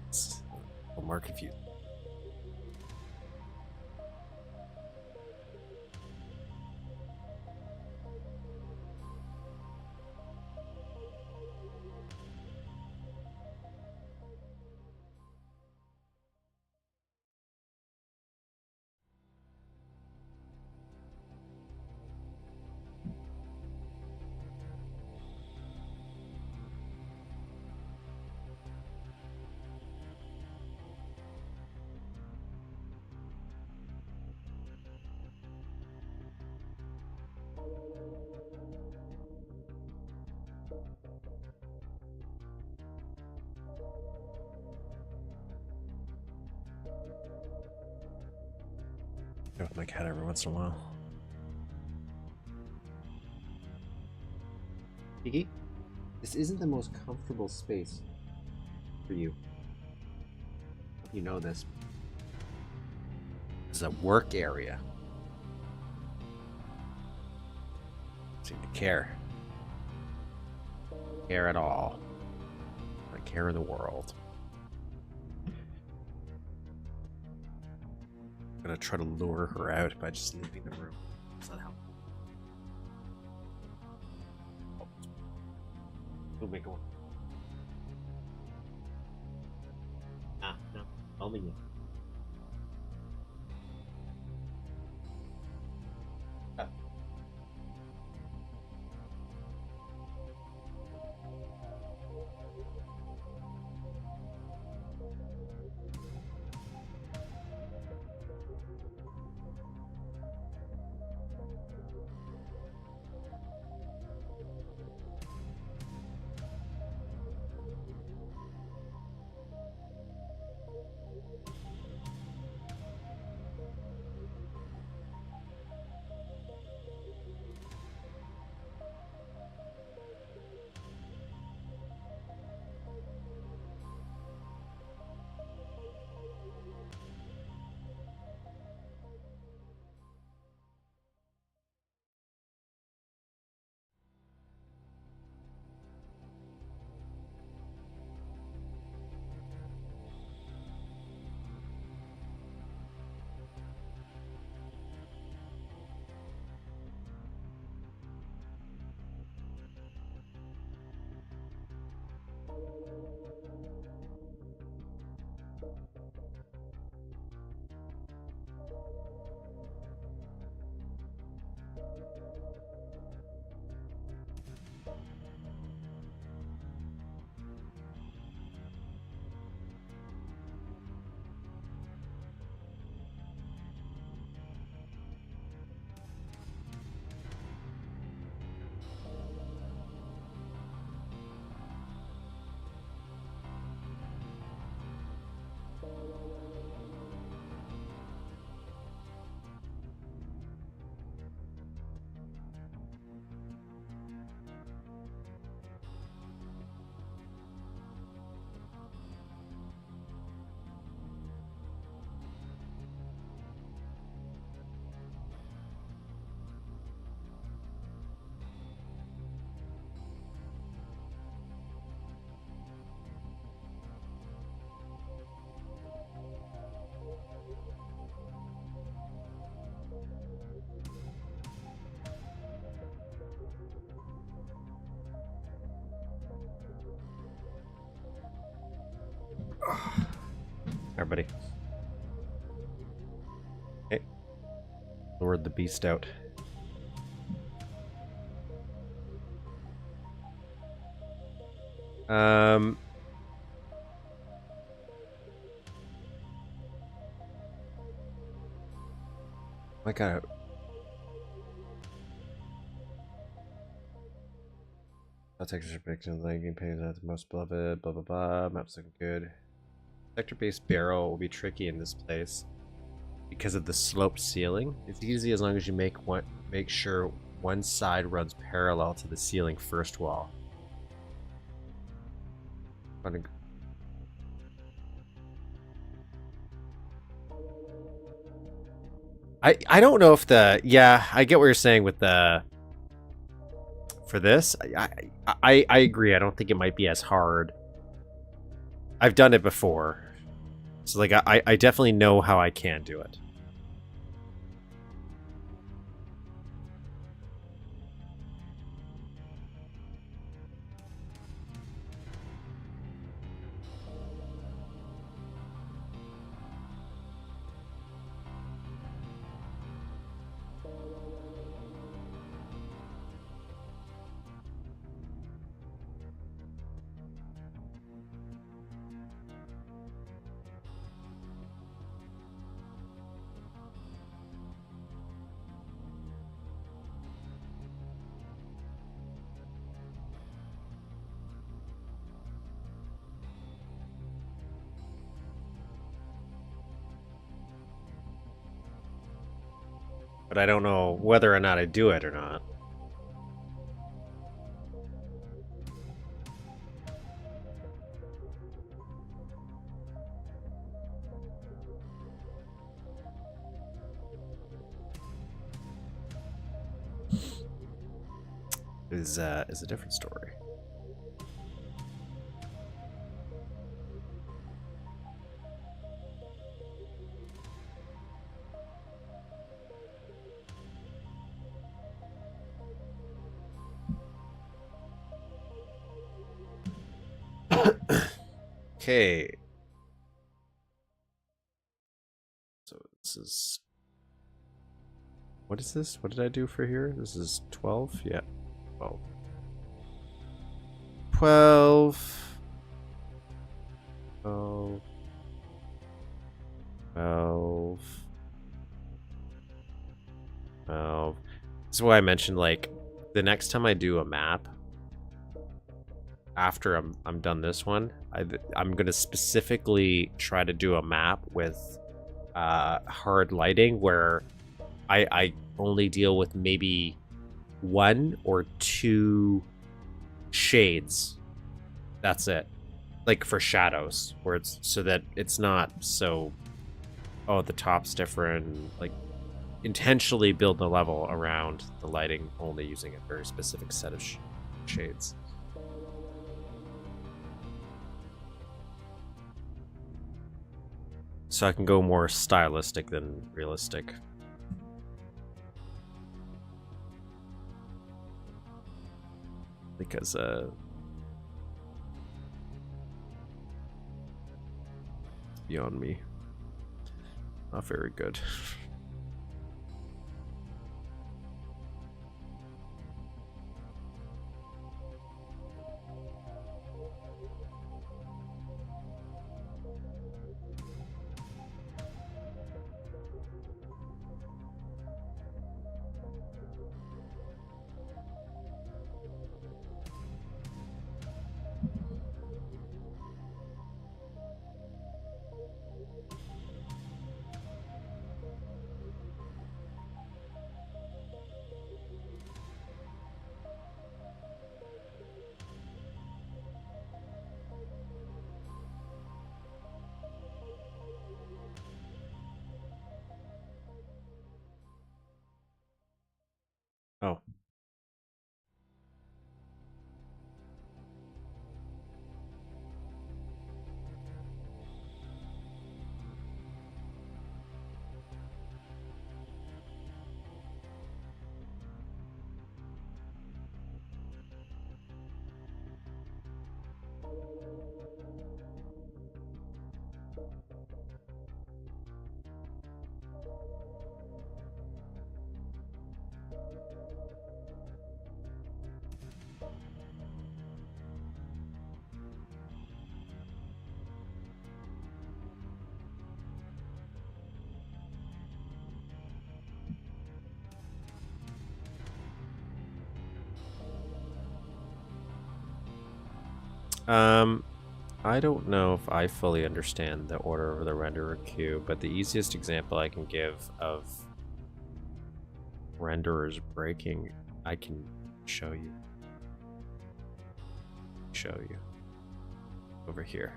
It's a little more confused. Go with my cat every once in a while. Iggy, this isn't the most comfortable space for you. You know this. This is a work area. Seem to care. Care at all. I care in the world. I'm gonna try to lure her out by just leaving the room. Does that help? Oh. We'll make one. Ah, no. Only you. Oh. buddy. Okay. Lured the beast out. I gotta. That texture prediction lagging pays out the most beloved. Blah blah blah. Map's looking good. Sector-based barrel will be tricky in this place because of the sloped ceiling. It's easy as long as you make sure one side runs parallel to the ceiling first wall. I don't know if I get what you're saying with the for this. I agree. I don't think it might be as hard. I've done it before. So like I definitely know how I can do it. But I don't know whether or not I do it or not. Is a different story. Okay. So this is... What is this? What did I do for here? This is 12? Yeah. 12. 12. 12. 12. 12. This is why I mentioned, like, the next time I do a map, after I'm done this one, I'm gonna specifically try to do a map with hard lighting where I only deal with maybe 1 or 2 shades. That's it. Like for shadows, where it's so that it's not so, oh, the top's different. Like intentionally build the level around the lighting, only using a very specific set of shades. So I can go more stylistic than realistic. Because, it's beyond me. Not very good. I don't know if I fully understand the order of the renderer queue, but the easiest example I can give of renderers breaking, I can show you. Over here.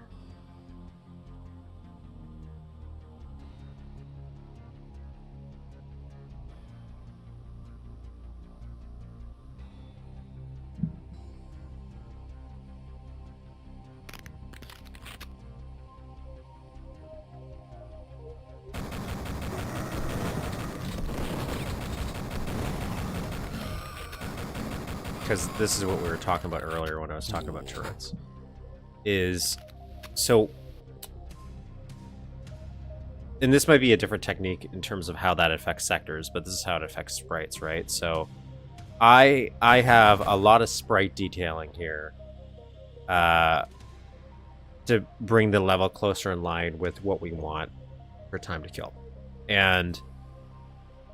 Because this is what we were talking about earlier when I was talking about turrets. And this might be a different technique in terms of how that affects sectors, but this is how it affects sprites, right? So I have a lot of sprite detailing here to bring the level closer in line with what we want for time to kill. And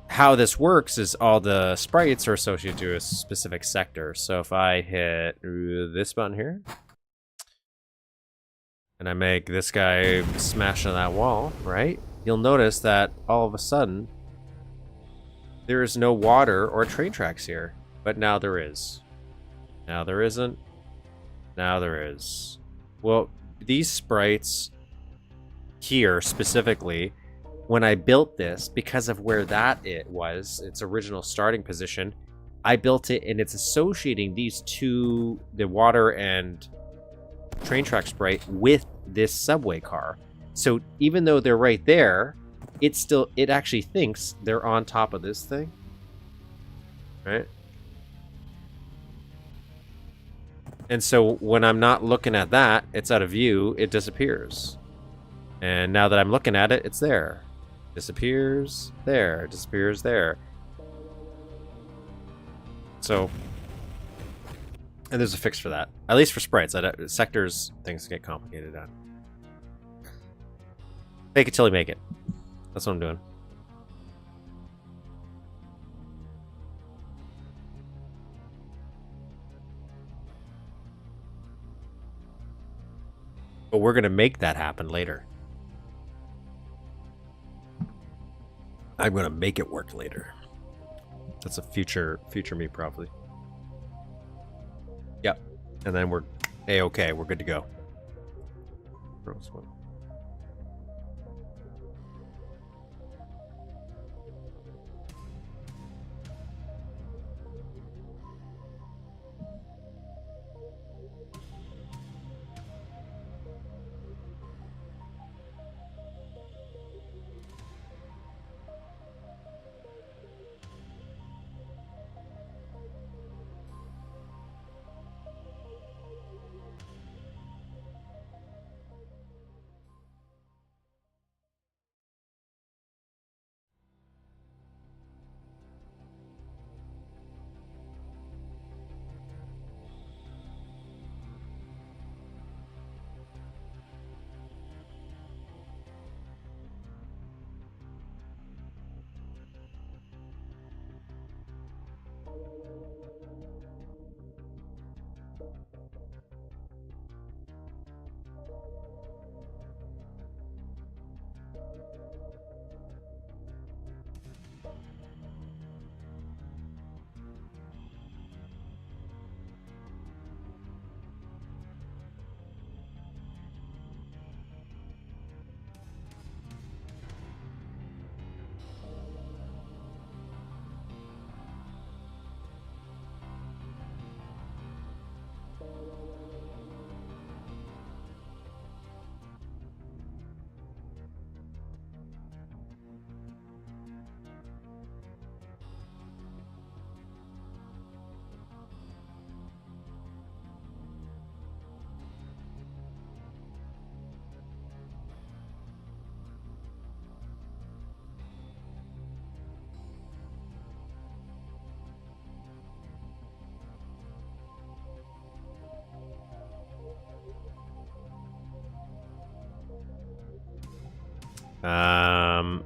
how this works is all the sprites are associated to a specific sector. So if I hit this button here, and I make this guy smash on that wall, right? You'll notice that all of a sudden, there is no water or train tracks here. But now there is. Now there isn't. Now there is. Well, these sprites here specifically, when I built this, because of where it was, its original starting position, I built it and it's associating these two, the water and train track sprite, with this subway car. So even though they're right there, it actually thinks they're on top of this thing. Right? And so when I'm not looking at that, it's out of view, it disappears. And now that I'm looking at it, it's there. Disappears there, disappears there. So, and there's a fix for that. At least for sprites. Sectors, things get complicated on. Fake it till you make it. That's what I'm doing. But we're going to make that happen later. I'm going to make it work later. That's a future me, probably. Yep. And then we're A-okay. We're good to go. Gross one.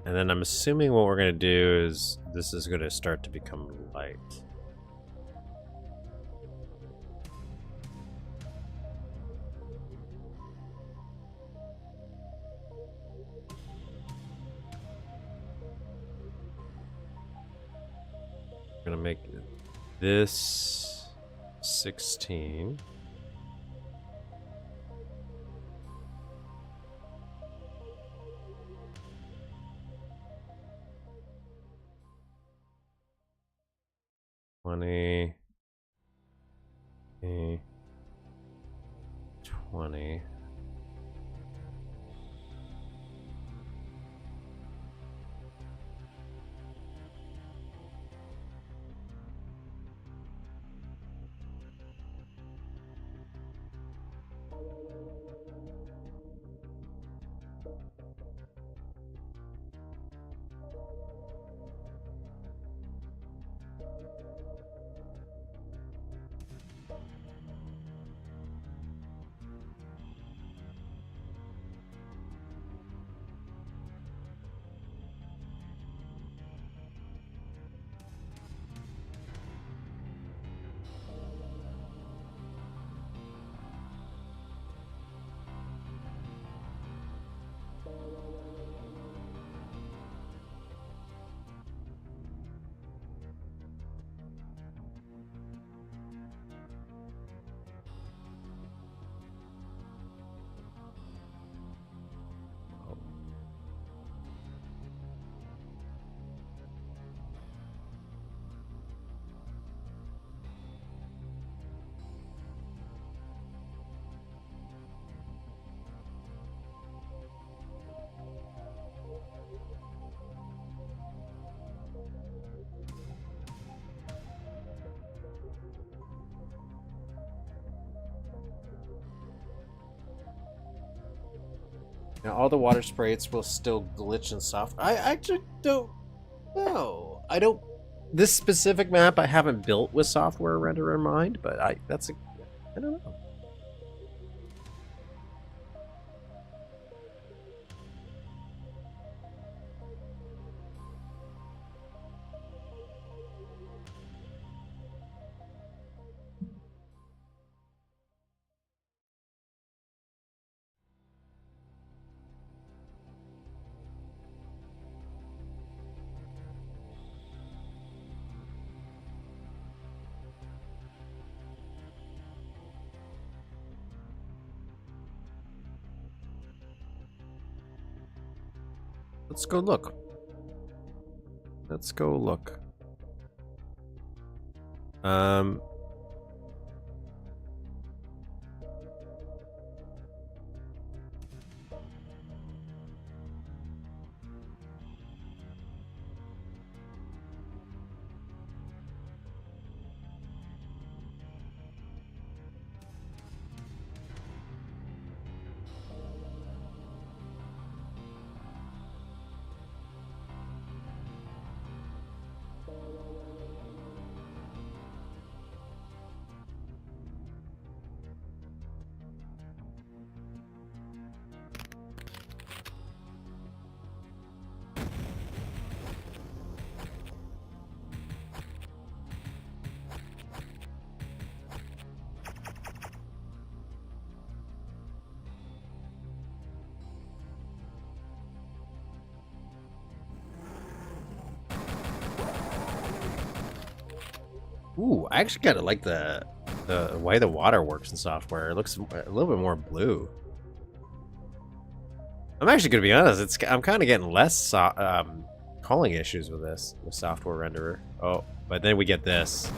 And then I'm assuming what we're going to do is this is going to start to become light. We're gonna make this 16. $20. 20. Now all the water sprites will still glitch in soft. I actually don't know. I don't. This specific map I haven't built with software renderer in mind, but I don't know. Let's go look. Let's go look. Ooh, I actually kind of like the way the water works in software. It looks a little bit more blue. I'm actually gonna be honest. I'm kind of getting less calling issues with this with software renderer. Oh, but then we get this,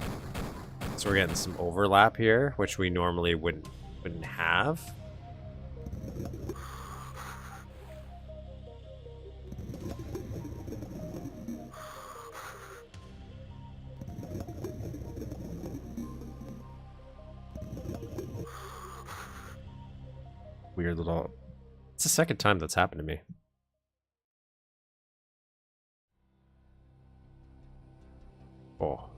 so we're getting some overlap here, which we normally wouldn't have. Weird little. It's the second time that's happened to me. Oh.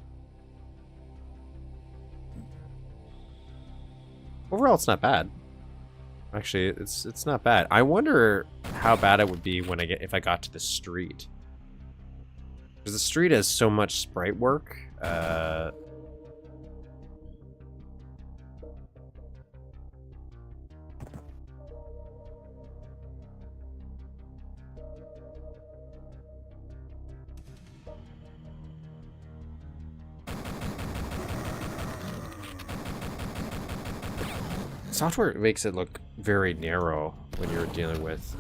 Overall, it's not bad. Actually, it's not bad. I wonder how bad it would be when if I got to the street, because the street has so much sprite work. Software makes it look very narrow when you're dealing with.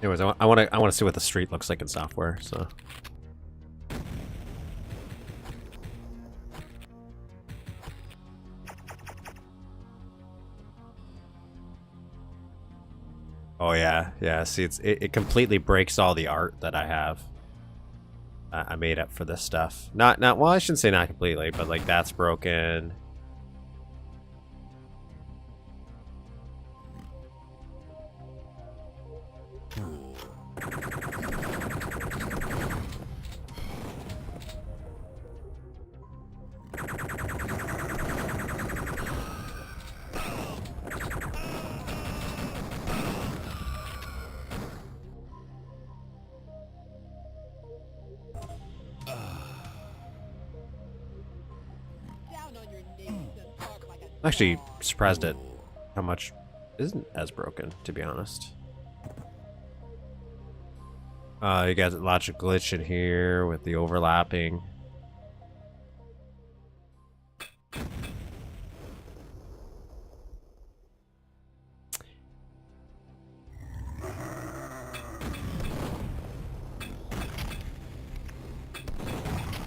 Anyways, I want to see what the street looks like in software. So. Oh yeah, yeah. See, it completely breaks all the art that I have. I made up for this stuff. Not well. I shouldn't say not completely, but like that's broken. I'm actually surprised at how much isn't as broken, to be honest. You got a logic glitch in here with the overlapping.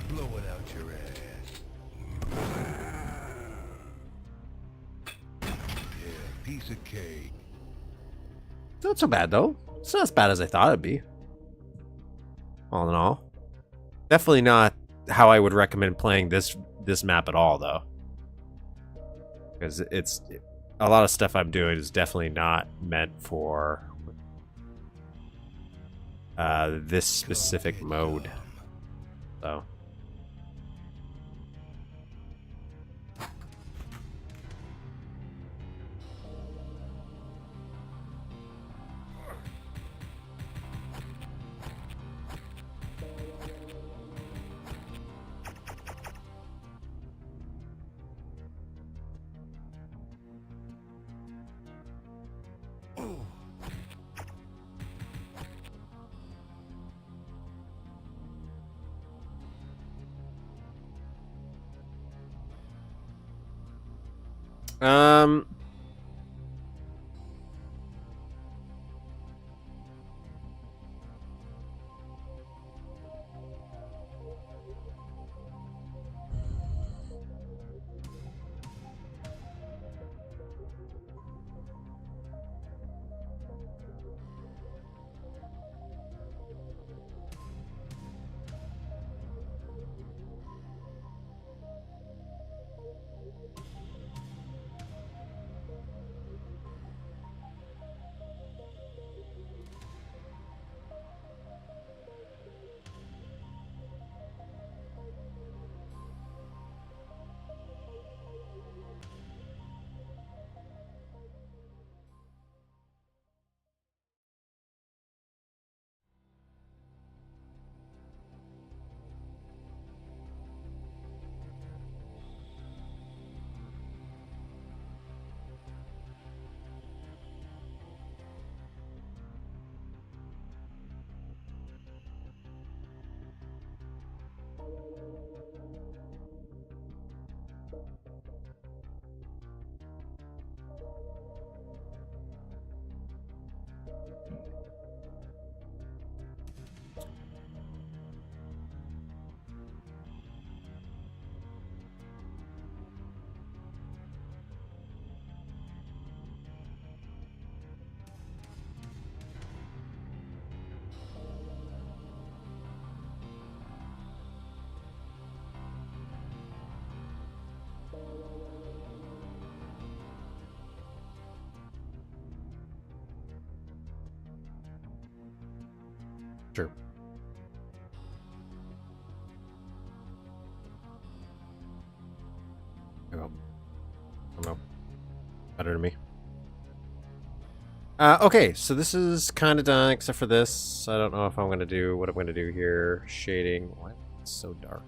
Blow it out your ass. Yeah, piece of cake. It's not so bad though. It's not as bad as I thought it'd be. All in all, definitely not how I would recommend playing this map at all, though, because it's a lot of stuff I'm doing is definitely not meant for this specific mode. So. Um. Sure. I don't know. Better to me. Okay, so this is kind of done, except for this. I don't know if I'm going to do what I'm going to do here. Shading. Why is it so dark?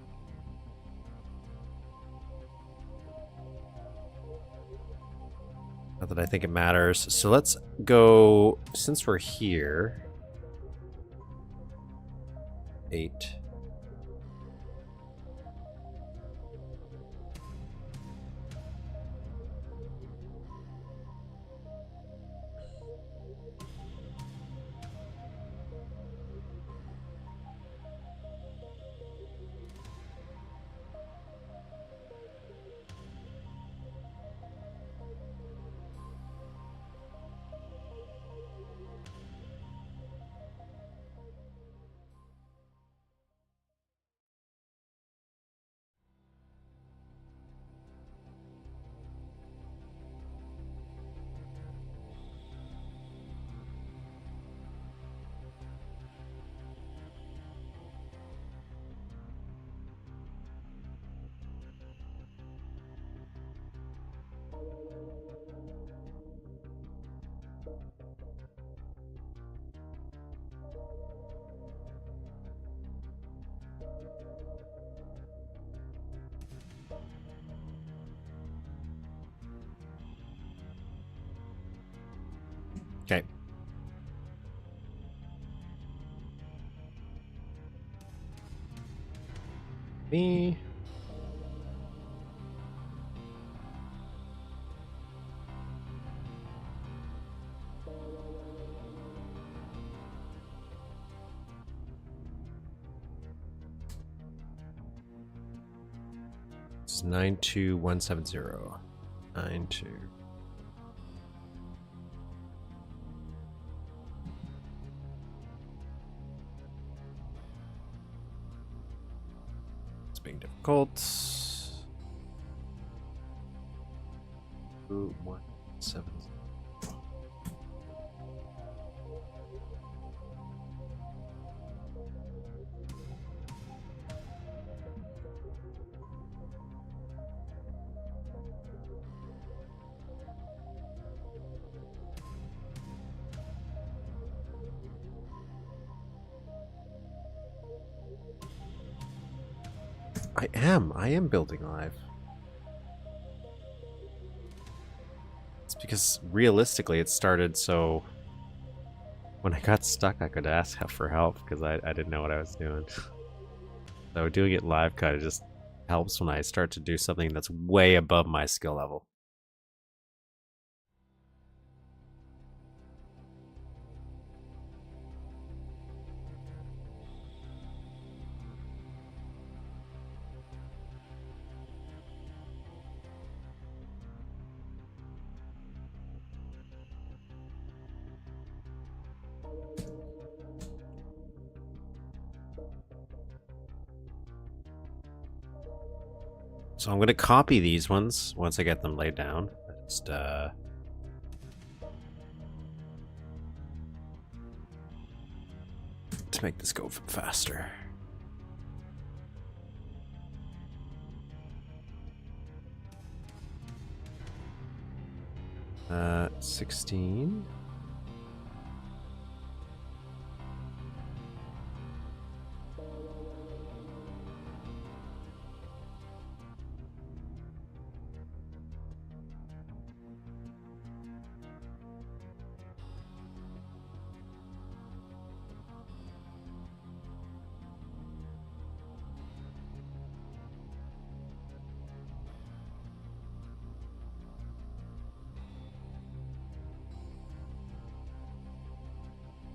Not that I think it matters. So let's go, since we're here. 8. Okay. Me. It's 92170. 92. It's being difficult. 2170. I am building live. It's because realistically it started so when I got stuck I could ask for help because I didn't know what I was doing. So doing it live kind of just helps when I start to do something that's way above my skill level. So I'm going to copy these ones once I get them laid down. Just, to make this go faster. 16.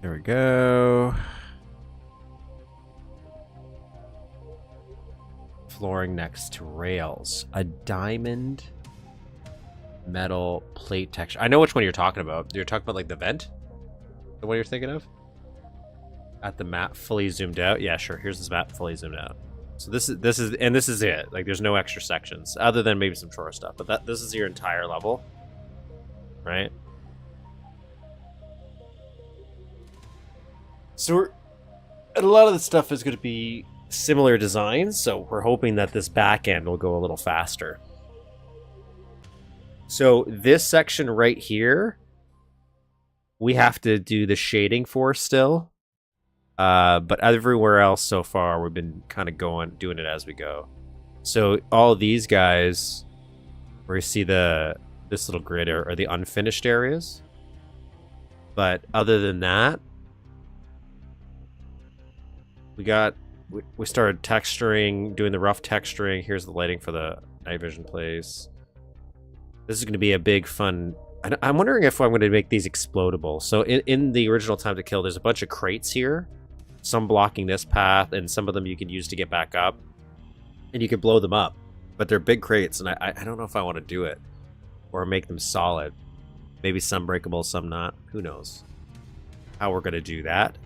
There we go. Flooring next to rails. A diamond metal plate texture. I know which one you're talking about. You're talking about like the vent? The one you're thinking of? At the map fully zoomed out? Yeah, sure. Here's this map fully zoomed out. So this is it. Like there's no extra sections other than maybe some chore stuff, but this is your entire level. Right? So a lot of the stuff is going to be similar designs, so we're hoping that this back end will go a little faster. So this section right here, we have to do the shading for still. But everywhere else so far, we've been kind of doing it as we go. So all these guys, where you see the this little grid are the unfinished areas. But other than that, we started texturing, doing the rough texturing. Here's the lighting for the night vision place. This is going to be a big fun. I'm wondering if I'm going to make these explodable. So in the original Time to Kill, there's a bunch of crates here, some blocking this path, and some of them you can use to get back up, and you can blow them up. But they're big crates, and I don't know if I want to do it or make them solid. Maybe some breakable, some not. Who knows how we're going to do that.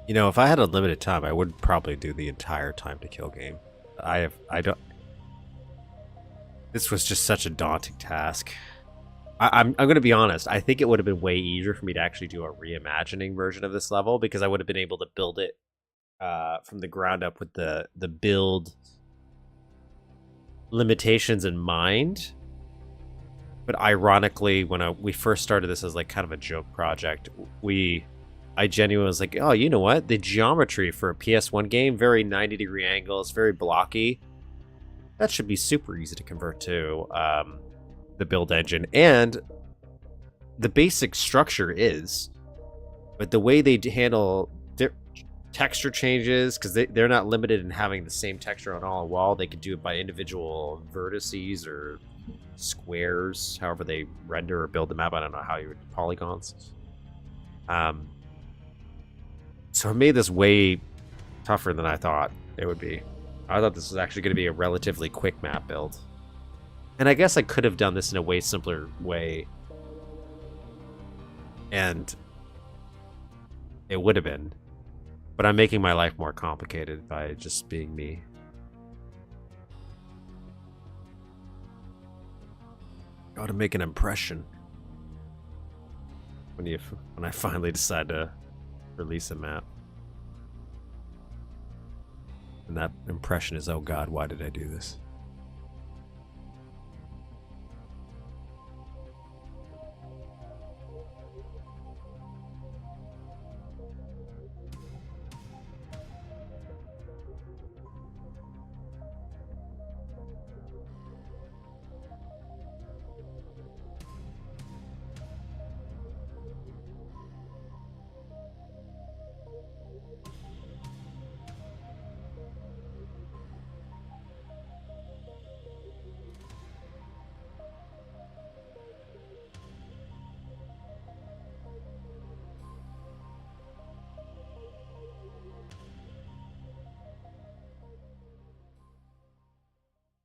You know, if I had unlimited time, I would probably do the entire Time to Kill game. I don't. This was just such a daunting task. I'm going to be honest. I think it would have been way easier for me to actually do a reimagining version of this level, because I would have been able to build it from the ground up with the build limitations in mind. But ironically, when we first started this as like kind of a joke project, I genuinely was like, oh, you know what? The geometry for a PS1 game, very 90-degree angles, very blocky. That should be super easy to convert to the build engine. And the basic structure is, but the way they handle texture changes, because they're not limited in having the same texture on all a wall. They could do it by individual vertices or squares, however they render or build the map. I don't know how you would polygons. So it made this way tougher than I thought it would be. I thought this was actually going to be a relatively quick map build. And I guess I could have done this in a way simpler way. And it would have been. But I'm making my life more complicated by just being me. Gotta make an impression. When I finally decide to release a map. And that impression is, oh god, why did I do this?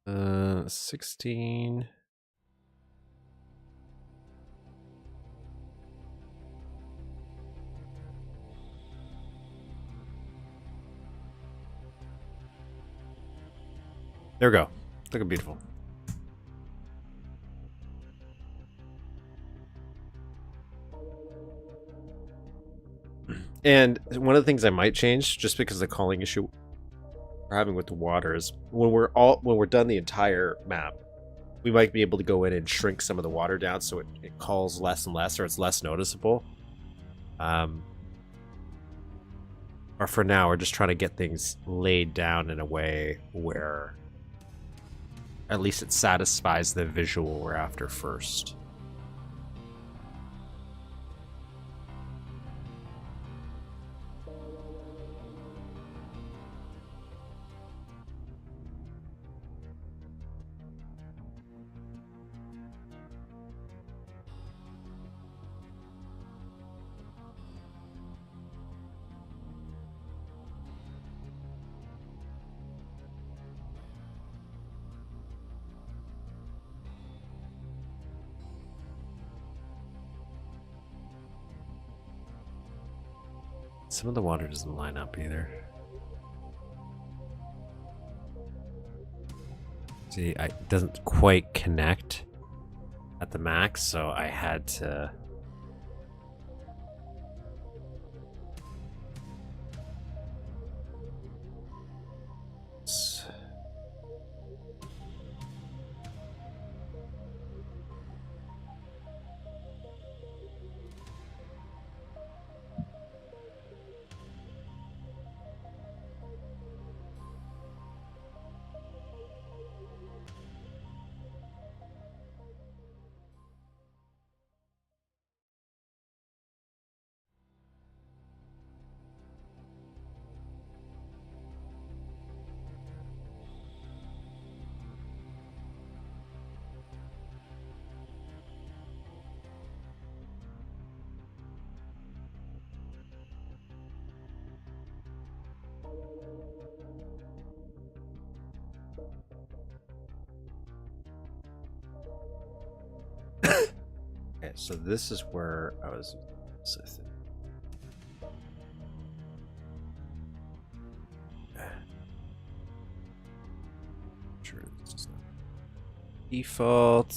Uh, 16. There we go. Looking beautiful. And one of the things I might change, just because of the calling issue we're having with the water, is when we're done the entire map, we might be able to go in and shrink some of the water down so it calls less and less, or it's less noticeable. Or for now, we're just trying to get things laid down in a way where at least it satisfies the visual we're after first. Some of the water doesn't line up either. See, it doesn't quite connect at the max, so I had to... Okay, so this is where I was... I think. Sure, this is not default.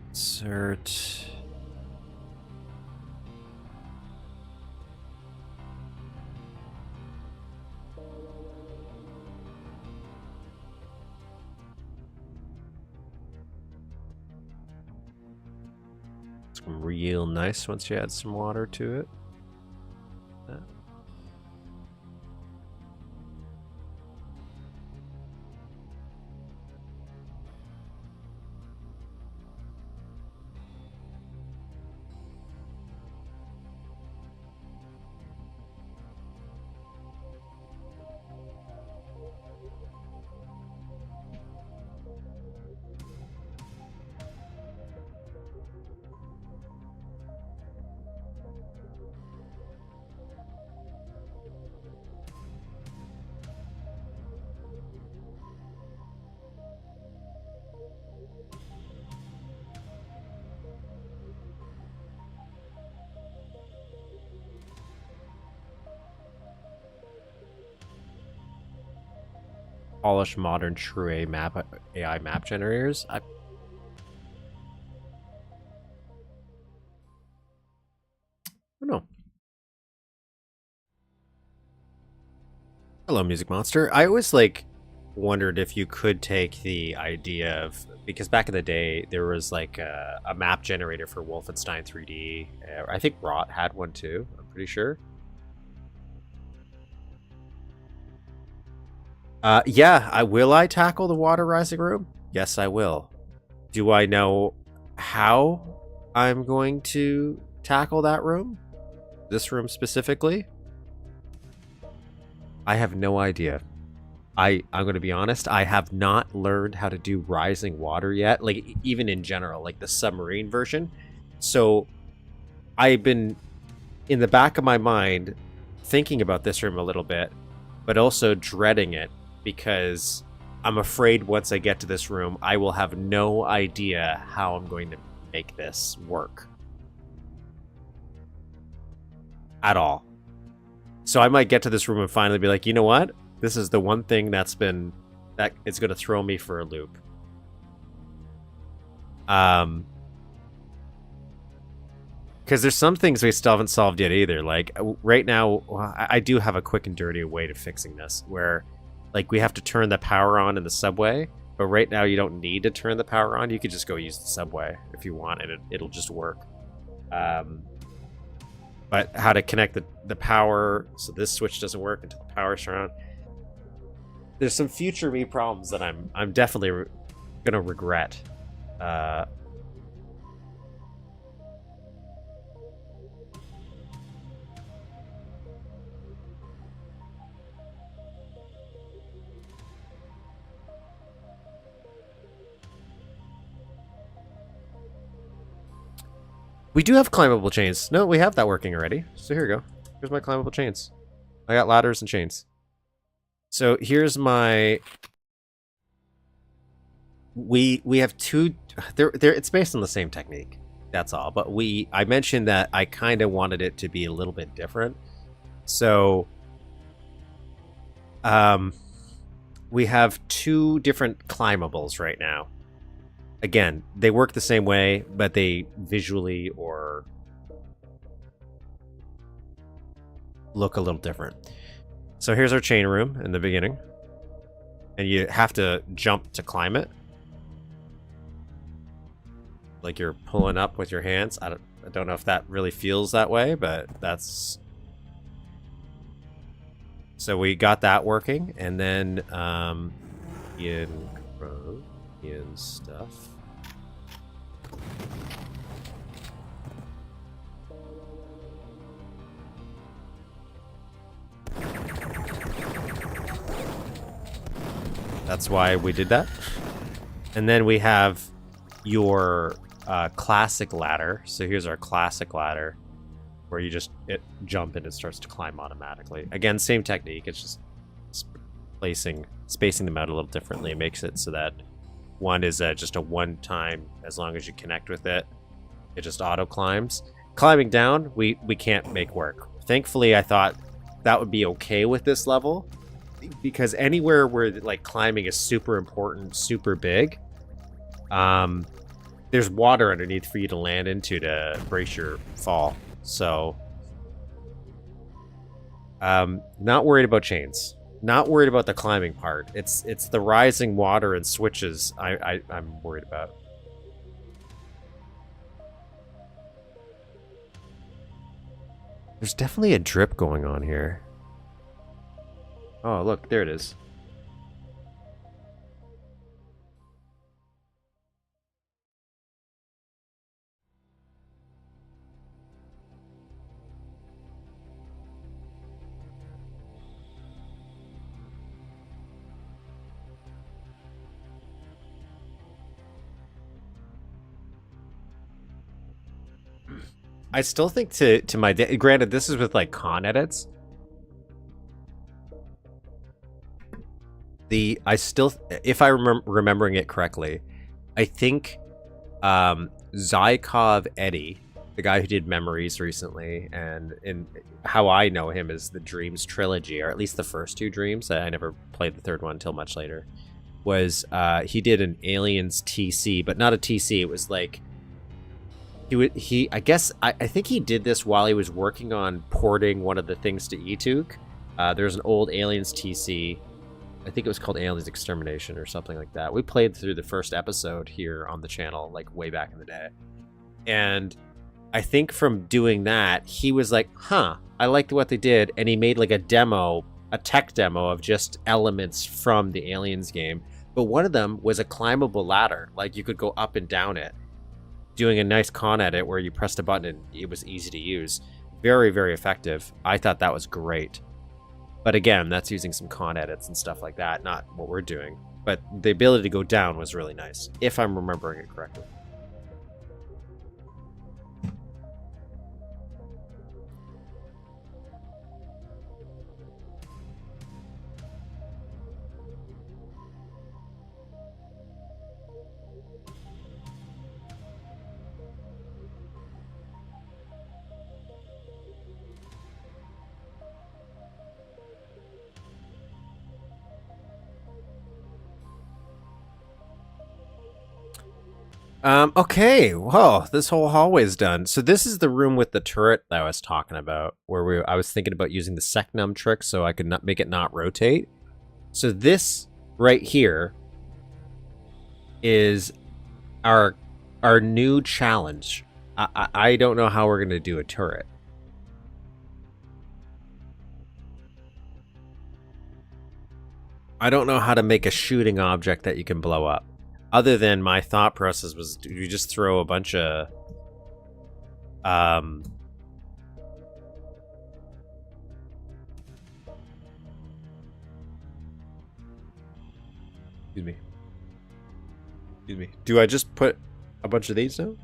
Insert. It's real nice once you add some water to it. Polished modern true AI map generators. I don't know. Hello, Music Monster. I always wondered if you could take the idea of, because back in the day there was like a map generator for Wolfenstein 3D. I think Rot had one too. I'm pretty sure. Yeah, will I tackle the water rising room? Yes, I will. Do I know how I'm going to tackle that room? This room specifically? I have no idea. I'm going to be honest, I have not learned how to do rising water yet, like even in general, like the submarine version. So I've been in the back of my mind thinking about this room a little bit, but also dreading it, because I'm afraid once I get to this room, I will have no idea how I'm going to make this work. At all. So I might get to this room and finally be like, you know what? This is the one thing that it's going to throw me for a loop. Because there's some things we still haven't solved yet either. Like right now, I do have a quick and dirty way to fixing this, where like we have to turn the power on in the subway, but right now you don't need to turn the power on. You could just go use the subway if you want, and it'll just work. But how to connect the power so this switch doesn't work until the power's turned on. There's some future me problems that I'm definitely gonna regret. We do have climbable chains. No, we have that working already. So here we go. Here's my climbable chains. I got ladders and chains. So here's my... We have two... It's based on the same technique. That's all. But I mentioned that I kind of wanted it to be a little bit different. So, we have 2 different climbables right now. Again, they work the same way, but they visually or look a little different. So here's our chain room in the beginning. And you have to jump to climb it. Like you're pulling up with your hands. I don't know if that really feels that way, but that's... So we got that working, and then Ian stuff. That's why we did that. And then we have your classic ladder. So here's our classic ladder, where you just jump and it starts to climb automatically. Again, same technique. It's just spacing them out a little differently. It makes it so that one is just a one-time, as long as you connect with it, it just auto climbs. Climbing down, we can't make work. Thankfully, I thought that would be okay with this level, because anywhere where like climbing is super important, super big, there's water underneath for you to land into to brace your fall. So, not worried about chains. Not worried about the climbing part. It's the rising water and switches I'm worried about. There's definitely a drip going on here. Oh, look, there it is. I still think to my granted, this is with like con edits. I still, if I remembering it correctly, I think Zykov Eddie, the guy who did Memories recently, and in how I know him is the Dreams trilogy, or at least the first 2 Dreams. I never played the third one until much later. Was he did an Aliens TC, but not a TC. It was like I think he did this while he was working on porting one of the things to eTuke. There's an old Aliens TC. I think it was called Aliens Extermination or something like that. We played through the first episode here on the channel, like way back in the day. And I think from doing that, he was like, huh, I liked what they did. And he made like a demo, a tech demo of just elements from the Aliens game. But one of them was a climbable ladder. Like you could go up and down it, doing a nice con edit where you pressed a button and it was easy to use. Very, very effective. I thought that was great. But again, that's using some con edits and stuff like that, not what we're doing. But the ability to go down was really nice, if I'm remembering it correctly. Okay, well, this whole hallway is done. So this is the room with the turret that I was talking about, where I was thinking about using the Secnum trick so I could not make it not rotate. So this right here is our new challenge. I don't know how we're going to do a turret. I don't know how to make a shooting object that you can blow up. Other than my thought process was, do you just throw a bunch of excuse me. Do I just put a bunch of these down?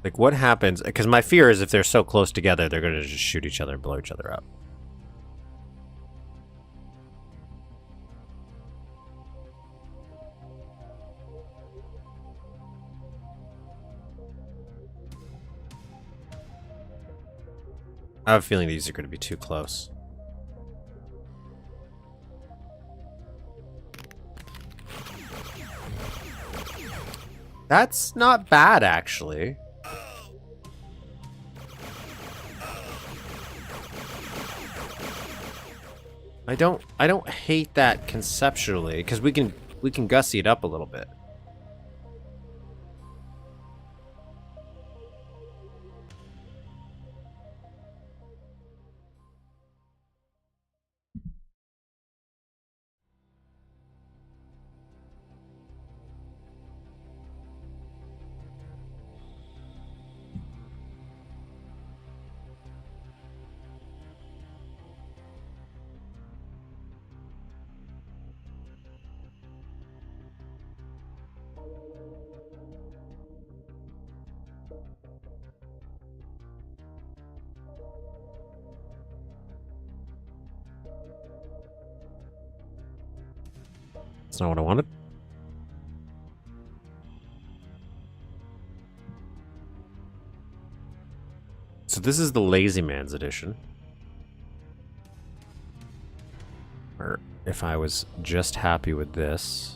Like, what happens? Because my fear is if they're so close together, they're going to just shoot each other and blow each other up. I have a feeling these are going to be too close. That's not bad, actually. I don't hate that conceptually, because we can gussy it up a little bit. That's not what I wanted. So this is the Lazy Man's edition. Or if I was just happy with this.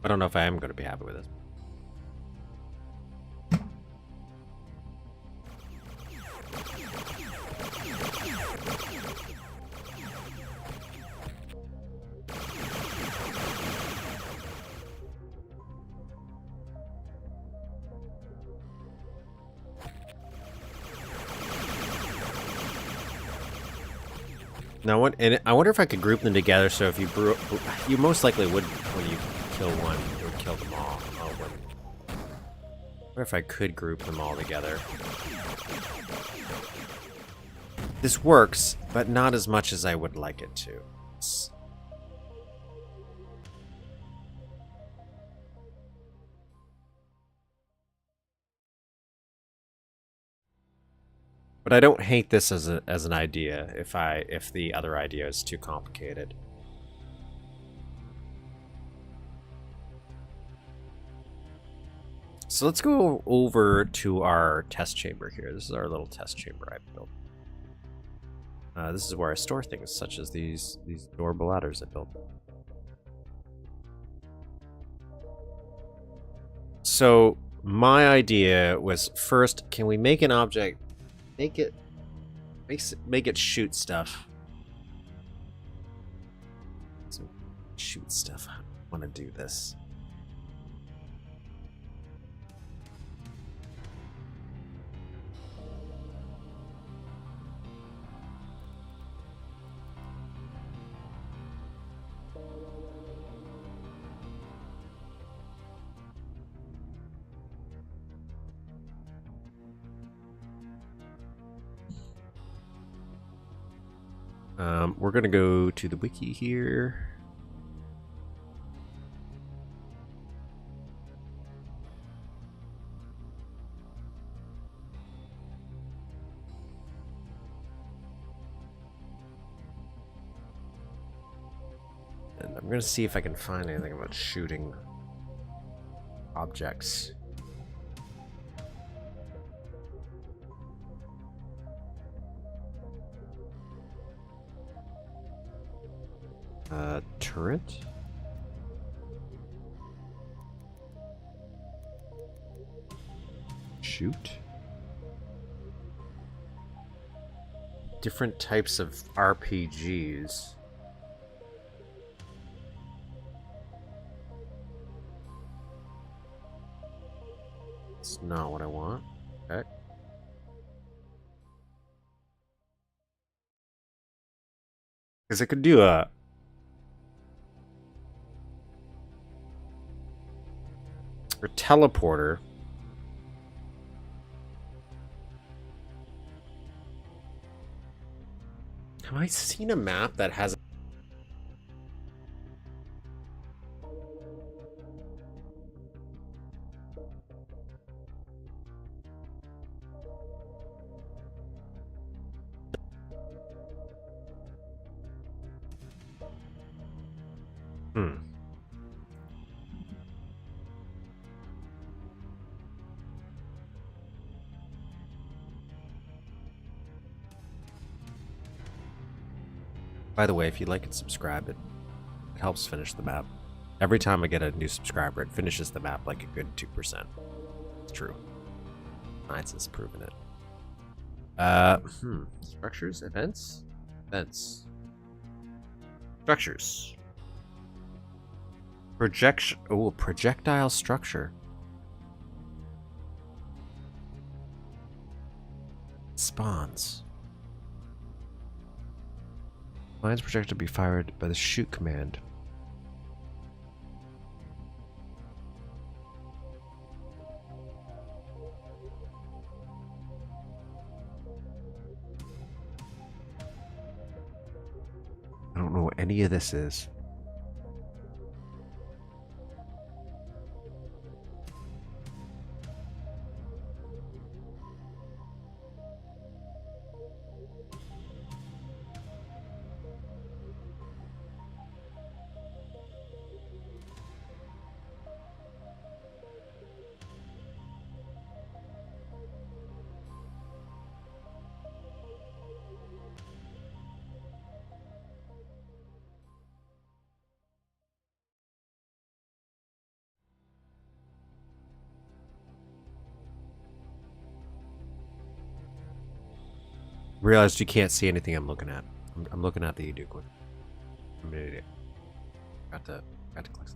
I don't know if I am going to be happy with this. Now, I wonder if I could group them together. So if you most likely would when you kill one, it would kill them all. Oh, I wonder if I could group them all together. This works, but not as much as I would like it to. But I don't hate this as an idea if the other idea is too complicated. So let's go over to our test chamber here. This is our little test chamber I built. This is where I store things such as these adorable ladders I built. So my idea was, first, can we make an object, make it shoot stuff. So shoot stuff. I want to do this. We're gonna go to the wiki here. And I'm gonna see if I can find anything about shooting objects. Turret? Shoot? Different types of RPGs. It's not what I want. Okay. Because it could do a teleporter. Have I seen a map that has? Hmm. By the way, if you like and subscribe, it helps finish the map. Every time I get a new subscriber, it finishes the map like a good 2%. It's true. Science has proven it. Structures, events, structures. Projection. Oh, projectile structure. Spawns. Mines projected to be fired by the shoot command. I don't know what any of this is. Realized you can't see anything I'm looking at. I'm looking at the Duke one. I'm an idiot. Got to click.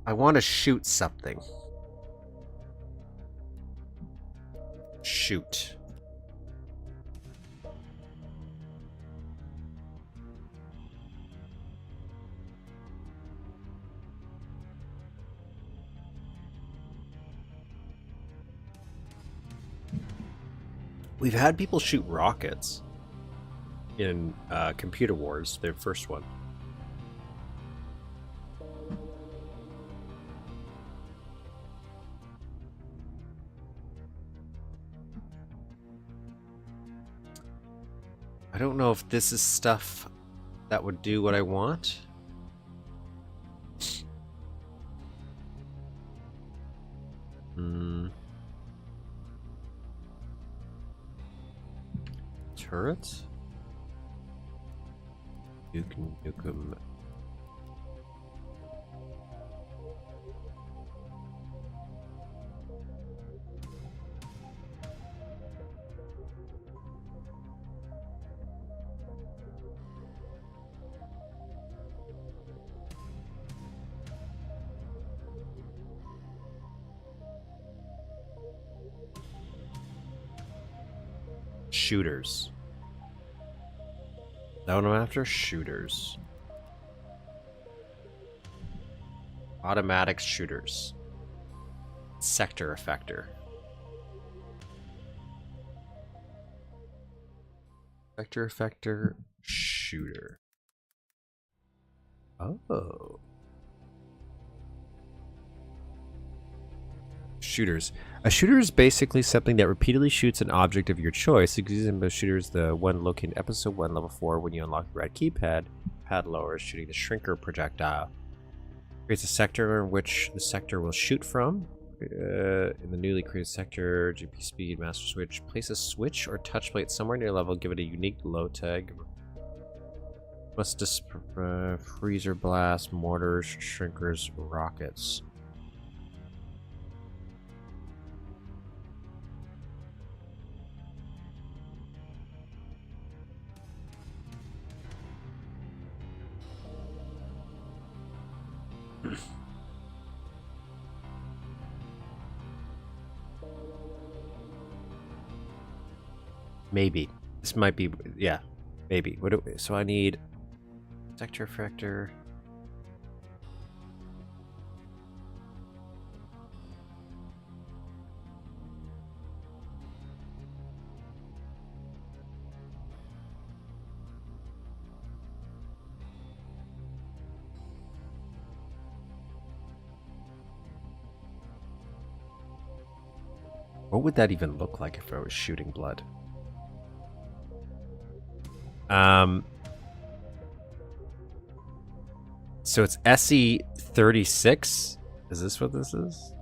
I want to shoot something. Shoot. We've had people shoot rockets in Computer Wars, their first one. I don't know if this is stuff that would do what I want. Turret? Duke Nukem. Shooters. Is that what I'm after? Shooters. Automatic shooters. Sector effector. Sector effector shooter. Oh. Shooters. A shooter is basically something that repeatedly shoots an object of your choice. Example of shooters, the one located in episode 1, level 4, when you unlock the red keypad, pad lower is shooting the shrinker projectile. Creates a sector in which the sector will shoot from. In the newly created sector, GP speed, master switch. Place a switch or touch plate somewhere near level, give it a unique low tag. Must freezer blast, mortars, shrinkers, rockets. Maybe. This might be, yeah, maybe. So I need sector effector. What would that even look like if I was shooting blood? So it's SE36. Is this what this is?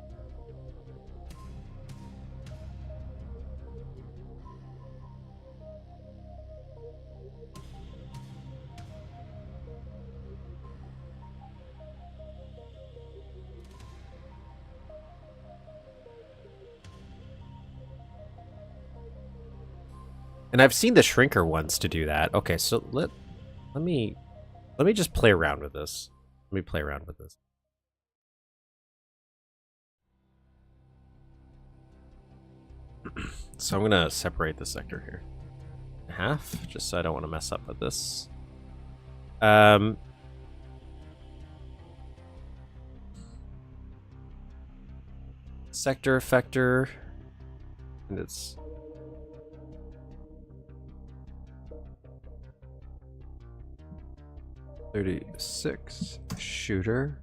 And I've seen the shrinker ones to do that. Okay, so let me just play around with this. Let me play around with this. So I'm gonna separate the sector here in half, just so I don't want to mess up with this. Sector effector, and it's 36 shooter.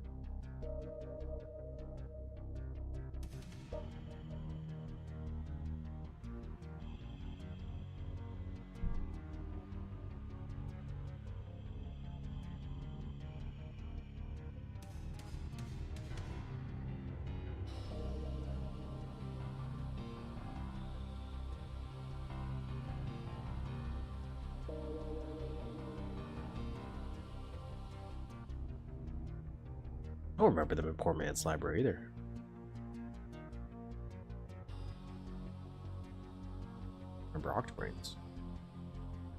I don't remember them in Poor Man's Library either. Remember Octobrains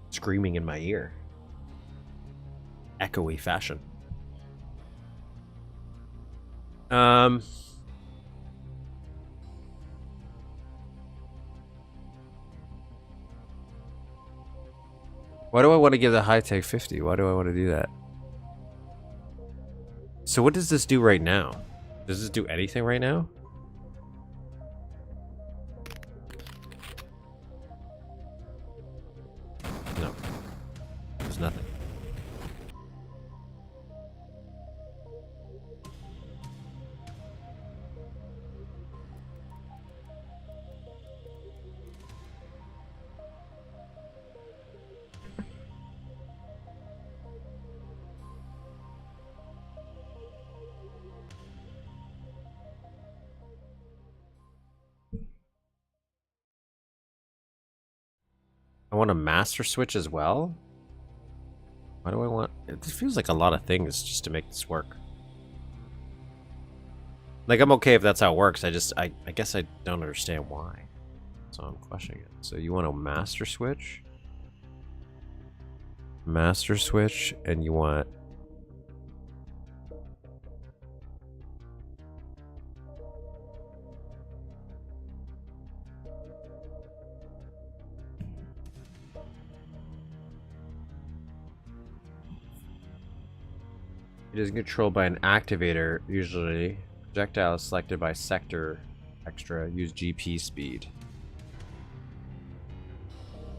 screaming in my ear, echoey fashion. Why do I want to give the high tech 50? Why do I want to do that? So what does this do right now? Does this do anything right now? No. There's nothing. I want a master switch as well? Why do I want... It feels like a lot of things just to make this work. Like, I'm okay if that's how it works. I guess I don't understand why. So I'm questioning it. So you want a master switch? Master switch, and you want... It is controlled by an activator, usually. Projectile is selected by sector extra. Use GP speed.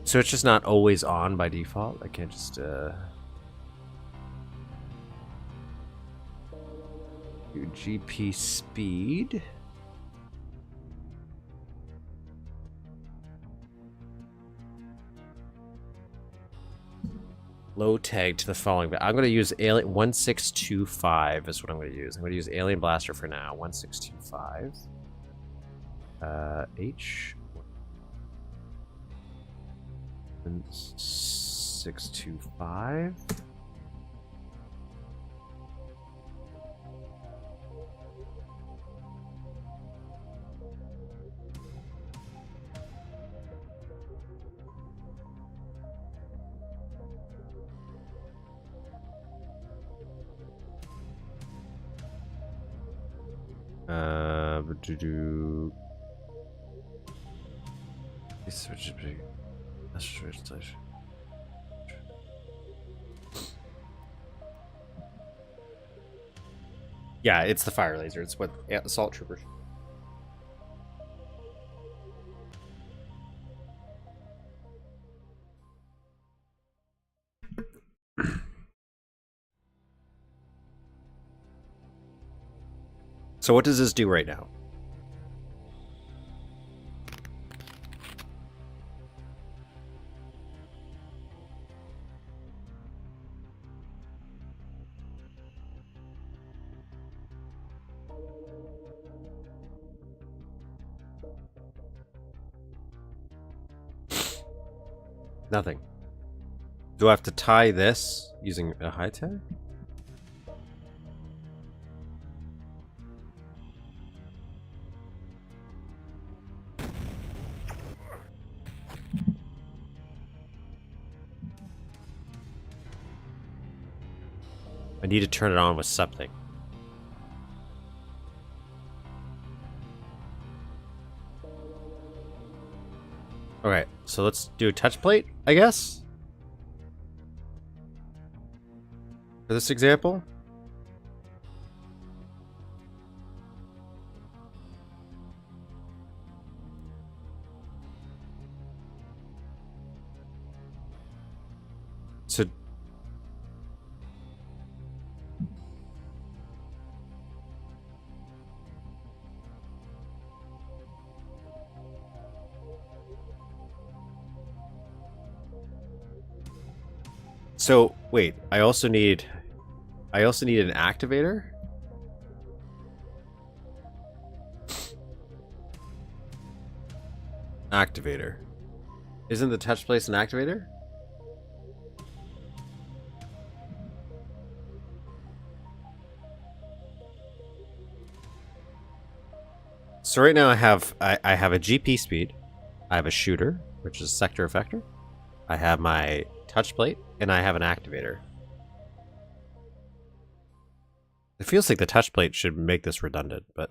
So it's just not always on by default. I can't just do GP speed. Low tag to the following, but I'm going to use Alien 1625 is what I'm going to use. I'm going to use Alien Blaster for now. 1625. H. 1625. Yeah, it's the fire laser. It's what assault troopers. So what does this do right now? Nothing. Do I have to tie this using a high tag? I need to turn it on with something. Okay, so let's do a touch plate, I guess? For this example? So So wait, I also need an activator? Activator. Isn't the touch place an activator? So right now I have a GP speed, I have a shooter, which is sector effector, I have my touch plate, and I have an activator. It feels like the touch plate should make this redundant, but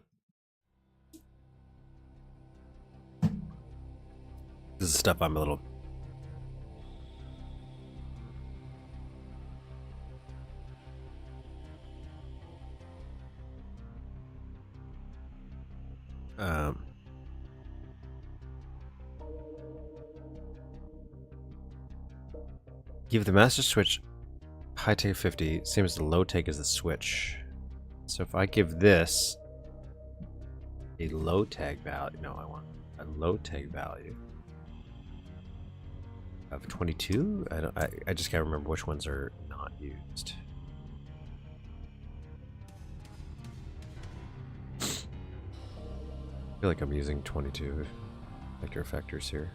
this is stuff I'm a little... Give the master switch high tag 50, same as the low tag as the switch. So if I give this a low tag value, no, I want a low tag value of 22. I just can't remember which ones are not used. I feel like I'm using 22 vector effectors here.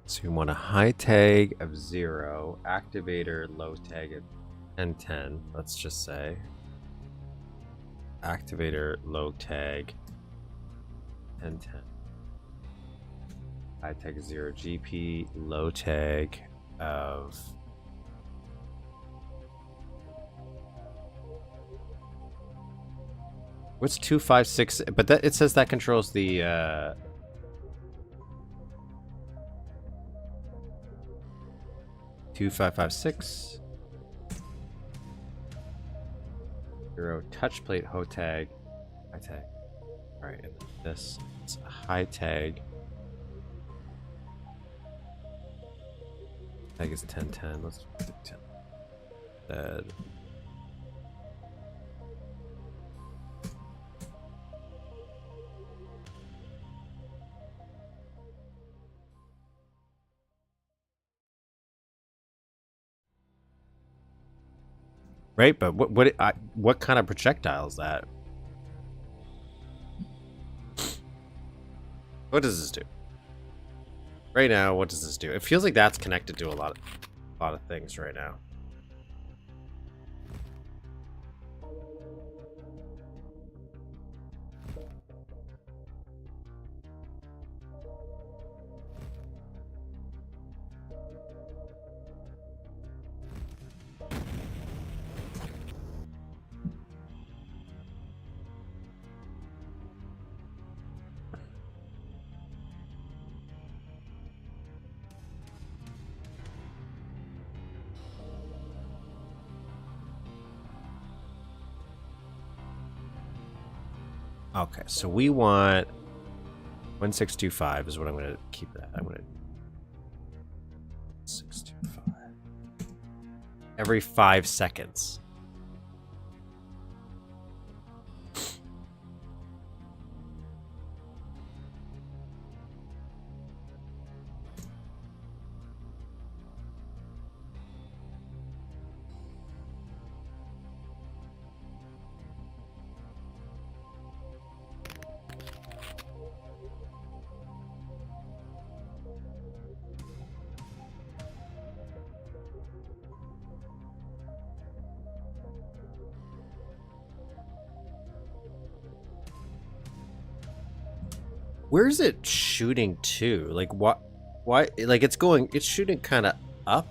So you want a high tag of 0, activator low tag of 1010, let's just say. Activator low tag 1010. High tag 0, GP low tag of... What's 256? But that it says that controls the 2556 0 touch plate ho tag high tag. All right, and this is a high tag. Tag is 1010. Let's do 10. Dead. Right, but what kind of projectile is that? What does this do? Right now, what does this do? It feels like that's connected to a lot of things right now. Okay, so we want 1625 is what I'm going to keep that. I'm going to 625 every 5 seconds. Where is it shooting to? Like what? Why? Like it's shooting kind of up.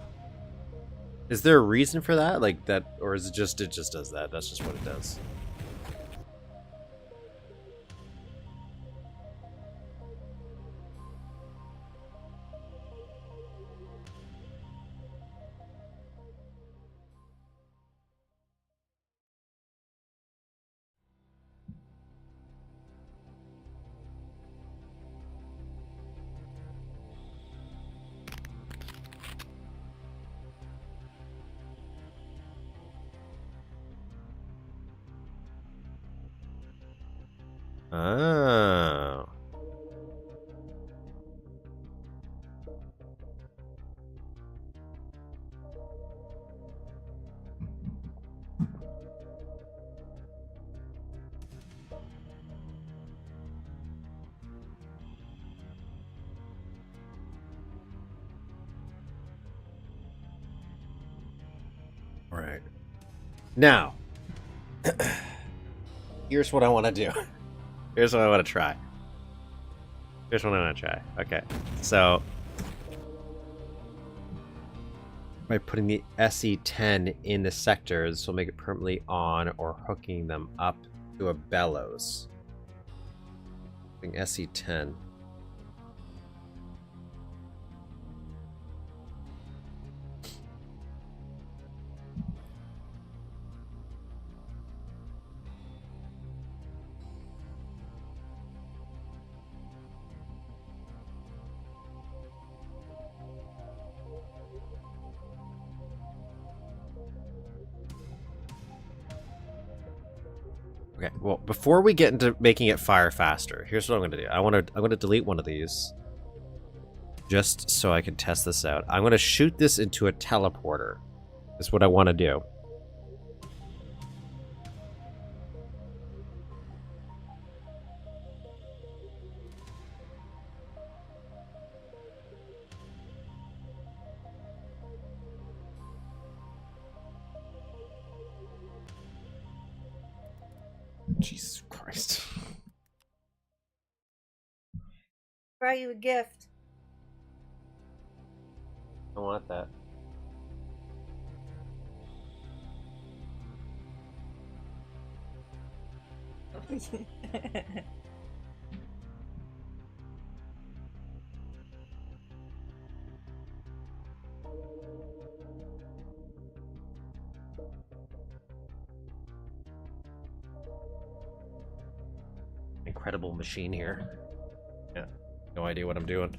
Is there a reason for that? Like that, or is it just does that? That's just what it does. Oh. Right. Now, here's what I want to do. Here's what I want to try. Okay, so by putting the SE10 in the sectors, we'll make it permanently on or hooking them up to a bellows. SE10. Okay, well, before we get into making it fire faster, here's what I'm gonna do. I'm gonna delete one of these, just so I can test this out. I'm gonna shoot this into a teleporter. That's what I want to do. Jesus Christ. Brought you a gift. I want that. Incredible machine here. Yeah, no idea what I'm doing.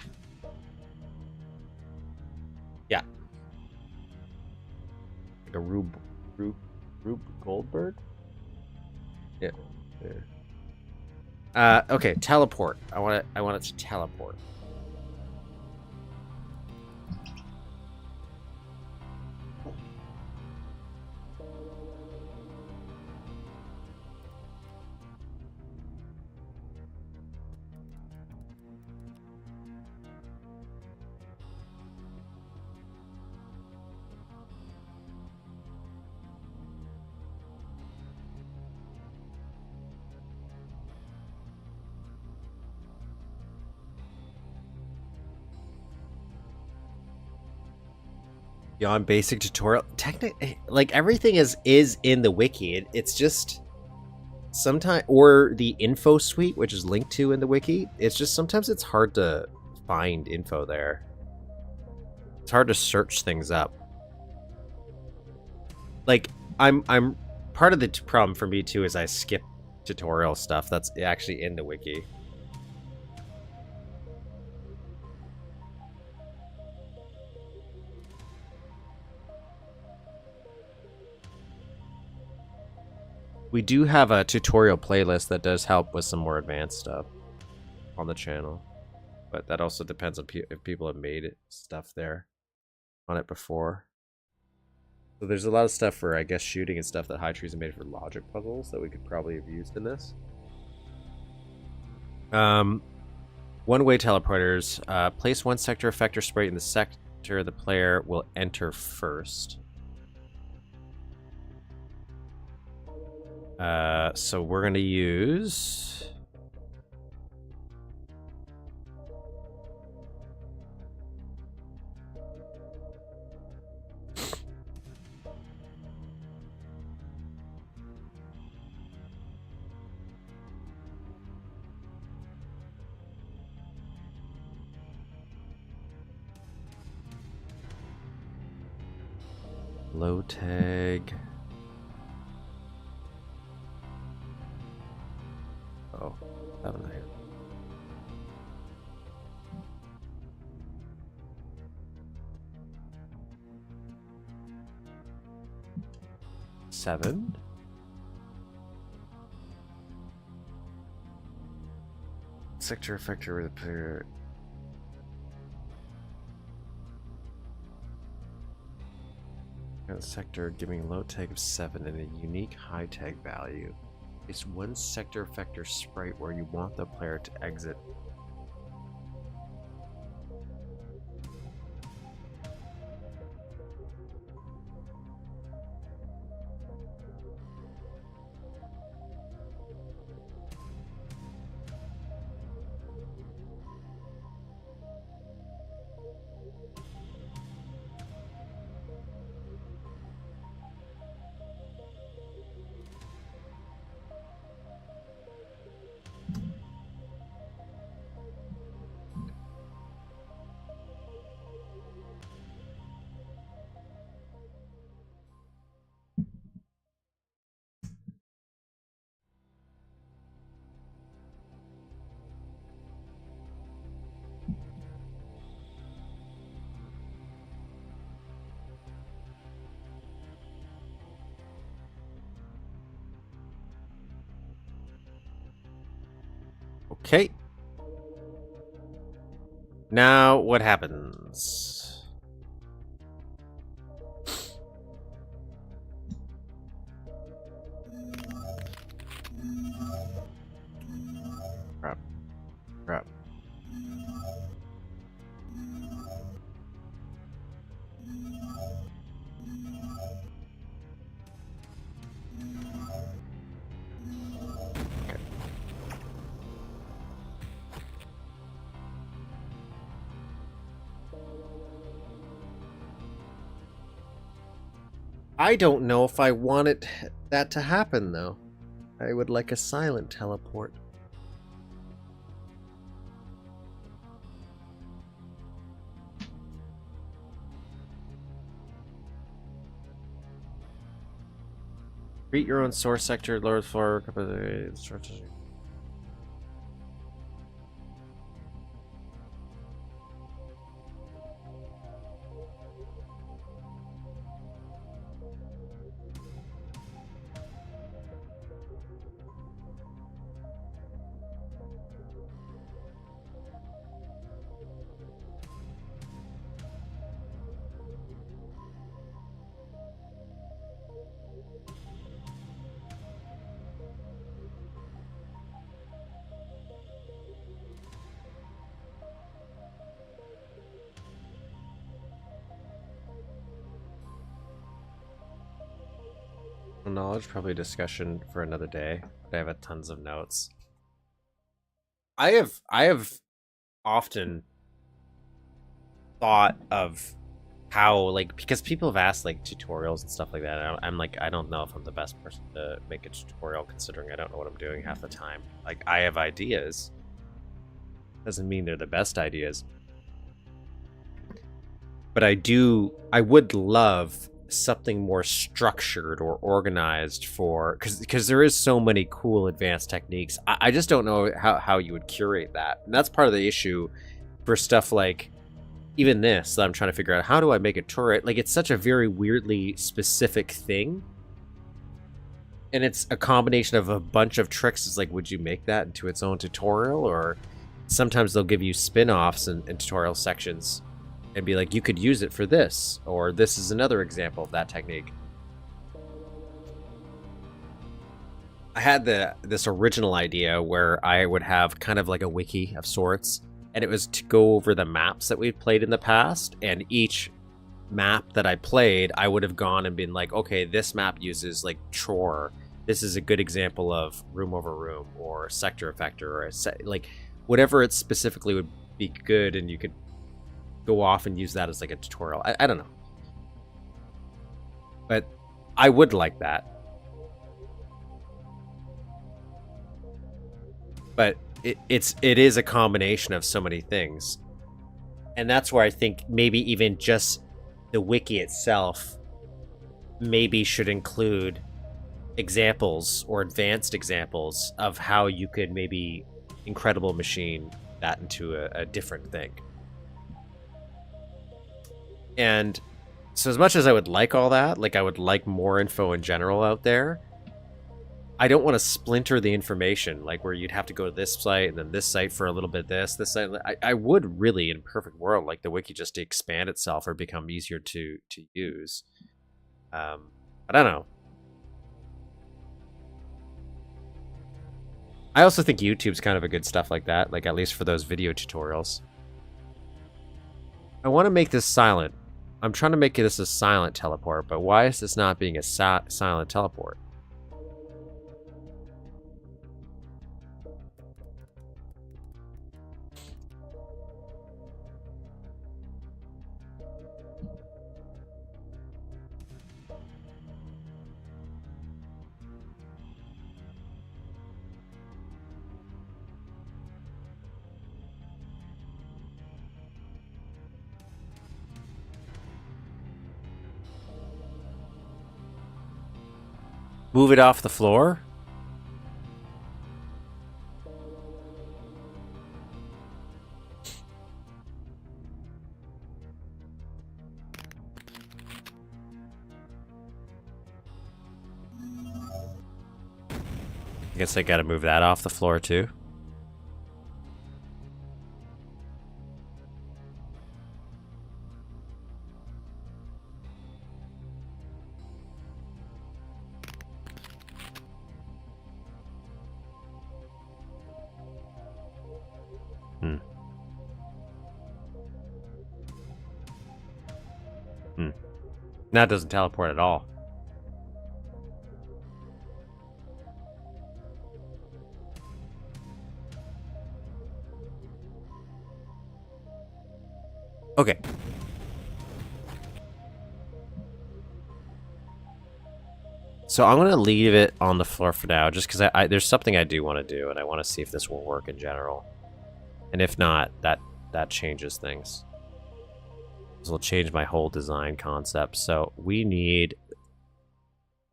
Yeah. Like a Rube Goldberg? Yeah. Okay, teleport. I want it to teleport. Beyond basic tutorial, like everything is in the wiki. It's just sometimes, or the info suite, which is linked to in the wiki. It's just sometimes it's hard to find info there. It's hard to search things up. Like I'm part of the problem for me too is I skip tutorial stuff that's actually in the wiki. We do have a tutorial playlist that does help with some more advanced stuff on the channel, but that also depends on if people have made stuff there on it before. So there's a lot of stuff for, I guess, shooting and stuff that High Trees have made for logic puzzles that we could probably have used in this. One-way teleporters. Place one sector effector sprite in the sector the player will enter first. So we're going to use... low tag. Oh, haven't I? Seven. Sector effector with a player. Sector giving low tag of 7 and a unique high tag value. Place one sector effector sprite where you want the player to exit. Okay. Now, what happens? Crap. Crap. I don't know if I wanted that to happen, though. I would like a silent teleport. Create your own source sector, lower floor. Knowledge, probably discussion for another day. I have tons of notes. I have often thought of how, like, because people have asked like tutorials and stuff like that. I'm like, I don't know if I'm the best person to make a tutorial, considering I don't know what I'm doing half the time. Like, I have ideas. Doesn't mean they're the best ideas. But I would love something more structured or organized for, because there is so many cool advanced techniques. I just don't know how you would curate that, and that's part of the issue for stuff like even this that I'm trying to figure out. How do I make a turret? Like, it's such a very weirdly specific thing, and it's a combination of a bunch of tricks. It's like, would you make that into its own tutorial? Or sometimes they'll give you spin-offs and tutorial sections and be like, you could use it for this, or this is another example of that technique. I had this original idea where I would have kind of like a wiki of sorts, and it was to go over the maps that we've played in the past, and each map that I played, I would have gone and been like, okay, this map uses like Chore. This is a good example of room over room, or sector effector, or like whatever it specifically would be good, and you could go off and use that as like a tutorial. I don't know, but I would like that. But it is a combination of so many things, and that's where I think maybe even just the wiki itself maybe should include examples or advanced examples of how you could maybe incredible machine that into a different thing. And so as much as I would like all that, like I would like more info in general out there, I don't want to splinter the information, like where you'd have to go to this site and then this site for a little bit this site. I would really, in a perfect world, like the wiki just to expand itself or become easier to use. But I don't know. I also think YouTube's kind of a good stuff like that, like at least for those video tutorials. I want to make this silent. I'm trying to make this a silent teleport, but why is this not being a silent teleport? Move it off the floor? I guess I gotta move that off the floor too. That doesn't teleport at all. Okay. So I'm going to leave it on the floor for now, just because there's something I do want to do, and I want to see if this will work in general. And if not, that changes things. This will change my whole design concept. So we need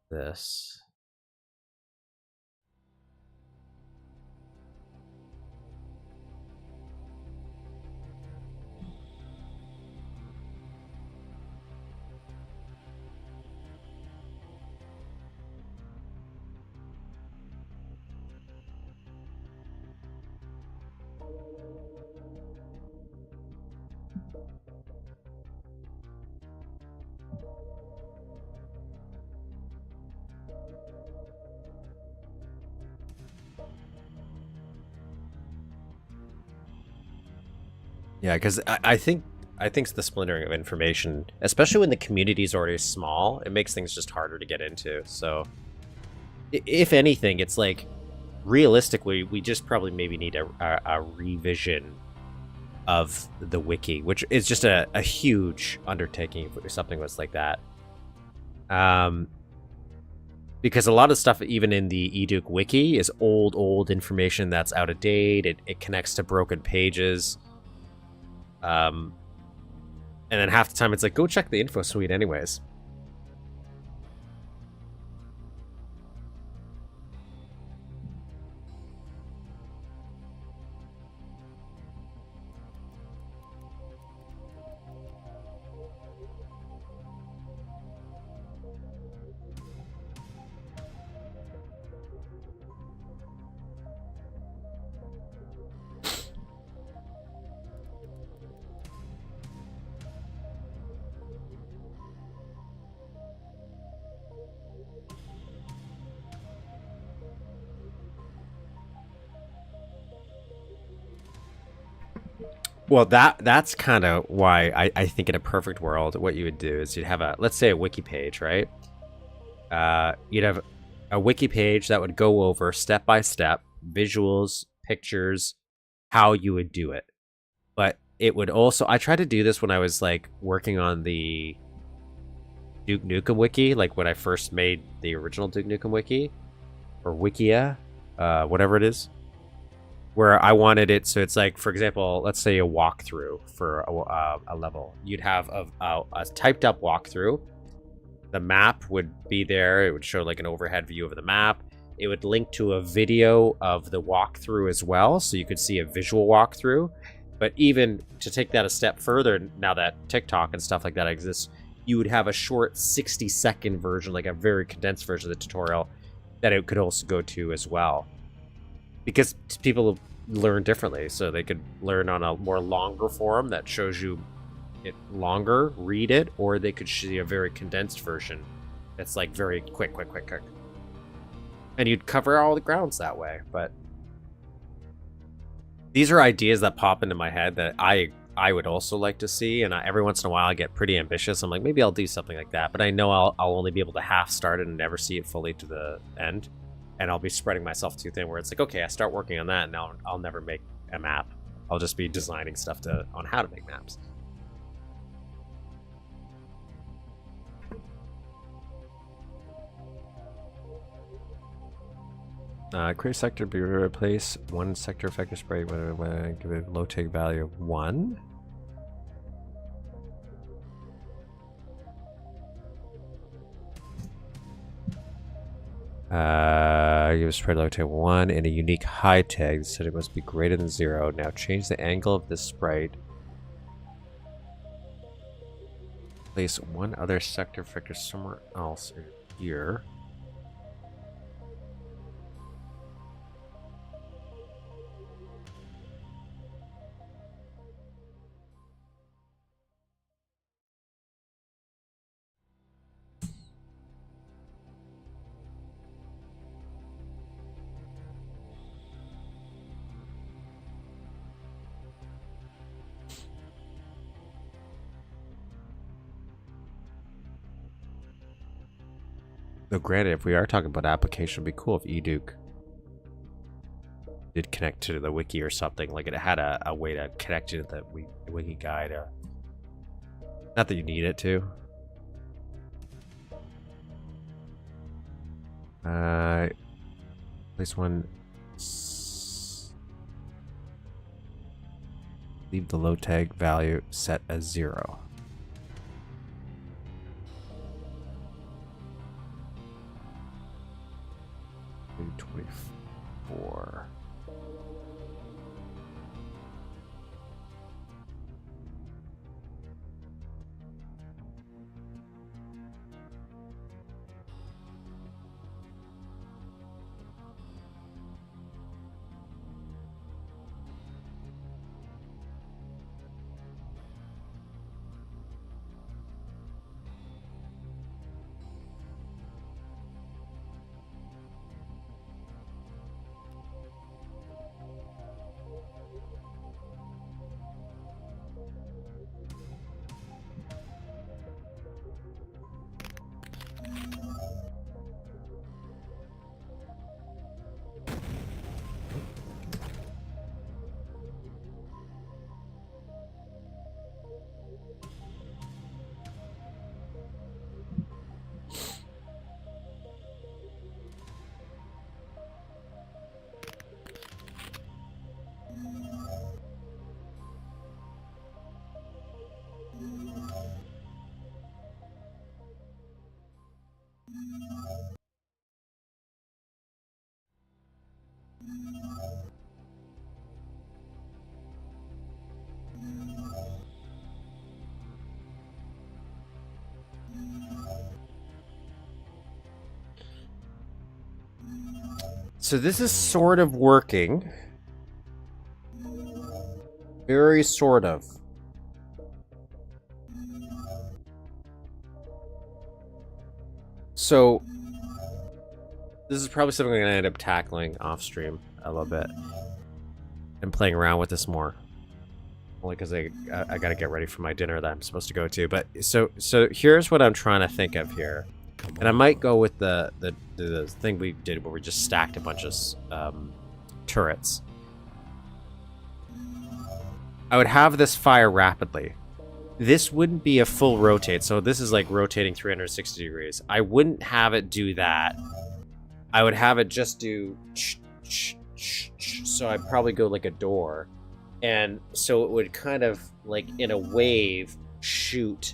this. Yeah, because I think the splintering of information, especially when the community is already small, it makes things just harder to get into. So, if anything, it's like, realistically, we just probably maybe need a revision of the wiki, which is just a huge undertaking if something was like that. Because a lot of stuff, even in the eDuke wiki, is old information that's out of date. It connects to broken pages. And then half the time it's like, go check the info suite anyways. Well, that's kind of why I think in a perfect world, what you would do is you'd have let's say a wiki page, right? You'd have a wiki page that would go over step by step, visuals, pictures, how you would do it. But it would also, I tried to do this when I was like working on the Duke Nukem wiki, like when I first made the original Duke Nukem wiki, or Wikia, whatever it is, where I wanted it so it's like, for example, let's say a walkthrough for a level. You'd have a typed up walkthrough. The map would be there. It would show like an overhead view of the map. It would link to a video of the walkthrough as well, so you could see a visual walkthrough. But even to take that a step further, now that TikTok and stuff like that exists, you would have a short 60-second version, like a very condensed version of the tutorial that it could also go to as well. Because people learn differently, so they could learn on a more longer form that shows you it longer, read it, or they could see a very condensed version that's like very quick. And you'd cover all the grounds that way. But these are ideas that pop into my head that I would also like to see, and every once in a while I get pretty ambitious. I'm like, maybe I'll do something like that, but I know I'll only be able to half start it and never see it fully to the end. And I'll be spreading myself too thin where it's like, okay, I start working on that and now I'll never make a map. I'll just be designing stuff on how to make maps. Create sector, be replace one sector effector spray when give it low take value of 1. Give a spray low tag 1 and a unique high tag. The setting must be greater than 0. Now change the angle of this sprite. Place one other sector effector somewhere else here. Though granted, if we are talking about application, it'd be cool if eDuke did connect to the wiki or something. Like it had a way to connect to the wiki guide. Not that you need it to. Place one. Leave the low tag value set as 0. $24. So this is sort of working. Very sort of. So this is probably something I'm going to end up tackling off stream a little bit and playing around with this more only because I got to get ready for my dinner that I'm supposed to go to. But so here's what I'm trying to think of here, and I might go with the thing we did where we just stacked a bunch of turrets. I would have this fire rapidly. This wouldn't be a full rotate, so this is like rotating 360 degrees. I wouldn't have it do that. I would have it just do so I'd probably go like a door. And so it would kind of like in a wave shoot.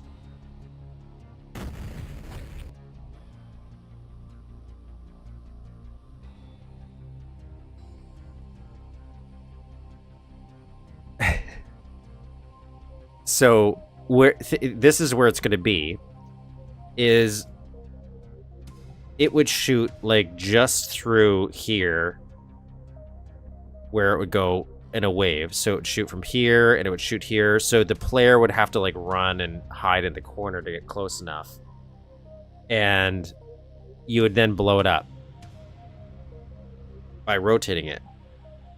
So where this is where it's going to be is it would shoot like just through here where it would go in a wave. So it would shoot from here and it would shoot here. So the player would have to like run and hide in the corner to get close enough. And you would then blow it up by rotating it.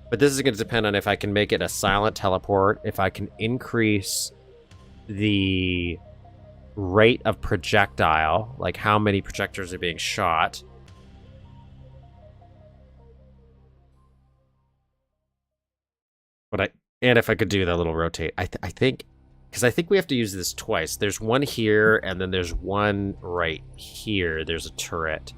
But this is going to depend on if I can make it a silent teleport, if I can increase the rate of projectile, like how many projectors are being shot. And if I could do that little rotate, I think, because I think we have to use this twice. There's one here, and then there's one right here. There's a turret.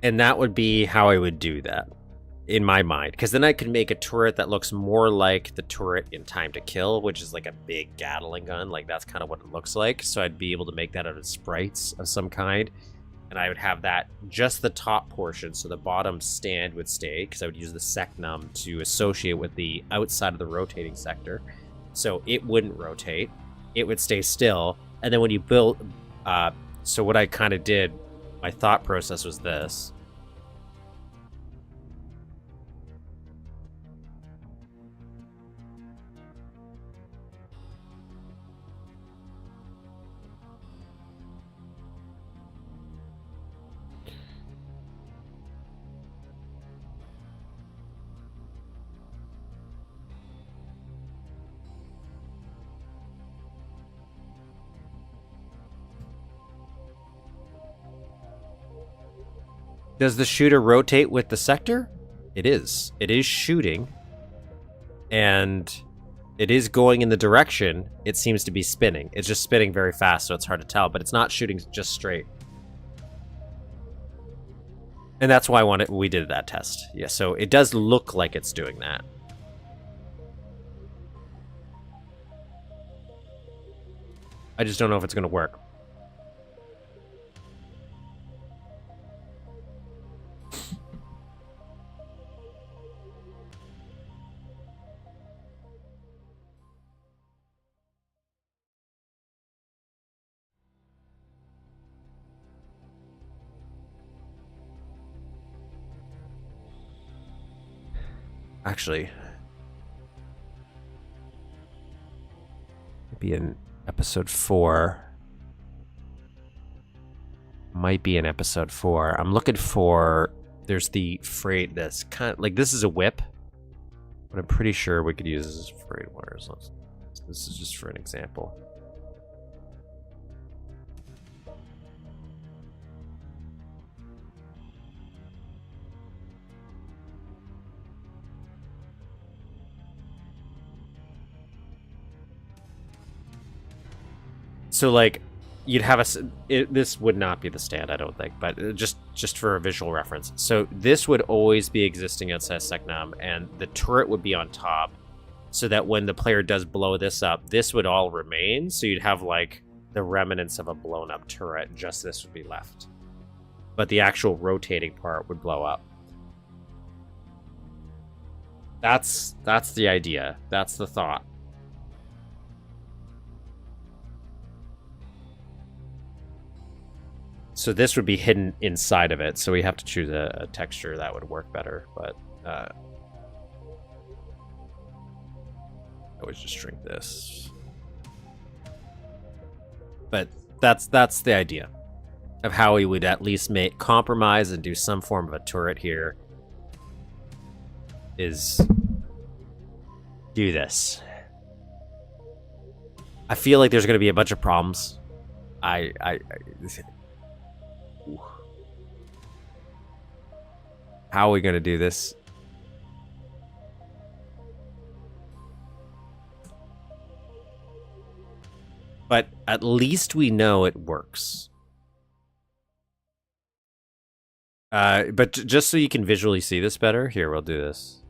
And that would be how I would do that, in my mind. Because then I could make a turret that looks more like the turret in Time to Kill, which is like a big Gatling gun. Like, that's kind of what it looks like. So I'd be able to make that out of sprites of some kind. And I would have that, just the top portion, so the bottom stand would stay, because I would use the secnum to associate with the outside of the rotating sector. So it wouldn't rotate. It would stay still. And then when you build... so what I kind of did, my thought process was this. Does the shooter rotate with the sector? It is. It is shooting. And it is going in the direction it seems to be spinning. It's just spinning very fast, so it's hard to tell, but it's not shooting just straight. And that's why we did that test. Yeah, so it does look like it's doing that. I just don't know if it's going to work. Actually, maybe in episode 4. Might be in episode 4. I'm looking for. There's the freight. That's kind of like, this is a whip, but I'm pretty sure we could use this as freight wires. This is just for an example. So, like, you'd have this would not be the stand, I don't think, but just for a visual reference. So this would always be existing outside Secnum, and the turret would be on top, so that when the player does blow this up, this would all remain. So you'd have, like, the remnants of a blown up turret. Just this would be left, but the actual rotating part would blow up. That's the idea. That's the thought. So this would be hidden inside of it, so we have to choose a texture that would work better, but I always just shrink this. But that's the idea of how we would at least make compromise and do some form of a turret here. Is do this. I feel like there's going to be a bunch of problems. How are we going to do this? But at least we know it works. But just so you can visually see this better, here, we'll do this.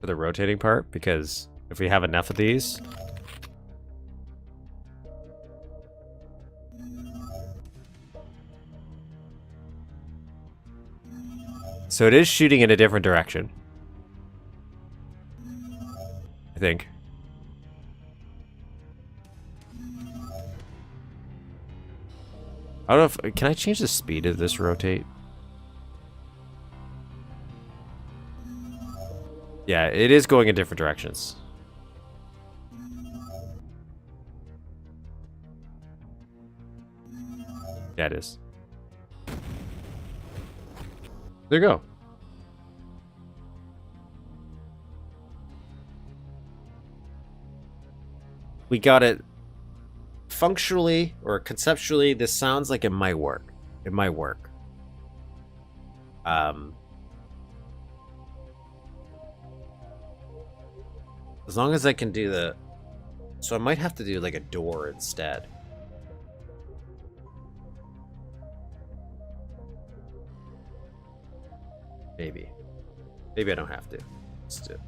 For the rotating part, because if we have enough of these, so it is shooting in a different direction, I think. I don't know if can I change the speed of this rotate? Yeah, it is going in different directions. Yeah, it is. There you go. We got it functionally or conceptually. This sounds like it might work. It might work. As long as I can do the... So I might have to do like a door instead. Maybe. Maybe I don't have to. Let's do it.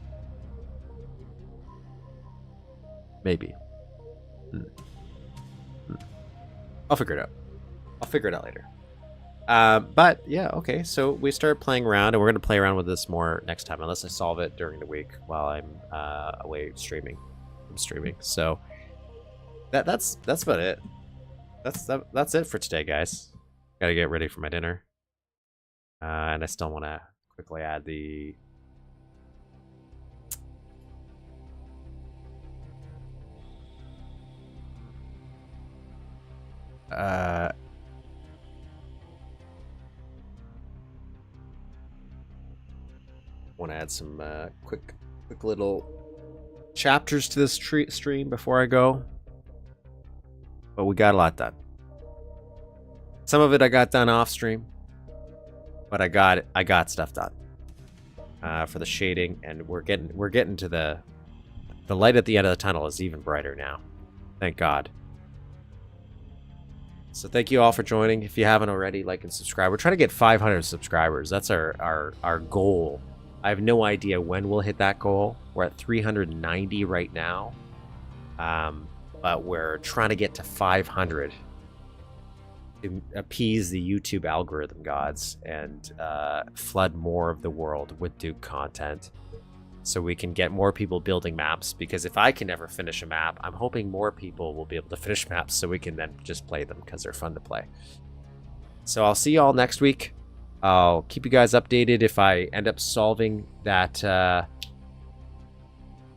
Maybe. I'll figure it out. I'll figure it out later. But yeah, okay. So we started playing around, and we're gonna play around with this more next time, unless I solve it during the week while I'm away streaming. I'm streaming. So that's about it. That's it for today, guys. Gotta get ready for my dinner. And I still want to quickly add the want to add some quick little chapters to this stream before I go. But we got a lot done. Some of it I got done off stream, but I got stuff done for the shading, and we're getting to the light at the end of the tunnel is even brighter now. Thank God. So thank you all for joining. If you haven't already, like and subscribe. We're trying to get 500 subscribers. That's our goal. I have no idea when we'll hit that goal. We're at 390 right now. But we're trying to get to 500 to appease the YouTube algorithm gods and flood more of the world with Duke content so we can get more people building maps, because if I can never finish a map, I'm hoping more people will be able to finish maps so we can then just play them because they're fun to play. So I'll see you all next week. I'll keep you guys updated if I end up solving that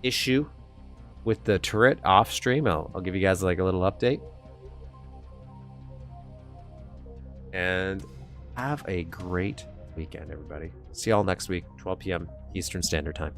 issue with the turret off stream. I'll give you guys like a little update. And have a great weekend, everybody. See y'all next week, 12 p.m. Eastern Standard Time.